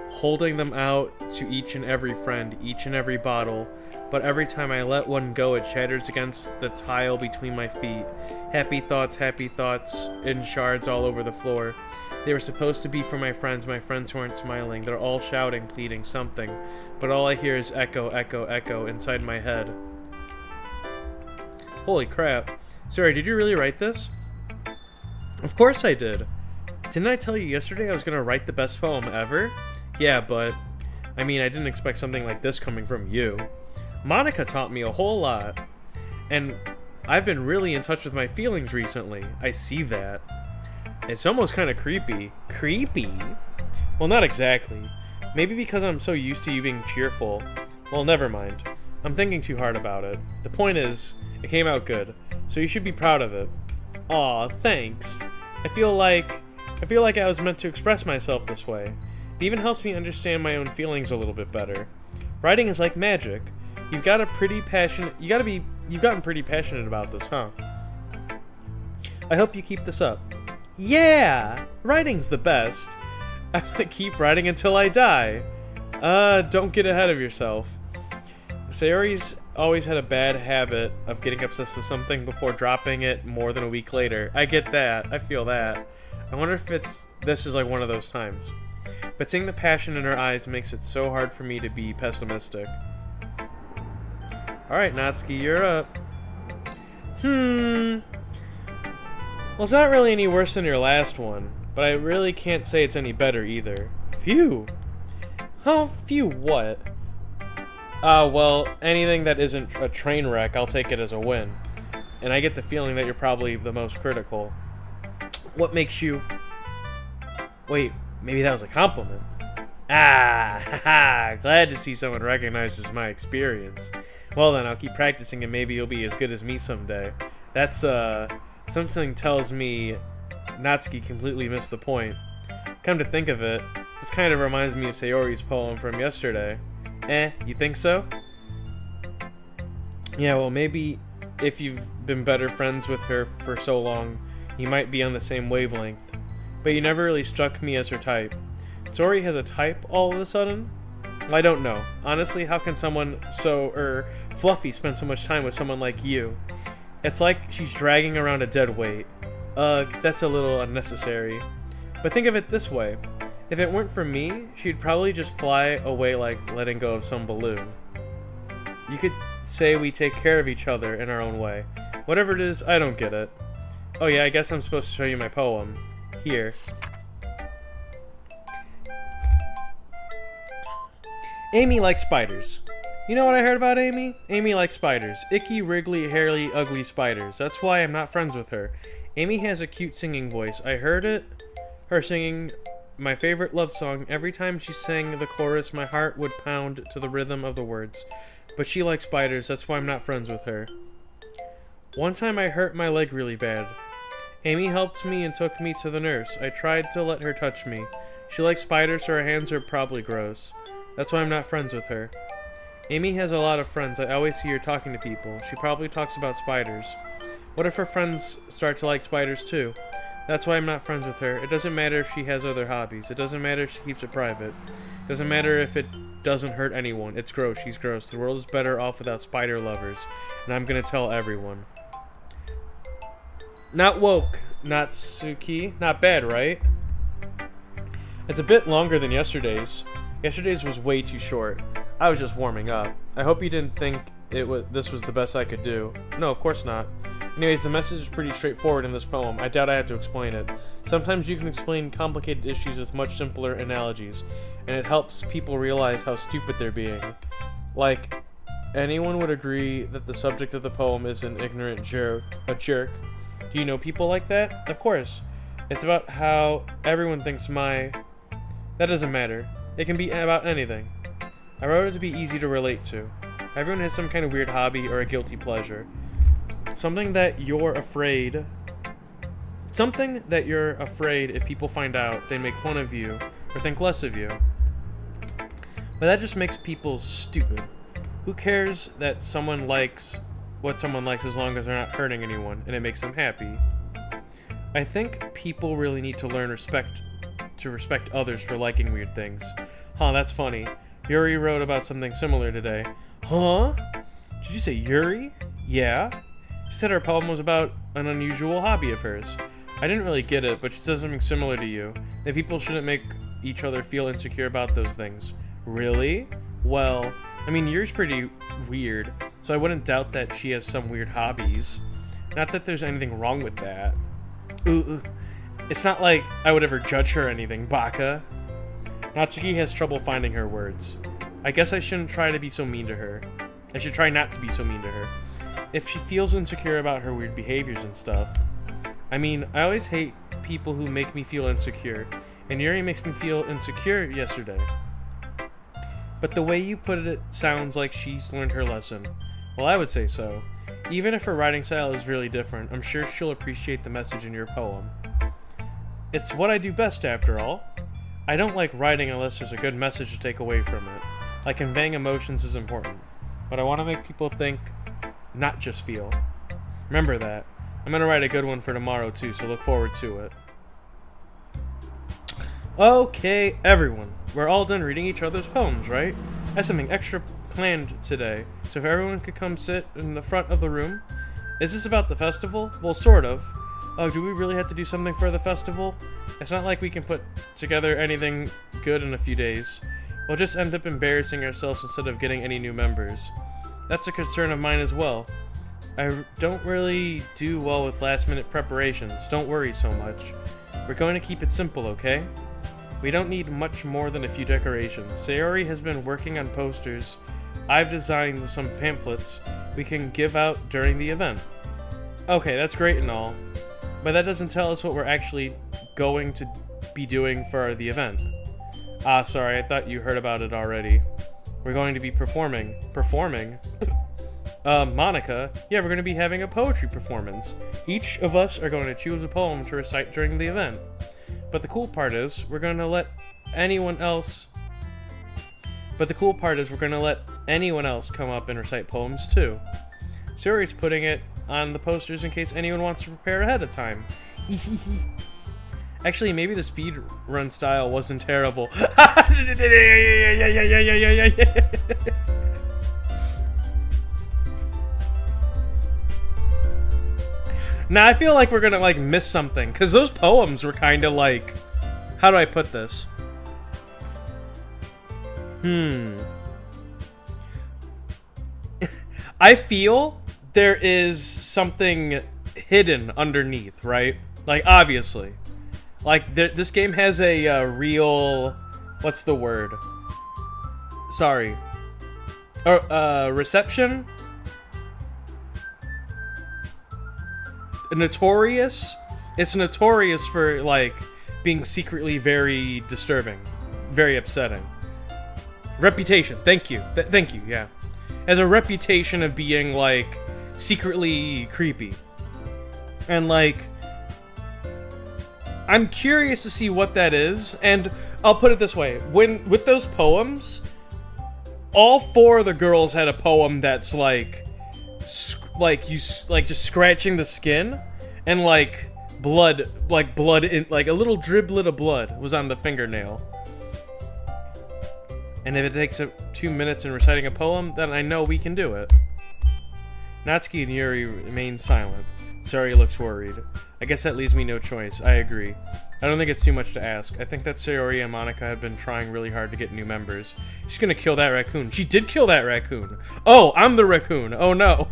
holding them out to each and every friend, each and every bottle. But every time I let one go, it shatters against the tile between my feet. Happy thoughts in shards all over the floor. They were supposed to be for my friends weren't smiling. They're all shouting, pleading something. But all I hear is echo, echo, echo inside my head. Holy crap. Sorry, did you really write this? Of course I did. Didn't I tell you yesterday I was gonna write the best poem ever? Yeah, but I mean, I didn't expect something like this coming from you. Monica taught me a whole lot, and I've been really in touch with my feelings recently. I see that. It's almost kind of creepy. Creepy? Well, not exactly. Maybe because I'm so used to you being cheerful. Well, never mind. I'm thinking too hard about it. The point is, it came out good, so you should be proud of it. Aw, thanks. I feel like I was meant to express myself this way. It even helps me understand my own feelings a little bit better. Writing is like magic. You've gotten pretty passionate about this, huh? I hope you keep this up. Yeah! Writing's the best. I'm gonna keep writing until I die. Don't get ahead of yourself. Sayori's always had a bad habit of getting obsessed with something before dropping it more than a week later. I get that. I feel that. I wonder if this is like one of those times. But seeing the passion in her eyes makes it so hard for me to be pessimistic. Alright, Natsuki, you're up. Well, it's not really any worse than your last one, but I really can't say it's any better either. Phew. Huh, phew what? Well, anything that isn't a train wreck, I'll take it as a win. And I get the feeling that you're probably the most critical. What makes you... Wait, maybe that was a compliment. Ah, haha, glad to see someone recognizes my experience. Well then, I'll keep practicing and maybe you'll be as good as me someday. That's, something tells me Natsuki completely missed the point. Come to think of it, this kind of reminds me of Sayori's poem from yesterday. You think so? Yeah, well, maybe if you've been better friends with her for so long, you might be on the same wavelength. But you never really struck me as her type. Sori has a type all of a sudden? Well, I don't know. Honestly, how can someone so, fluffy spend so much time with someone like you? It's like she's dragging around a dead weight. Ugh, that's a little unnecessary. But think of it this way. If it weren't for me, she'd probably just fly away like letting go of some balloon. You could say we take care of each other in our own way. Whatever it is, I don't get it. Oh yeah, I guess I'm supposed to show you my poem. Here. Amy likes spiders. You know what I heard about Amy? Amy likes spiders. Icky, wriggly, hairy, ugly spiders. That's why I'm not friends with her. Amy has a cute singing voice. I heard her singing my favorite love song. Every time she sang the chorus, my heart would pound to the rhythm of the words. But she likes spiders. That's why I'm not friends with her. One time I hurt my leg really bad. Amy helped me and took me to the nurse. I tried to let her touch me. She likes spiders, so her hands are probably gross. That's why I'm not friends with her. Amy has a lot of friends. I always see her talking to people. She probably talks about spiders. What if her friends start to like spiders too? That's why I'm not friends with her. It doesn't matter if she has other hobbies. It doesn't matter if she keeps it private. It doesn't matter if it doesn't hurt anyone. It's gross. She's gross. The world is better off without spider lovers. And I'm gonna tell everyone. Not woke. Natsuki. Not bad, right? It's a bit longer than yesterday's. Yesterday's was way too short. I was just warming up. I hope you didn't think this was the best I could do. No, of course not. Anyways, the message is pretty straightforward in this poem. I doubt I have to explain it. Sometimes you can explain complicated issues with much simpler analogies, and it helps people realize how stupid they're being. Like, anyone would agree that the subject of the poem is an ignorant jerk, a jerk. Do you know people like that? Of course. It's about how everyone thinks that doesn't matter. It can be about anything. I wrote it to be easy to relate to. Everyone has some kind of weird hobby or a guilty pleasure. Something that you're afraid if people find out, they make fun of you or think less of you. But that just makes people stupid. Who cares that someone likes what someone likes as long as they're not hurting anyone and it makes them happy? I think people really need to learn to respect others for liking weird things. Huh, that's funny. Yuri wrote about something similar today. Huh? Did you say Yuri? Yeah. She said her poem was about an unusual hobby of hers. I didn't really get it, but she said something similar to you. That people shouldn't make each other feel insecure about those things. Really? Well, I mean, Yuri's pretty weird, so I wouldn't doubt that she has some weird hobbies. Not that there's anything wrong with that. Ooh. It's not like I would ever judge her or anything, Baka. Natsuki has trouble finding her words. I guess I shouldn't try to be so mean to her. I should try not to be so mean to her. If she feels insecure about her weird behaviors and stuff. I mean, I always hate people who make me feel insecure, and Yuri makes me feel insecure yesterday. But the way you put it sounds like she's learned her lesson. Well, I would say so. Even if her writing style is really different, I'm sure she'll appreciate the message in your poem. It's what I do best, after all. I don't like writing unless there's a good message to take away from it. Like, conveying emotions is important. But I want to make people think, not just feel. Remember that. I'm going to write a good one for tomorrow too, so look forward to it. Okay, everyone. We're all done reading each other's poems, right? I have something extra planned today, so if everyone could come sit in the front of the room. Is this about the festival? Well, sort of. Oh, do we really have to do something for the festival? It's not like we can put together anything good in a few days. We'll just end up embarrassing ourselves instead of getting any new members. That's a concern of mine as well. I don't really do well with last-minute preparations. Don't worry so much. We're going to keep it simple, okay? We don't need much more than a few decorations. Sayori has been working on posters. I've designed some pamphlets we can give out during the event. Okay, that's great and all, but that doesn't tell us what we're actually going to be doing for the event. Ah, sorry, I thought you heard about it already. We're going to be performing. Performing? Monica, yeah, we're going to be having a poetry performance. Each of us are going to choose a poem to recite during the event. But the cool part is, we're going to let anyone else come up and recite poems too. Sayori's putting it on the posters in case anyone wants to prepare ahead of time. Actually, maybe the speed run style wasn't terrible. Now I feel like we're gonna like miss something because those poems were kind of like, how do I put this? I feel there is something hidden underneath, right? Like obviously, like this game has a real, what's the word? Sorry, reception. Notorious. It's notorious for like being secretly very disturbing, very upsetting. Reputation. Thank you. Thank you. Yeah, has a reputation of being like secretly creepy, and like I'm curious to see what that is. And I'll put it this way: with those poems, all 4 of the girls had a poem that's like just scratching the skin, and like blood in like a little driblet of blood was on the fingernail. And if it takes 2 minutes in reciting a poem, then I know we can do it. Natsuki and Yuri remain silent. Sayori looks worried. I guess that leaves me no choice. I agree. I don't think it's too much to ask. I think that Sayori and Monica have been trying really hard to get new members. She's gonna kill that raccoon. She did kill that raccoon. Oh, I'm the raccoon. Oh no.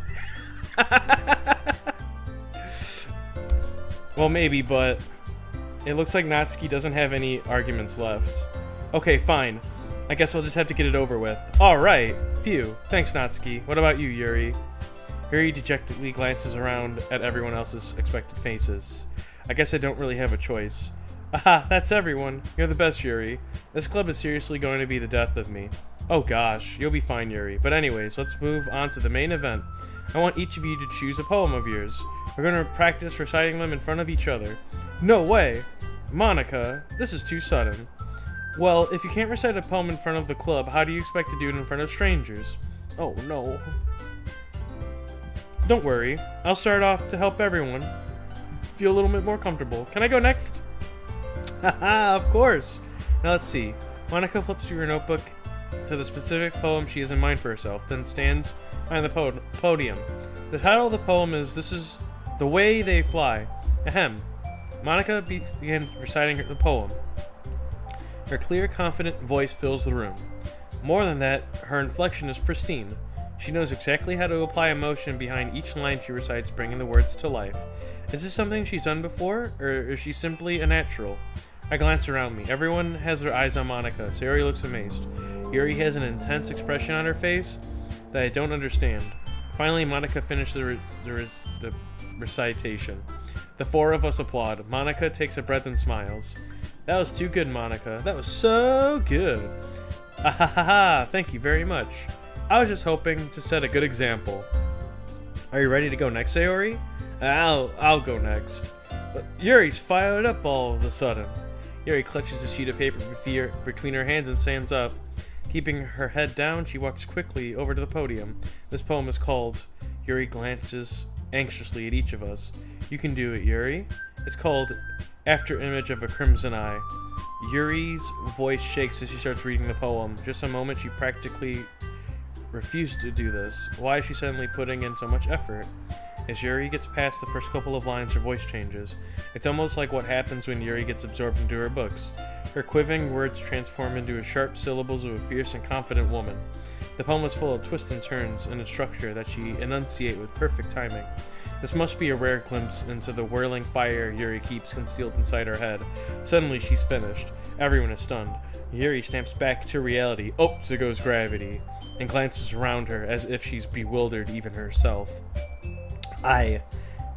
Well, maybe, but it looks like Natsuki doesn't have any arguments left. Okay, fine. I guess I'll just have to get it over with. Alright. Phew. Thanks, Natsuki. What about you, Yuri? Yuri dejectedly glances around at everyone else's expected faces. I guess I don't really have a choice. Aha, that's everyone. You're the best, Yuri. This club is seriously going to be the death of me. Oh gosh, you'll be fine, Yuri. But anyways, let's move on to the main event. I want each of you to choose a poem of yours. We're going to practice reciting them in front of each other. No way! Monica, this is too sudden. Well, if you can't recite a poem in front of the club, how do you expect to do it in front of strangers? Oh no. Don't worry, I'll start off to help everyone feel a little bit more comfortable. Can I go next? Haha, of course! Now let's see. Monica flips through her notebook to the specific poem she has in mind for herself, then stands behind the podium. The title of the poem is This Is the Way They Fly. Ahem. Monica begins reciting the poem. Her clear, confident voice fills the room. More than that, her inflection is pristine. She knows exactly how to apply emotion behind each line she recites, bringing the words to life. Is this something she's done before, or is she simply a natural? I glance around me. Everyone has their eyes on Monica. Sayori looks amazed. Yuri has an intense expression on her face that I don't understand. Finally, Monica finished the recitation. The 4 of us applaud. Monica takes a breath and smiles. That was too good, Monica. That was so good. Ahaha, thank you very much. I was just hoping to set a good example. Are you ready to go next, Sayori? I'll go next. Yuri's fired up all of a sudden. Yuri clutches a sheet of paper between her hands and stands up. Keeping her head down, she walks quickly over to the podium. This poem is called... Yuri glances anxiously at each of us. You can do it, Yuri. It's called After Image of a Crimson Eye. Yuri's voice shakes as she starts reading the poem. Just a moment, she practically refused to do this. Why is she suddenly putting in so much effort? As Yuri gets past the first couple of lines, her voice changes. It's almost like what happens when Yuri gets absorbed into her books. Her quivering words transform into sharp syllables of a fierce and confident woman. The poem is full of twists and turns in a structure that she enunciates with perfect timing. This must be a rare glimpse into the whirling fire Yuri keeps concealed inside her head. Suddenly, she's finished. Everyone is stunned. Yuri snaps back to reality. Oops, there goes gravity, and glances around her as if she's bewildered even herself.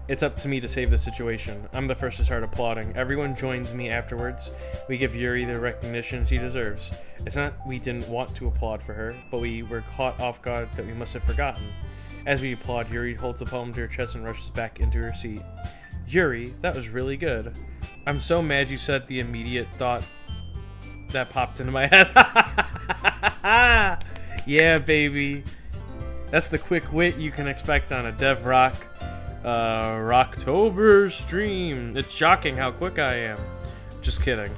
It's up to me to save the situation. I'm the first to start applauding. Everyone joins me afterwards. We give Yuri the recognition she deserves. It's not we didn't want to applaud for her, but we were caught off guard that we must have forgotten. As we applaud, Yuri holds the poem to her chest and rushes back into her seat. Yuri, that was really good. I'm so mad you said the immediate thought that popped into my head. Yeah, baby. That's the quick wit you can expect on a Dev Rock Roqtober stream. It's shocking how quick I am. Just kidding.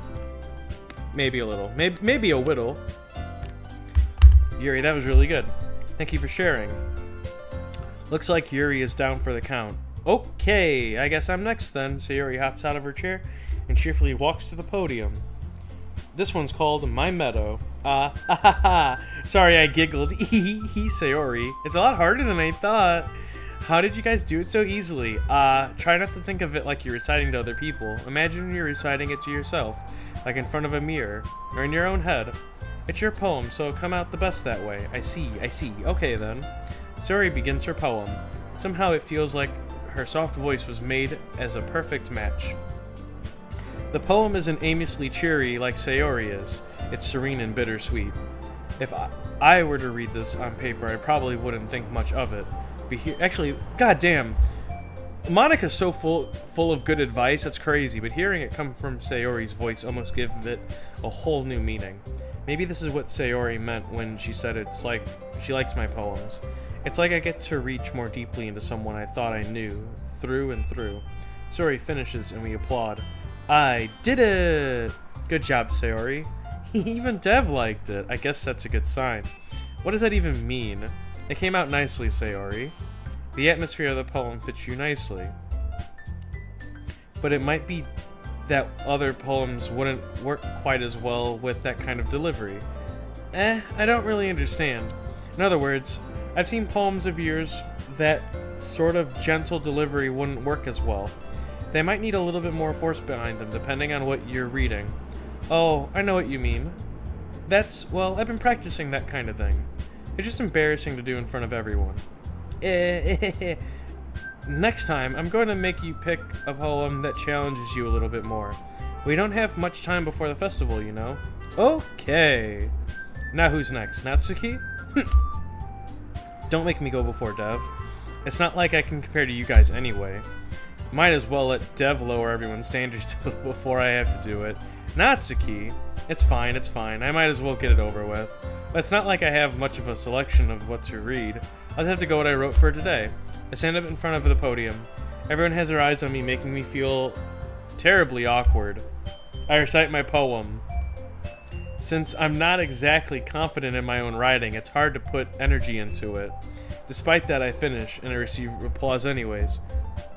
Maybe a little. Maybe a whittle. Yuri, that was really good. Thank you for sharing. Looks like Yuri is down for the count. Okay, I guess I'm next then. So Yuri hops out of her chair and cheerfully walks to the podium. This one's called My Meadow. Sorry, I giggled. Sayori. It's a lot harder than I thought. How did you guys do it so easily? Try not to think of it like you're reciting to other people. Imagine you're reciting it to yourself, like in front of a mirror, or in your own head. It's your poem, so it'll come out the best that way. I see. Okay then. Sayori begins her poem. Somehow it feels like her soft voice was made as a perfect match. The poem isn't aimlessly cheery like Sayori is. It's serene and bittersweet. If I were to read this on paper, I probably wouldn't think much of it. But actually, goddamn, Monica's so full of good advice, it's crazy. But hearing it come from Sayori's voice almost gives it a whole new meaning. Maybe this is what Sayori meant when she said it's like she likes my poems. It's like I get to reach more deeply into someone I thought I knew, through and through. Sayori finishes and we applaud. I did it! Good job, Sayori. Even Dev liked it. I guess that's a good sign. What does that even mean? It came out nicely, Sayori. The atmosphere of the poem fits you nicely. But it might be that other poems wouldn't work quite as well with that kind of delivery. I don't really understand. In other words, I've seen poems of yours that sort of gentle delivery wouldn't work as well. They might need a little bit more force behind them, depending on what you're reading. Oh, I know what you mean. Well, I've been practicing that kind of thing. It's just embarrassing to do in front of everyone. Next time, I'm going to make you pick a poem that challenges you a little bit more. We don't have much time before the festival, you know. Okay. Now who's next? Natsuki? Don't make me go before Dev. It's not like I can compare to you guys anyway. Might as well let Dev lower everyone's standards before I have to do it. Natsuki? It's fine. I might as well get it over with. But it's not like I have much of a selection of what to read. I'll just have to go what I wrote for today. I stand up in front of the podium. Everyone has their eyes on me, making me feel terribly awkward. I recite my poem. Since I'm not exactly confident in my own writing, it's hard to put energy into it. Despite that, I finish, and I receive applause anyways.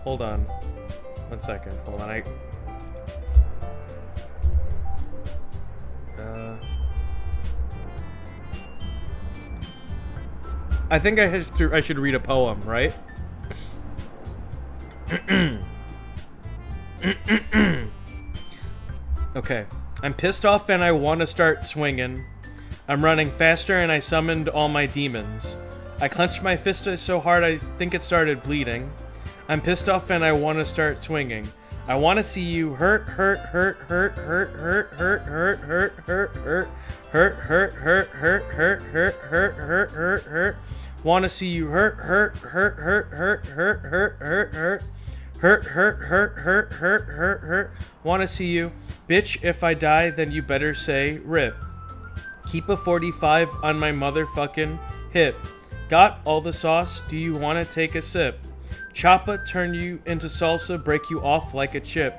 Hold on. 1 second. Hold on. I think I should read a poem, right? Okay. I'm pissed off and I want to start swinging. I'm running faster and I summoned all my demons. I clenched my fist so hard I think it started bleeding. I'm pissed off and I want to start swinging. I want to see you hurt. Want to see you hurt. Want to see you. Bitch, if I die, then you better say rip. Keep a 45 on my motherfucking hip. Got all the sauce? Do you want to take a sip? Choppa turn you into salsa, break you off like a chip.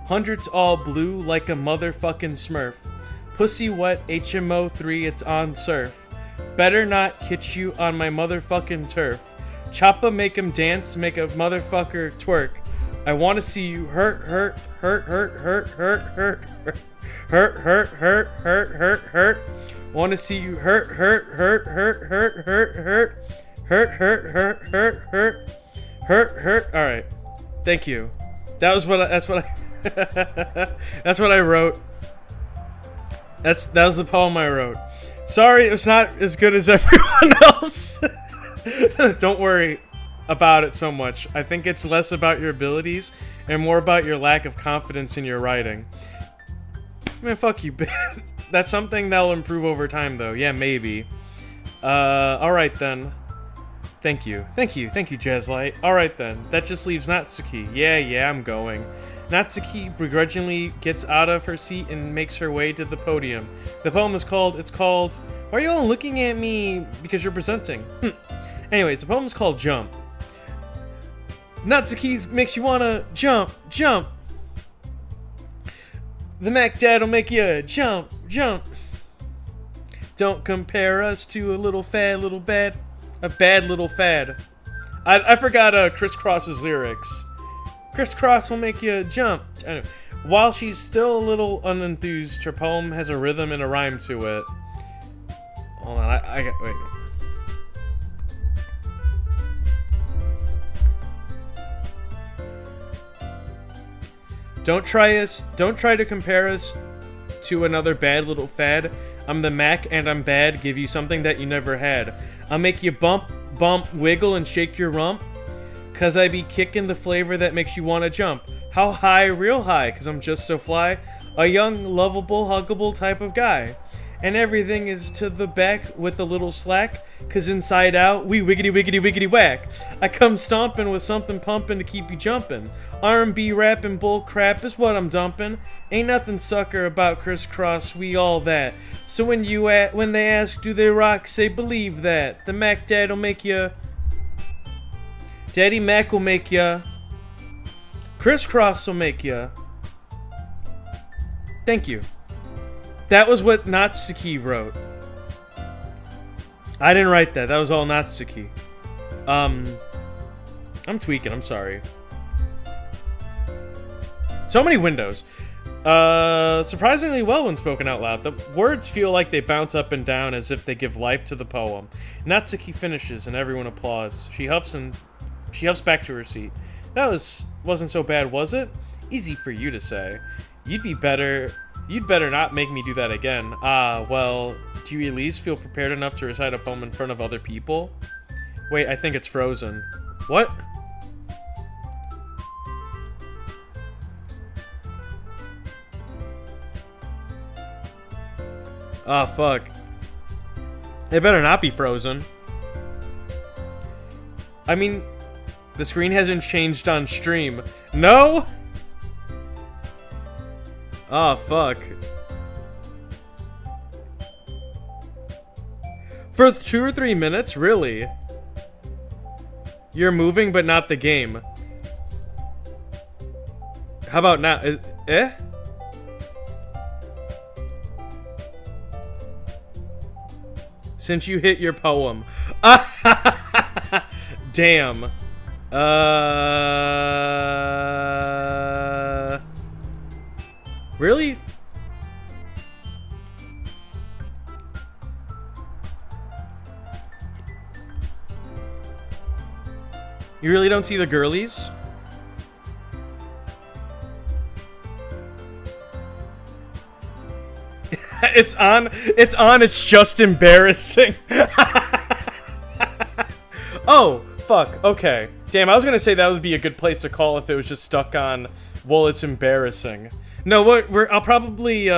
Hundreds all blue like a motherfucking smurf. Pussy wet HMO 3, it's on surf. Better not kitch you on my motherfucking turf. Choppa make him dance, make a motherfucker twerk. I want to see you hurt. Want to see you hurt. All right. Thank you. That's what I wrote. That was the poem I wrote. Sorry, it was not as good as everyone else. Don't worry about it so much. I think it's less about your abilities and more about your lack of confidence in your writing. Man, fuck you. That's something that'll improve over time, though. Yeah, maybe. Alright then. Thank you, Jazzlight. Alright then. That just leaves Natsuki. Yeah, I'm going. Natsuki begrudgingly gets out of her seat and makes her way to the podium. The poem is called, Why are you all looking at me? Because you're presenting. Anyways, the poem's called Jump. Natsuki makes you wanna jump, jump. The Mac Dad'll make you jump, jump. Don't compare us to a little fad, little bad. A bad little fad. I forgot Crisscross's lyrics. Crisscross will make you jump. Anyway, while she's still a little unenthused, her poem has a rhythm and a rhyme to it. Hold on, I got, wait. Don't try to compare us to another bad little fad. I'm the Mac and I'm bad, give you something that you never had. I'll make you bump, bump, wiggle and shake your rump. Cause I be kicking the flavor that makes you wanna jump. How high? Real high, cause I'm just so fly. A young, lovable, huggable type of guy. And everything is to the back with a little slack, cause inside out, we wiggity wiggity wiggity whack. I come stomping with something pumping to keep you jumping. R&B rapping bull crap is what I'm dumping. Ain't nothing sucker about Crisscross, we all that. So when they ask do they rock, say believe that. The Mac Dad'll make ya. Daddy Mac will make ya. Crisscross will make ya. Thank you. That was what Natsuki wrote. I didn't write that. That was all Natsuki. I'm tweaking. I'm sorry. So many windows. Surprisingly well when spoken out loud. The words feel like they bounce up and down as if they give life to the poem. Natsuki finishes and everyone applauds. She huffs back to her seat. That wasn't so bad, was it? Easy for you to say. You'd better not make me do that again. Well, do you at least feel prepared enough to recite a poem in front of other people? Wait, I think it's frozen. What? Oh, fuck. It better not be frozen. I mean, the screen hasn't changed on stream. No? Oh, fuck. For 2 or 3 minutes? Really? You're moving, but not the game. How about now? Eh? Since you hit your poem. Damn. Really? You really don't see the girlies? It's on, it's just embarrassing. Oh, fuck, okay. Damn, I was gonna say that would be a good place to call if it was just stuck on, well, it's embarrassing. No, I'll probably,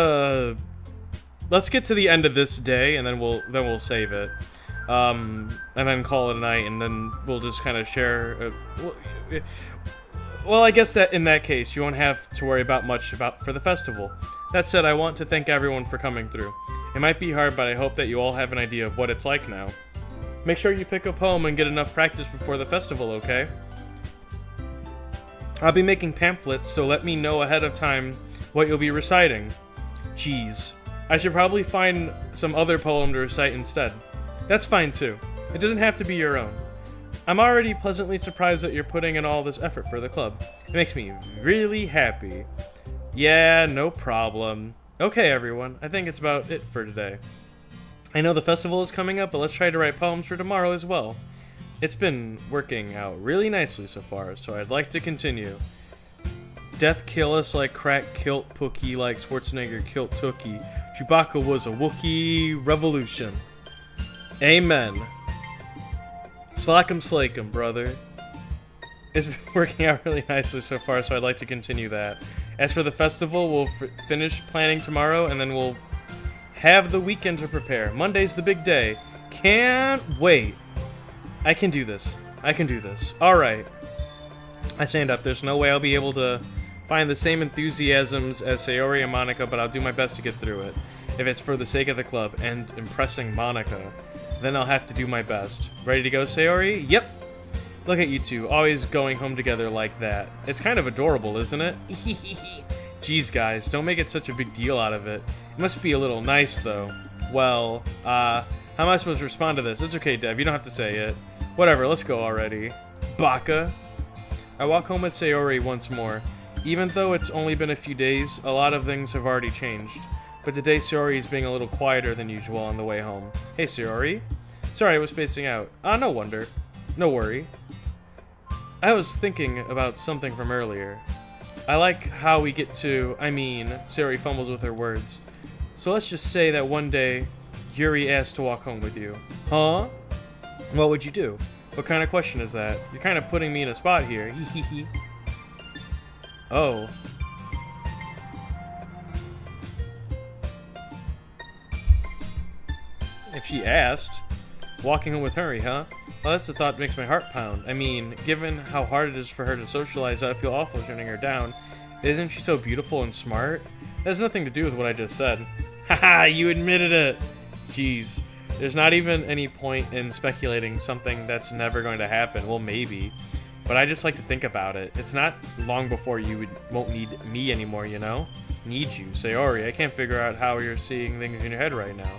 let's get to the end of this day, and then we'll save it. And then call it a night, and then we'll just kind of share, well, I guess that in that case, you won't have to worry about much for the festival. That said, I want to thank everyone for coming through. It might be hard, but I hope that you all have an idea of what it's like now. Make sure you pick a poem and get enough practice before the festival, okay? I'll be making pamphlets, so let me know ahead of time what you'll be reciting. Jeez. I should probably find some other poem to recite instead. That's fine too. It doesn't have to be your own. I'm already pleasantly surprised that you're putting in all this effort for the club. It makes me really happy. Yeah, no problem. Okay, everyone. I think it's about it for today. I know the festival is coming up, but let's try to write poems for tomorrow as well. It's been working out really nicely so far, so I'd like to continue. Death kill us like crack kilt Pookie like Schwarzenegger kilt Tookie. Chewbacca was a Wookiee revolution. Amen. Slack 'em, slake 'em, brother. It's been working out really nicely so far, so I'd like to continue that. As for the festival, we'll finish planning tomorrow, and then we'll have the weekend to prepare. Monday's the big day. Can't wait. I can do this. I can do this. Alright. I stand up. There's no way I'll be able to find the same enthusiasms as Sayori and Monica, but I'll do my best to get through it. If it's for the sake of the club and impressing Monica. Then I'll have to do my best. Ready to go, Sayori? Yep. Look at you two, always going home together like that. It's kind of adorable, isn't it? Jeez, guys, don't make it such a big deal out of it. It must be a little nice, though. Well, how am I supposed to respond to this? It's okay, Dev, you don't have to say it. Whatever, let's go already. Baka. I walk home with Sayori once more. Even though it's only been a few days, a lot of things have already changed. But today Sayori is being a little quieter than usual on the way home. Hey, Sayori. Sorry, I was spacing out. No wonder. No worry. I was thinking about something from earlier. I like how we get to... Sayori fumbles with her words. So let's just say that one day, Yuri asked to walk home with you. Huh? What would you do? What kind of question is that? You're kind of putting me in a spot here. Oh. If she asked. Walking home with Hurry, huh? Well, that's the thought that makes my heart pound. Given how hard it is for her to socialize, I feel awful turning her down. Isn't she so beautiful and smart? That has nothing to do with what I just said. Haha, you admitted it! Jeez. There's not even any point in speculating something that's never going to happen. Well, maybe. But I just like to think about it. It's not long before you won't need me anymore, you know? Need you. Sayori, I can't figure out how you're seeing things in your head right now.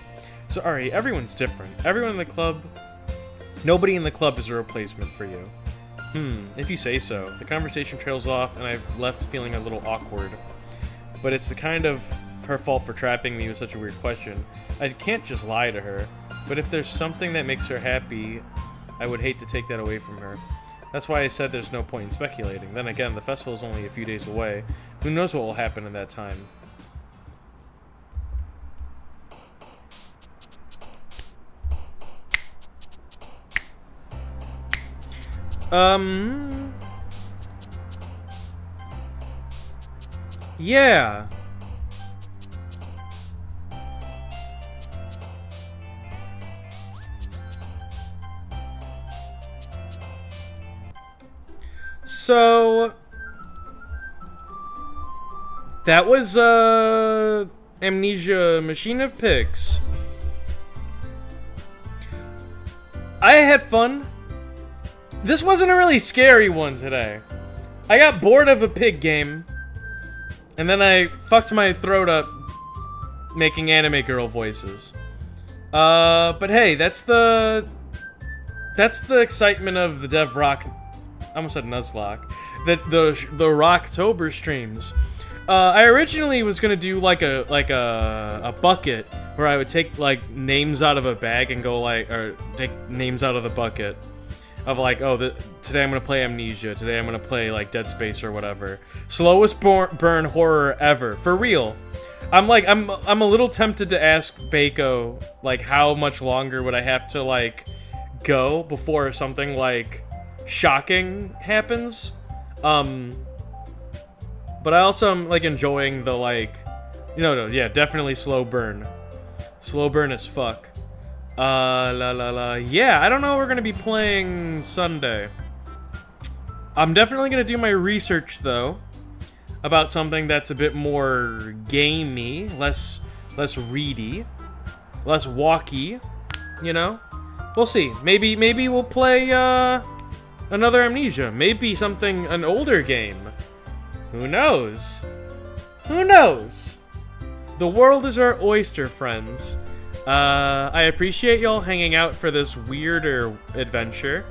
Sorry, everyone's different. Everyone in the club... Nobody in the club is a replacement for you. If you say so. The conversation trails off, and I've left feeling a little awkward. But it's the kind of her fault for trapping me with such a weird question. I can't just lie to her. But if there's something that makes her happy, I would hate to take that away from her. That's why I said there's no point in speculating. Then again, the festival is only a few days away. Who knows what will happen in that time? Yeah. So that was Amnesia Machine of Pigs. I had fun. This wasn't a really scary one today. I got bored of a pig game, and then I fucked my throat up making anime girl voices. But hey, that's the excitement of the Dev Rock. I almost said Nuzlocke. The Roqtober streams. I originally was gonna do like a bucket where I would take like names out of a bag and go or take names out of the bucket of like, oh, today I'm gonna play Amnesia. Today I'm gonna play like Dead Space or whatever. Slowest burn horror ever, for real. I'm a little tempted to ask Baco like how much longer would I have to like go before something like shocking happens. But I also am like enjoying the like, yeah, definitely slow burn as fuck. Yeah, I don't know what we're gonna be playing Sunday. I'm definitely gonna do my research though about something that's a bit more gamey, less ready, less walky, you know? We'll see. Maybe we'll play another Amnesia. Maybe an older game. Who knows? Who knows? The world is our oyster, friends. I appreciate y'all hanging out for this weirder adventure.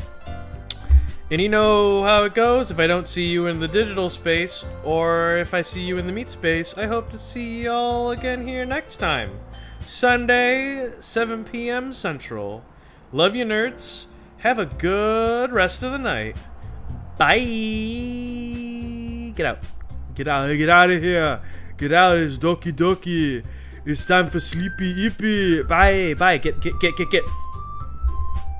And you know how it goes. If I don't see you in the digital space, or if I see you in the meat space, I hope to see y'all again here next time. Sunday, 7 p.m. Central. Love you, nerds. Have a good rest of the night. Bye. Get out. Get out of here. Get out. It's Doki Doki. It's time for Sleepy Ippy. Bye. Get.